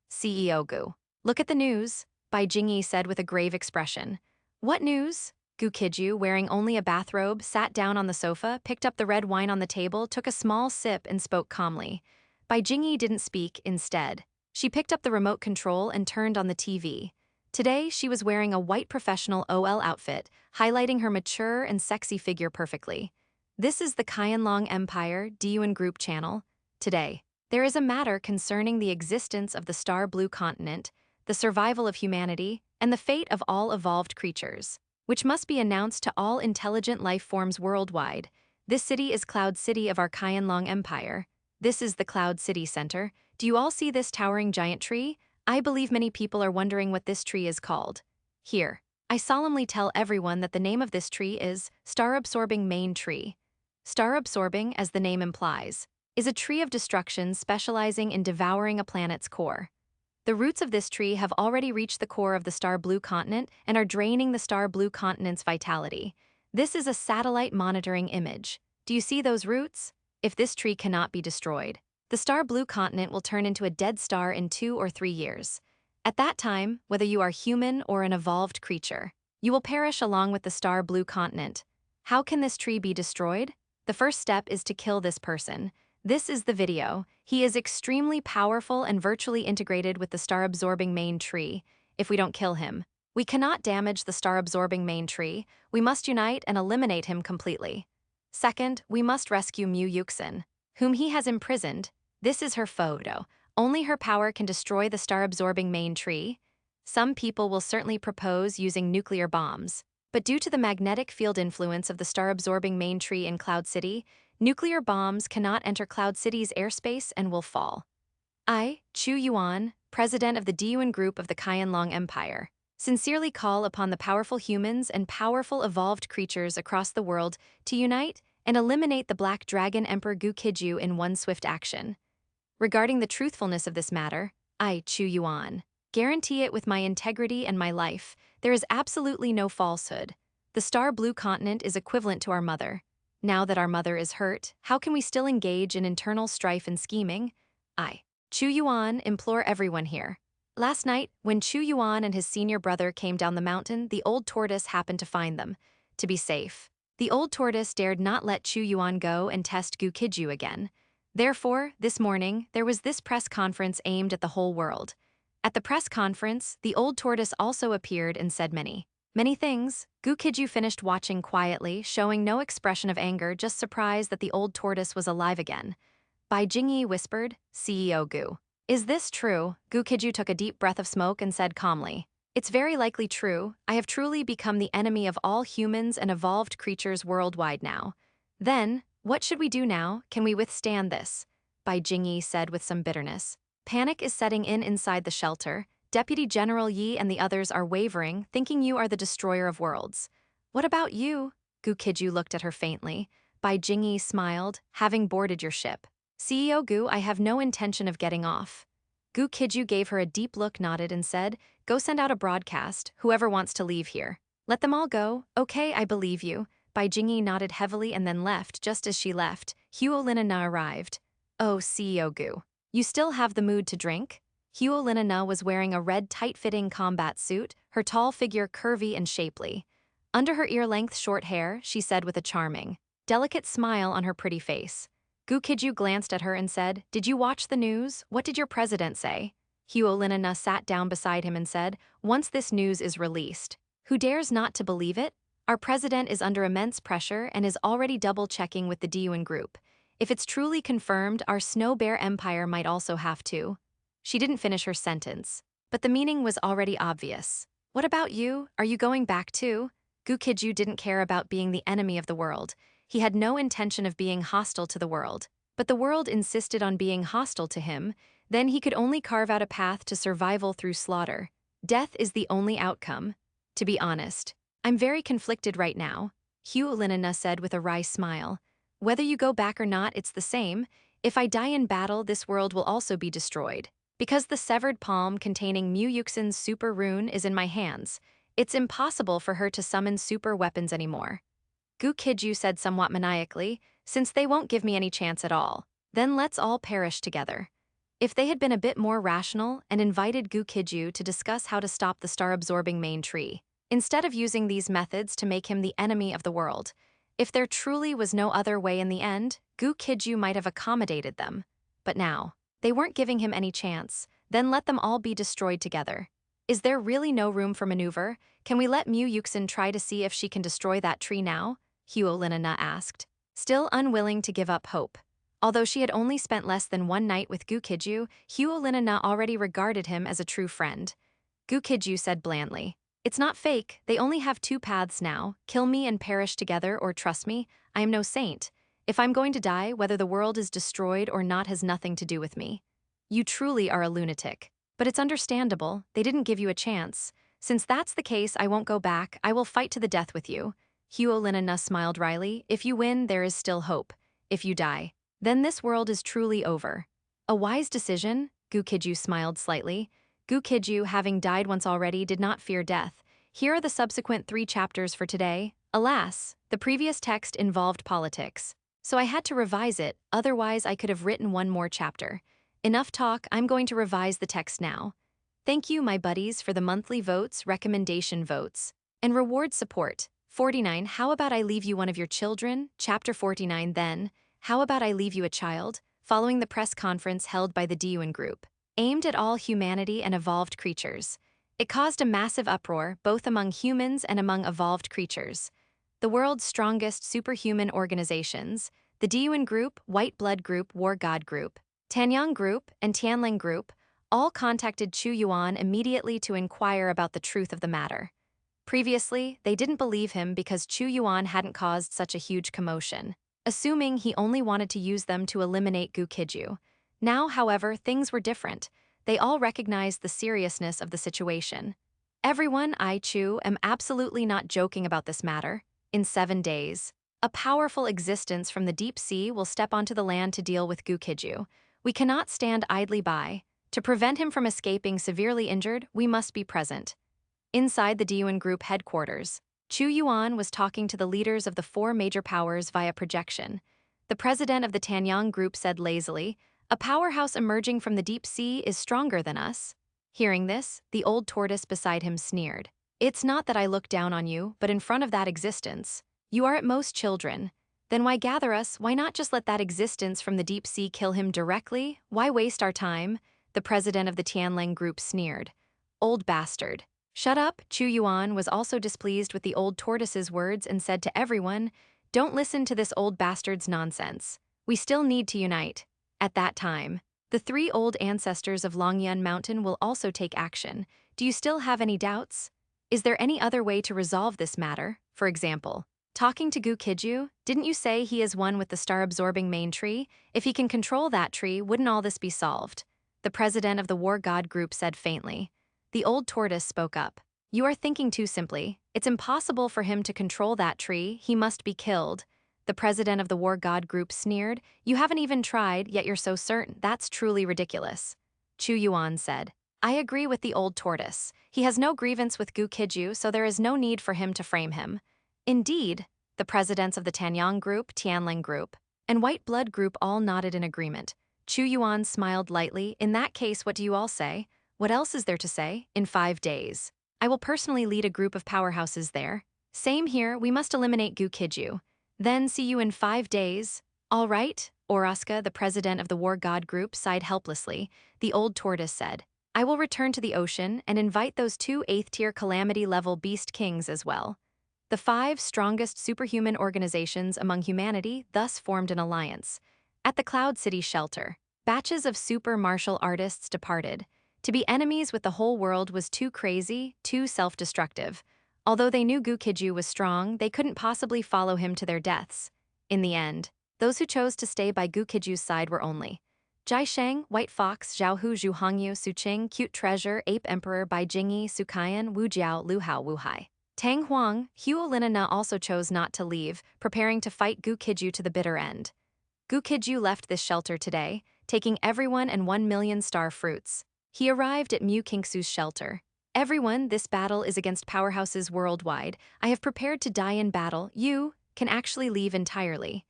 S1: CEO Gu. Look at the news, Bai Jingyi said with a grave expression. What news? Gu Qijue, wearing only a bathrobe, sat down on the sofa, picked up the red wine on the table, took a small sip and spoke calmly. Bai Jingyi didn't speak, instead. She picked up the remote control and turned on the TV. Today, she was wearing a white professional OL outfit, highlighting her mature and sexy figure perfectly. This is the Qianlong Empire Diyuan Group channel. Today, there is a matter concerning the existence of the Star Blue Continent, the survival of humanity, and the fate of all evolved creatures, which must be announced to all intelligent life forms worldwide. This city is Cloud City of our Qianlong Empire. This is the Cloud City Center. Do you all see this towering giant tree? I believe many people are wondering what this tree is called. Here, I solemnly tell everyone that the name of this tree is Star-Absorbing Main Tree. Star-absorbing, as the name implies, is a tree of destruction specializing in devouring a planet's core. The roots of this tree have already reached the core of the Star Blue Continent and are draining the Star Blue Continent's vitality. This is a satellite monitoring image. Do you see those roots? If this tree cannot be destroyed, the Star Blue Continent will turn into a dead star in 2 or 3 years. At that time, whether you are human or an evolved creature, you will perish along with the Star Blue Continent. How can this tree be destroyed? The first step is to kill this person. This is the video. He is extremely powerful and virtually integrated with the star-absorbing main tree. If we don't kill him, we cannot damage the star-absorbing main tree. We must unite and eliminate him completely. Second, we must rescue Mutation, whom he has imprisoned. This is her photo. Only her power can destroy the star-absorbing main tree. Some people will certainly propose using nuclear bombs. But due to the magnetic field influence of the star-absorbing main tree in Cloud City, nuclear bombs cannot enter Cloud City's airspace and will fall. I, Chu Yuan, president of the Diyuan Group of the Qianlong Empire, sincerely call upon the powerful humans and powerful evolved creatures across the world to unite and eliminate the Black Dragon Emperor Gu Qijue in one swift action. Regarding the truthfulness of this matter, I, Chu Yuan, guarantee it with my integrity and my life. There is absolutely no falsehood. The Star Blue Continent is equivalent to our mother. Now that our mother is hurt, how can we still engage in internal strife and scheming? I, Chu Yuan, implore everyone here. Last night, when Chu Yuan and his senior brother came down the mountain, the old tortoise happened to find them. To be safe, the old tortoise dared not let Chu Yuan go and test Gu Qijue again. Therefore, this morning, there was this press conference aimed at the whole world. At the press conference, the old tortoise also appeared and said many Many things. Gu Qijue finished watching quietly, showing no expression of anger, just surprised that the old tortoise was alive again. Bai Jingyi whispered, CEO Gu. Is this true? Gu Qijue took a deep breath of smoke and said calmly. It's very likely true. I have truly become the enemy of all humans and evolved creatures worldwide now. Then, what should we do now? Can we withstand this? Bai Jingyi said with some bitterness. Panic is setting in inside the shelter. Deputy General Yi and the others are wavering, thinking you are the destroyer of worlds. What about you? Gu Qijue looked at her faintly. Bai Jingyi smiled, having boarded your ship. CEO Gu, I have no intention of getting off. Gu Qijue gave her a deep look, nodded, and said, Go send out a broadcast, whoever wants to leave here. Let them all go. Okay, I believe you. Bai Jingyi nodded heavily and then left. Just as she left, Huolina Na arrived. Oh, CEO Gu. You still have the mood to drink? Huolina Na was wearing a red tight-fitting combat suit, her tall figure curvy and shapely. Under her ear-length short hair, she said with a charming, delicate smile on her pretty face. Gu Qijue glanced at her and said, Did you watch the news? What did your president say? Huolina Na sat down beside him and said, Once this news is released, who dares not to believe it? Our president is under immense pressure and is already double-checking with the Diyun group. If it's truly confirmed, our Snow Bear Empire might also have to. She didn't finish her sentence, but the meaning was already obvious. What about you? Are you going back too? Gu Qijue didn't care about being the enemy of the world. He had no intention of being hostile to the world. But the world insisted on being hostile to him, then he could only carve out a path to survival through slaughter. Death is the only outcome. To be honest, I'm very conflicted right now, Huolina Na said with a wry smile. Whether you go back or not, it's the same. If I die in battle, this world will also be destroyed. Because the severed palm containing Mu Yuxin's super rune is in my hands, it's impossible for her to summon super weapons anymore. Gu Qijue said somewhat maniacally, Since they won't give me any chance at all, then let's all perish together. If they had been a bit more rational and invited Gu Qijue to discuss how to stop the star-absorbing main tree, instead of using these methods to make him the enemy of the world, if there truly was no other way in the end, Gu Qijue might have accommodated them. But now, they weren't giving him any chance, then let them all be destroyed together. Is there really no room for maneuver? Can we let Mu Yuxin try to see if she can destroy that tree now? Huolina Na asked, still unwilling to give up hope. Although she had only spent less than one night with Gu Qijue, Huolina Na already regarded him as a true friend. Gu Qijue said blandly, It's not fake, they only have two paths now, kill me and perish together or trust me, I am no saint. If I'm going to die, whether the world is destroyed or not has nothing to do with me. You truly are a lunatic. But it's understandable, they didn't give you a chance. Since that's the case, I won't go back, I will fight to the death with you. Huolina Na smiled wryly, If you win, there is still hope. If you die, then this world is truly over. A wise decision? Gu Qijue smiled slightly. Gu Qijue, having died once already, did not fear death. Here are the subsequent 3 chapters for today. Alas, the previous text involved politics. So I had to revise it, otherwise I could have written one more chapter. Enough talk, I'm going to revise the text now. Thank you, my buddies, for the monthly votes, recommendation votes, and reward support. 49. How about I leave you one of your children? Chapter 49. Then, how about I leave you a child? Following the press conference held by the Diyun group, aimed at all humanity and evolved creatures. It caused a massive uproar, both among humans and among evolved creatures. The world's strongest superhuman organizations, the Diyun Group, White Blood Group, War God Group, Tanyang Group, and Tianling Group, all contacted Chu Yuan immediately to inquire about the truth of the matter. Previously, they didn't believe him because Chu Yuan hadn't caused such a huge commotion, assuming he only wanted to use them to eliminate Gu Qijue. Now, however, things were different. They all recognized the seriousness of the situation. Everyone, I, Chu, am absolutely not joking about this matter. In 7 days, a powerful existence from the deep sea will step onto the land to deal with Gu Qijue. We cannot stand idly by. To prevent him from escaping severely injured, we must be present. Inside the Diyun Group headquarters, Chu Yuan was talking to the leaders of the 4 major powers via projection. The president of the Tanyang Group said lazily, A powerhouse emerging from the deep sea is stronger than us. Hearing this, the old tortoise beside him sneered. It's not that I look down on you, but in front of that existence, you are at most children. Then why gather us? Why not just let that existence from the deep sea kill him directly? Why waste our time? The president of the Tianling Group sneered. Old bastard. Shut up, Chu Yuan was also displeased with the old tortoise's words and said to everyone, "Don't listen to this old bastard's nonsense. We still need to unite." At that time, the three old ancestors of Longyun Mountain will also take action. Do you still have any doubts? Is there any other way to resolve this matter? For example, talking to Gu Qijue, didn't you say he is one with the star-absorbing main tree? If he can control that tree, wouldn't all this be solved? The president of the War God group said faintly. The old tortoise spoke up. You are thinking too simply. It's impossible for him to control that tree, he must be killed. The president of the War God group sneered. You haven't even tried, yet you're so certain. That's truly ridiculous. Chu Yuan said. I agree with the old tortoise. He has no grievance with Gu Qijue, so there is no need for him to frame him. Indeed, the presidents of the Tanyang group, Tianling group, and White Blood group all nodded in agreement. Chu Yuan smiled lightly. In that case, what do you all say? What else is there to say? In 5 days, I will personally lead a group of powerhouses there. Same here, we must eliminate Gu Qijue. Then see you in 5 days. All right, Oraska, the president of the War God group, sighed helplessly. The old tortoise said, I will return to the ocean and invite those 2 8th-tier calamity-level beast kings as well. The 5 strongest superhuman organizations among humanity thus formed an alliance. At the Cloud City shelter, batches of super martial artists departed. To be enemies with the whole world was too crazy, too self-destructive. Although they knew Gu Qijue was strong, they couldn't possibly follow him to their deaths. In the end, those who chose to stay by Gu Qijue's side were only Jai Sheng, White Fox, Zhao Hu, Zhu Hongyu, Su Qing, Cute Treasure, Ape Emperor, Bai Jingyi, Su Kaiyan, Wu Jiao, Lu Hao, Wu Hai. Tang Huang, Huo Linana also chose not to leave, preparing to fight Gu Qijue to the bitter end. Gu Qijue left this shelter today, taking everyone and 1 million star fruits. He arrived at Mu Kingsu's shelter. Everyone, this battle is against powerhouses worldwide. I have prepared to die in battle. You can actually leave entirely.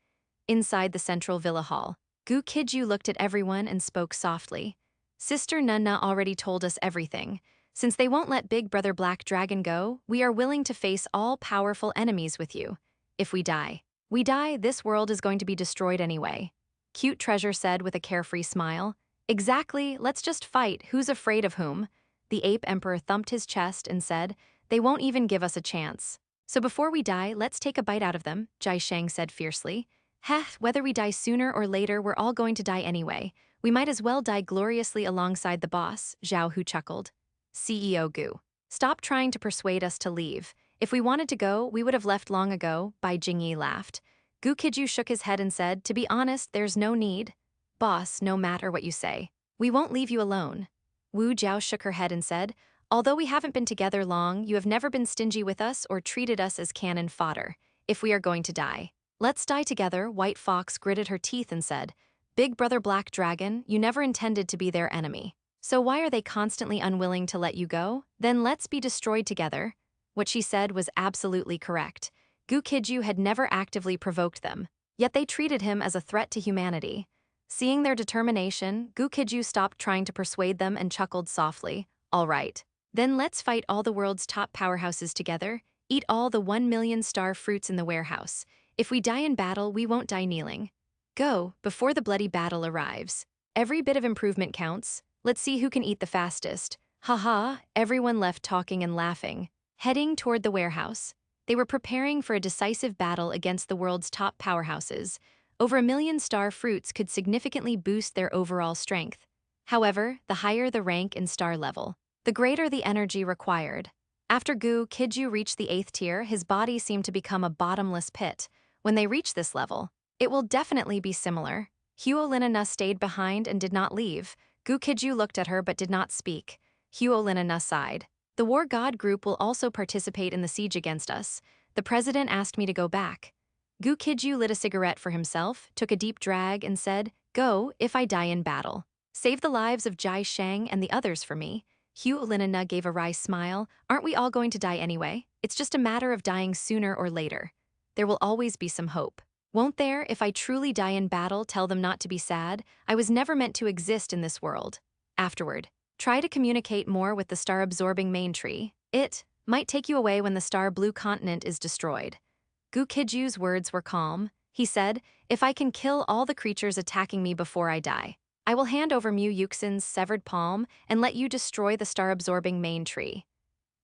S1: Inside the central villa hall, Gu Qijue looked at everyone and spoke softly. Sister Nunna already told us everything. Since they won't let Big Brother Black Dragon go, we are willing to face all powerful enemies with you. If we die, this world is going to be destroyed anyway. Cute Treasure said with a carefree smile. Exactly, let's just fight, who's afraid of whom? The Ape Emperor thumped his chest and said, they won't even give us a chance. So before we die, let's take a bite out of them, Jai Sheng said fiercely. Heh, whether we die sooner or later, we're all going to die anyway. We might as well die gloriously alongside the boss, Zhao Hu chuckled. CEO Gu, stop trying to persuade us to leave. If we wanted to go, we would have left long ago, Bai Jingyi laughed. Gu Qijue shook his head and said, to be honest, there's no need. Boss, no matter what you say, we won't leave you alone. Wu Jiao shook her head and said, although we haven't been together long, you have never been stingy with us or treated us as cannon fodder. If we are going to die, let's die together. White Fox gritted her teeth and said, Big Brother Black Dragon, you never intended to be their enemy. So why are they constantly unwilling to let you go? Then let's be destroyed together. What she said was absolutely correct. Gu Qijue had never actively provoked them, yet they treated him as a threat to humanity. Seeing their determination, Gu Qijue stopped trying to persuade them and chuckled softly. All right. Then let's fight all the world's top powerhouses together, eat all the 1 million star fruits in the warehouse. If we die in battle, we won't die kneeling. Go, before the bloody battle arrives. Every bit of improvement counts. Let's see who can eat the fastest. Haha, everyone left talking and laughing. Heading toward the warehouse, they were preparing for a decisive battle against the world's top powerhouses. Over 1 million star fruits could significantly boost their overall strength. However, the higher the rank and star level, the greater the energy required. After Gu Qijue reached the 8th tier, his body seemed to become a bottomless pit. When they reach this level, it will definitely be similar. Huo Linana stayed behind and did not leave. Gu Qijue looked at her but did not speak. Huo Linana sighed. The War God group will also participate in the siege against us. The president asked me to go back. Gu Qijue lit a cigarette for himself, took a deep drag and said, Go, if I die in battle. Save the lives of Jai Sheng and the others for me. Huo Linana gave a wry smile. Aren't we all going to die anyway? It's just a matter of dying sooner or later. There will always be some hope. Won't there? If I truly die in battle, tell them not to be sad. I was never meant to exist in this world. Afterward, try to communicate more with the star-absorbing main tree. It might take you away when the star blue continent is destroyed. Gu Qijue's words were calm. He said, if I can kill all the creatures attacking me before I die, I will hand over Mu Yuxin's severed palm and let you destroy the star-absorbing main tree.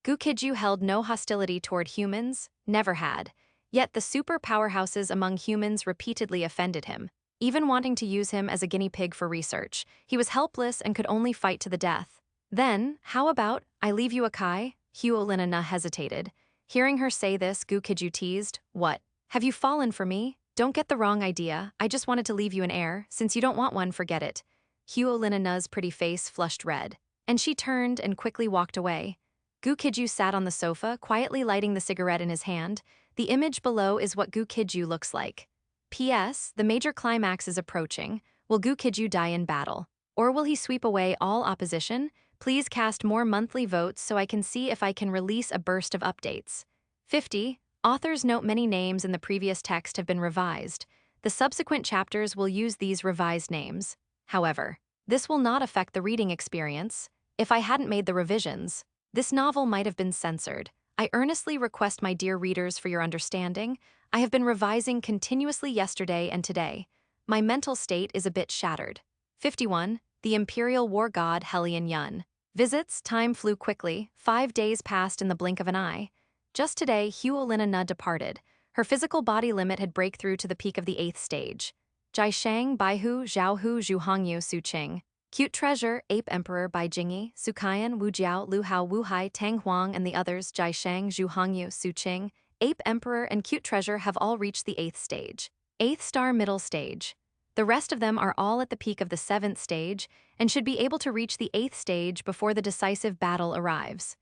S1: Gu Qijue held no hostility toward humans, never had. Yet the super powerhouses among humans repeatedly offended him, even wanting to use him as a guinea pig for research. He was helpless and could only fight to the death. Then, how about, I leave you a kai? Huolina hesitated. Hearing her say this, Gu Qijue teased, what? Have you fallen for me? Don't get the wrong idea, I just wanted to leave you an heir. Since you don't want one, forget it. Huolina's pretty face flushed red, and she turned and quickly walked away. Gu Qijue sat on the sofa, quietly lighting the cigarette in his hand. The image below is what Gu Qijue looks like. P.S. The major climax is approaching. Will Gu Qijue die in battle? Or will he sweep away all opposition? Please cast more monthly votes so I can see if I can release a burst of updates. 50. Authors note many names in the previous text have been revised. The subsequent chapters will use these revised names. However, this will not affect the reading experience. If I hadn't made the revisions, this novel might have been censored. I earnestly request my dear readers for your understanding. I have been revising continuously yesterday and today. My mental state is a bit shattered. 51. The Imperial War God Hellion Yun. Visits, time flew quickly. 5 days passed in the blink of an eye. Just today, Huolina departed. Her physical body limit had breakthrough to the peak of the 8th stage. Jiashang, Baihu, Zhaohu, Zhuhongyu, Suqing. Cute Treasure, Ape Emperor by Jingyi, Sukayan, Wu Jiao, Lu Hao, Wu Hai, Tang Huang, and the others, Jiashang, Zhuhongyu, Suqing, Ape Emperor, and Cute Treasure have all reached the 8th stage. 8th star middle stage. The rest of them are all at the peak of the 7th stage and should be able to reach the 8th stage before the decisive battle arrives.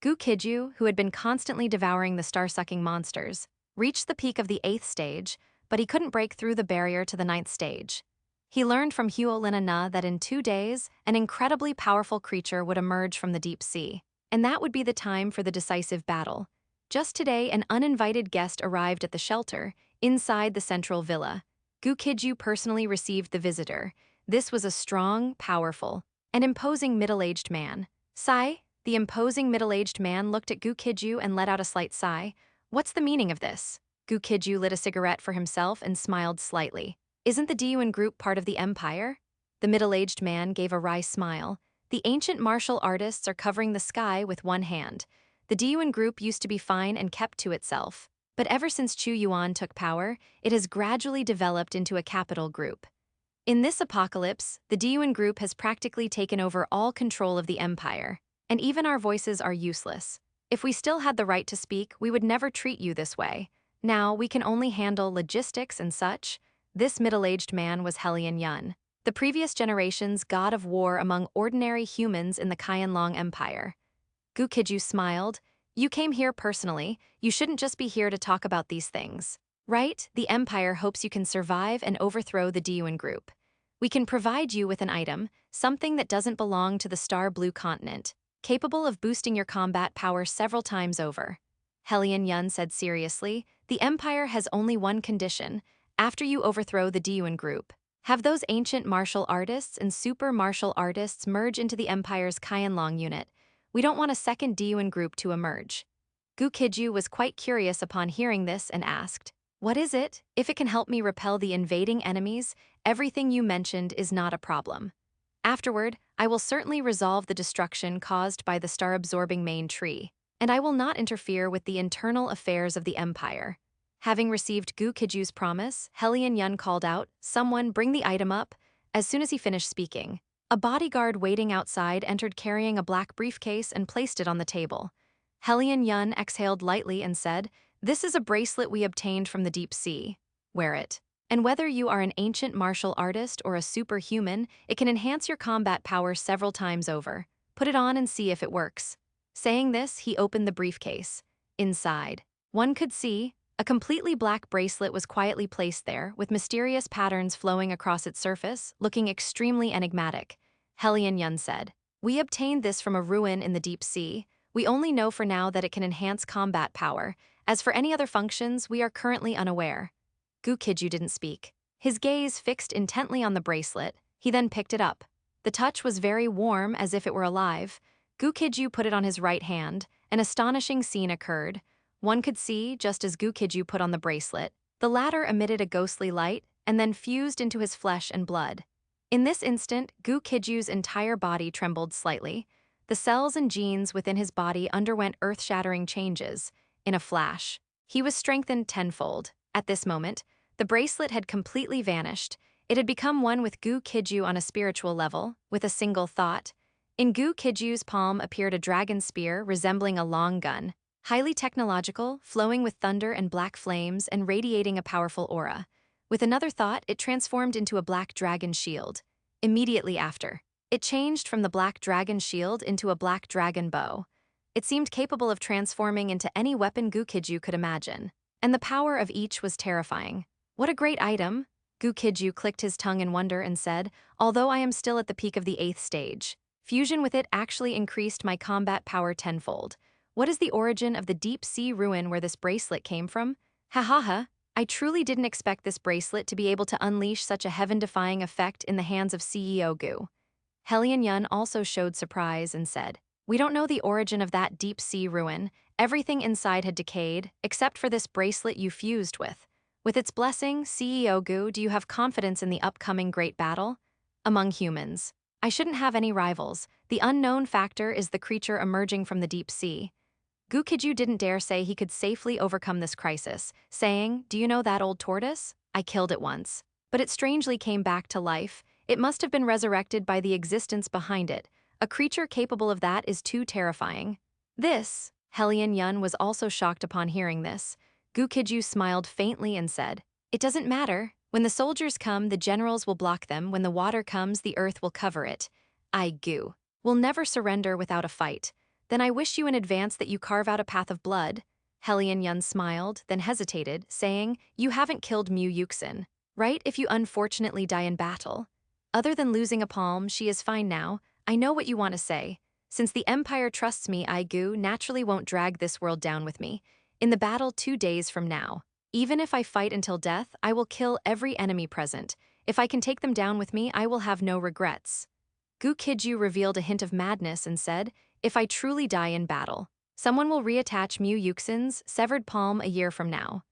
S1: Gu Qijue, who had been constantly devouring the star-sucking monsters, reached the peak of the 8th stage, but he couldn't break through the barrier to the 9th stage. He learned from Huolina that in 2 days, an incredibly powerful creature would emerge from the deep sea, and that would be the time for the decisive battle. Just today, an uninvited guest arrived at the shelter, inside the central villa. Gu Qijue personally received the visitor. This was a strong, powerful, and imposing middle-aged man. Sigh, the imposing middle-aged man looked at Gu Qijue and let out a slight sigh. What's the meaning of this? Gu Qijue lit a cigarette for himself and smiled slightly. Isn't the Diyuan group part of the empire? The middle-aged man gave a wry smile. The ancient martial artists are covering the sky with one hand. The Diyuan group used to be fine and kept to itself. But ever since Chu Yuan took power, it has gradually developed into a capital group. In this apocalypse, the Diyuan group has practically taken over all control of the empire. And even our voices are useless. If we still had the right to speak, we would never treat you this way. Now, we can only handle logistics and such. This middle-aged man was Hellion Yun, the previous generation's god of war among ordinary humans in the Qianlong Empire. Gu Qijue smiled. You came here personally. You shouldn't just be here to talk about these things. Right? The Empire hopes you can survive and overthrow the Diyuan group. We can provide you with an item, something that doesn't belong to the Star Blue continent, capable of boosting your combat power several times over. Hellion Yun said seriously, the Empire has only one condition. After you overthrow the Diyuan group, have those ancient martial artists and super martial artists merge into the Empire's Qianlong unit. We don't want a second Diyuan group to emerge. Gu Qijue was quite curious upon hearing this and asked, what is it? If it can help me repel the invading enemies, everything you mentioned is not a problem. Afterward, I will certainly resolve the destruction caused by the star-absorbing main tree, and I will not interfere with the internal affairs of the Empire. Having received Gu Qijue's promise, Hellion Yun called out, someone bring the item up. As soon as he finished speaking, a bodyguard waiting outside entered carrying a black briefcase and placed it on the table. Hellion Yun exhaled lightly and said, this is a bracelet we obtained from the deep sea. Wear it. And whether you are an ancient martial artist or a superhuman, it can enhance your combat power several times over. Put it on and see if it works. Saying this, he opened the briefcase. Inside, one could see, a completely black bracelet was quietly placed there, with mysterious patterns flowing across its surface, looking extremely enigmatic. Hellion Yun said, we obtained this from a ruin in the deep sea. We only know for now that it can enhance combat power. As for any other functions, we are currently unaware. Gu Qijue didn't speak. His gaze fixed intently on the bracelet. He then picked it up. The touch was very warm, as if it were alive. Gu Qijue put it on his right hand. An astonishing scene occurred. One could see, just as Gu Qijue put on the bracelet, the latter emitted a ghostly light and then fused into his flesh and blood. In this instant, Gu Qijue's entire body trembled slightly. The The cells and genes within his body underwent earth-shattering changes. In a flash, he was strengthened tenfold. At this moment, the bracelet had completely vanished. It had become one with Gu Qijue on a spiritual level, with a single thought. In Gu Qijue's palm appeared a dragon spear resembling a long gun, highly technological, flowing with thunder and black flames and radiating a powerful aura. With another thought, it transformed into a black dragon shield. Immediately after, it changed from the black dragon shield into a black dragon bow. It seemed capable of transforming into any weapon Gu Qijue could imagine, and the power of each was terrifying. What a great item! Gu Qijue clicked his tongue in wonder and said, although I am still at the peak of the 8th stage, fusion with it actually increased my combat power tenfold. What is the origin of the deep sea ruin where this bracelet came from? Ha ha ha! I truly didn't expect this bracelet to be able to unleash such a heaven-defying effect in the hands of CEO Gu. Hellion Yun also showed surprise and said, we don't know the origin of that deep sea ruin. Everything inside had decayed, except for this bracelet you fused with. With its blessing, CEO Gu, do you have confidence in the upcoming great battle? Among humans, I shouldn't have any rivals. The unknown factor is the creature emerging from the deep sea. Gu Qijue didn't dare say he could safely overcome this crisis, saying, do you know that old tortoise? I killed it once. But it strangely came back to life. It must have been resurrected by the existence behind it. A creature capable of that is too terrifying. This, Hellion Yun was also shocked upon hearing this. Gu Qijue smiled faintly and said, it doesn't matter. When the soldiers come, the generals will block them. When the water comes, the earth will cover it. I, Gu, will never surrender without a fight. Then I wish you in advance that you carve out a path of blood. Hellion Yun smiled, then hesitated, saying, you haven't killed Mutation, right? If you unfortunately die in battle. Other than losing a palm, she is fine now. I know what you want to say. Since the Empire trusts me, I, Gu, naturally won't drag this world down with me. In the battle 2 days from now, even if I fight until death, I will kill every enemy present. If I can take them down with me, I will have no regrets. Gu Qijue revealed a hint of madness and said, if I truly die in battle, someone will reattach Muyuxin's severed palm a year from now.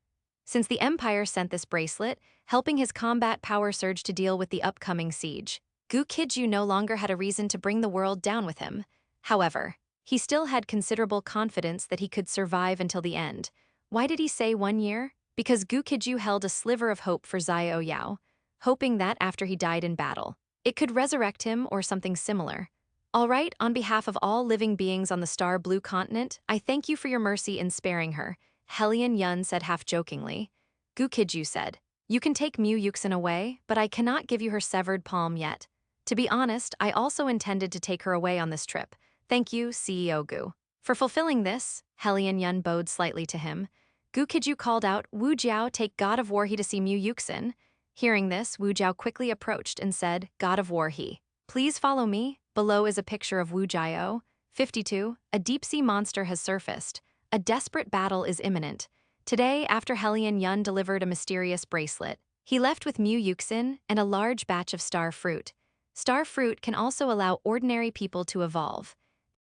S1: Since the Empire sent this bracelet, helping his combat power surge to deal with the upcoming siege, Gu Qijue no longer had a reason to bring the world down with him. However, he still had considerable confidence that he could survive until the end. Why did he say 1 year? Because Gu Qijue held a sliver of hope for Xiao Yao, hoping that after he died in battle, it could resurrect him or something similar. All right, on behalf of all living beings on the Star Blue Continent, I thank you for your mercy in sparing her, Hellion Yun said half-jokingly. Gu Qijue said, you can take Mutation away, but I cannot give you her severed palm yet. To be honest, I also intended to take her away on this trip. Thank you, CEO Gu. For fulfilling this, Hellion Yun bowed slightly to him. Gu Qijue called out, Wu Jiao, take God of War he to see Mutation. Hearing this, Wu Jiao quickly approached and said, God of War he. Please follow me. Below is a picture of Wu Jiao. 52. A deep-sea monster has surfaced. A desperate battle is imminent. Today, after Hellion Yun delivered a mysterious bracelet, he left with Mutation and a large batch of star fruit. Star fruit can also allow ordinary people to evolve.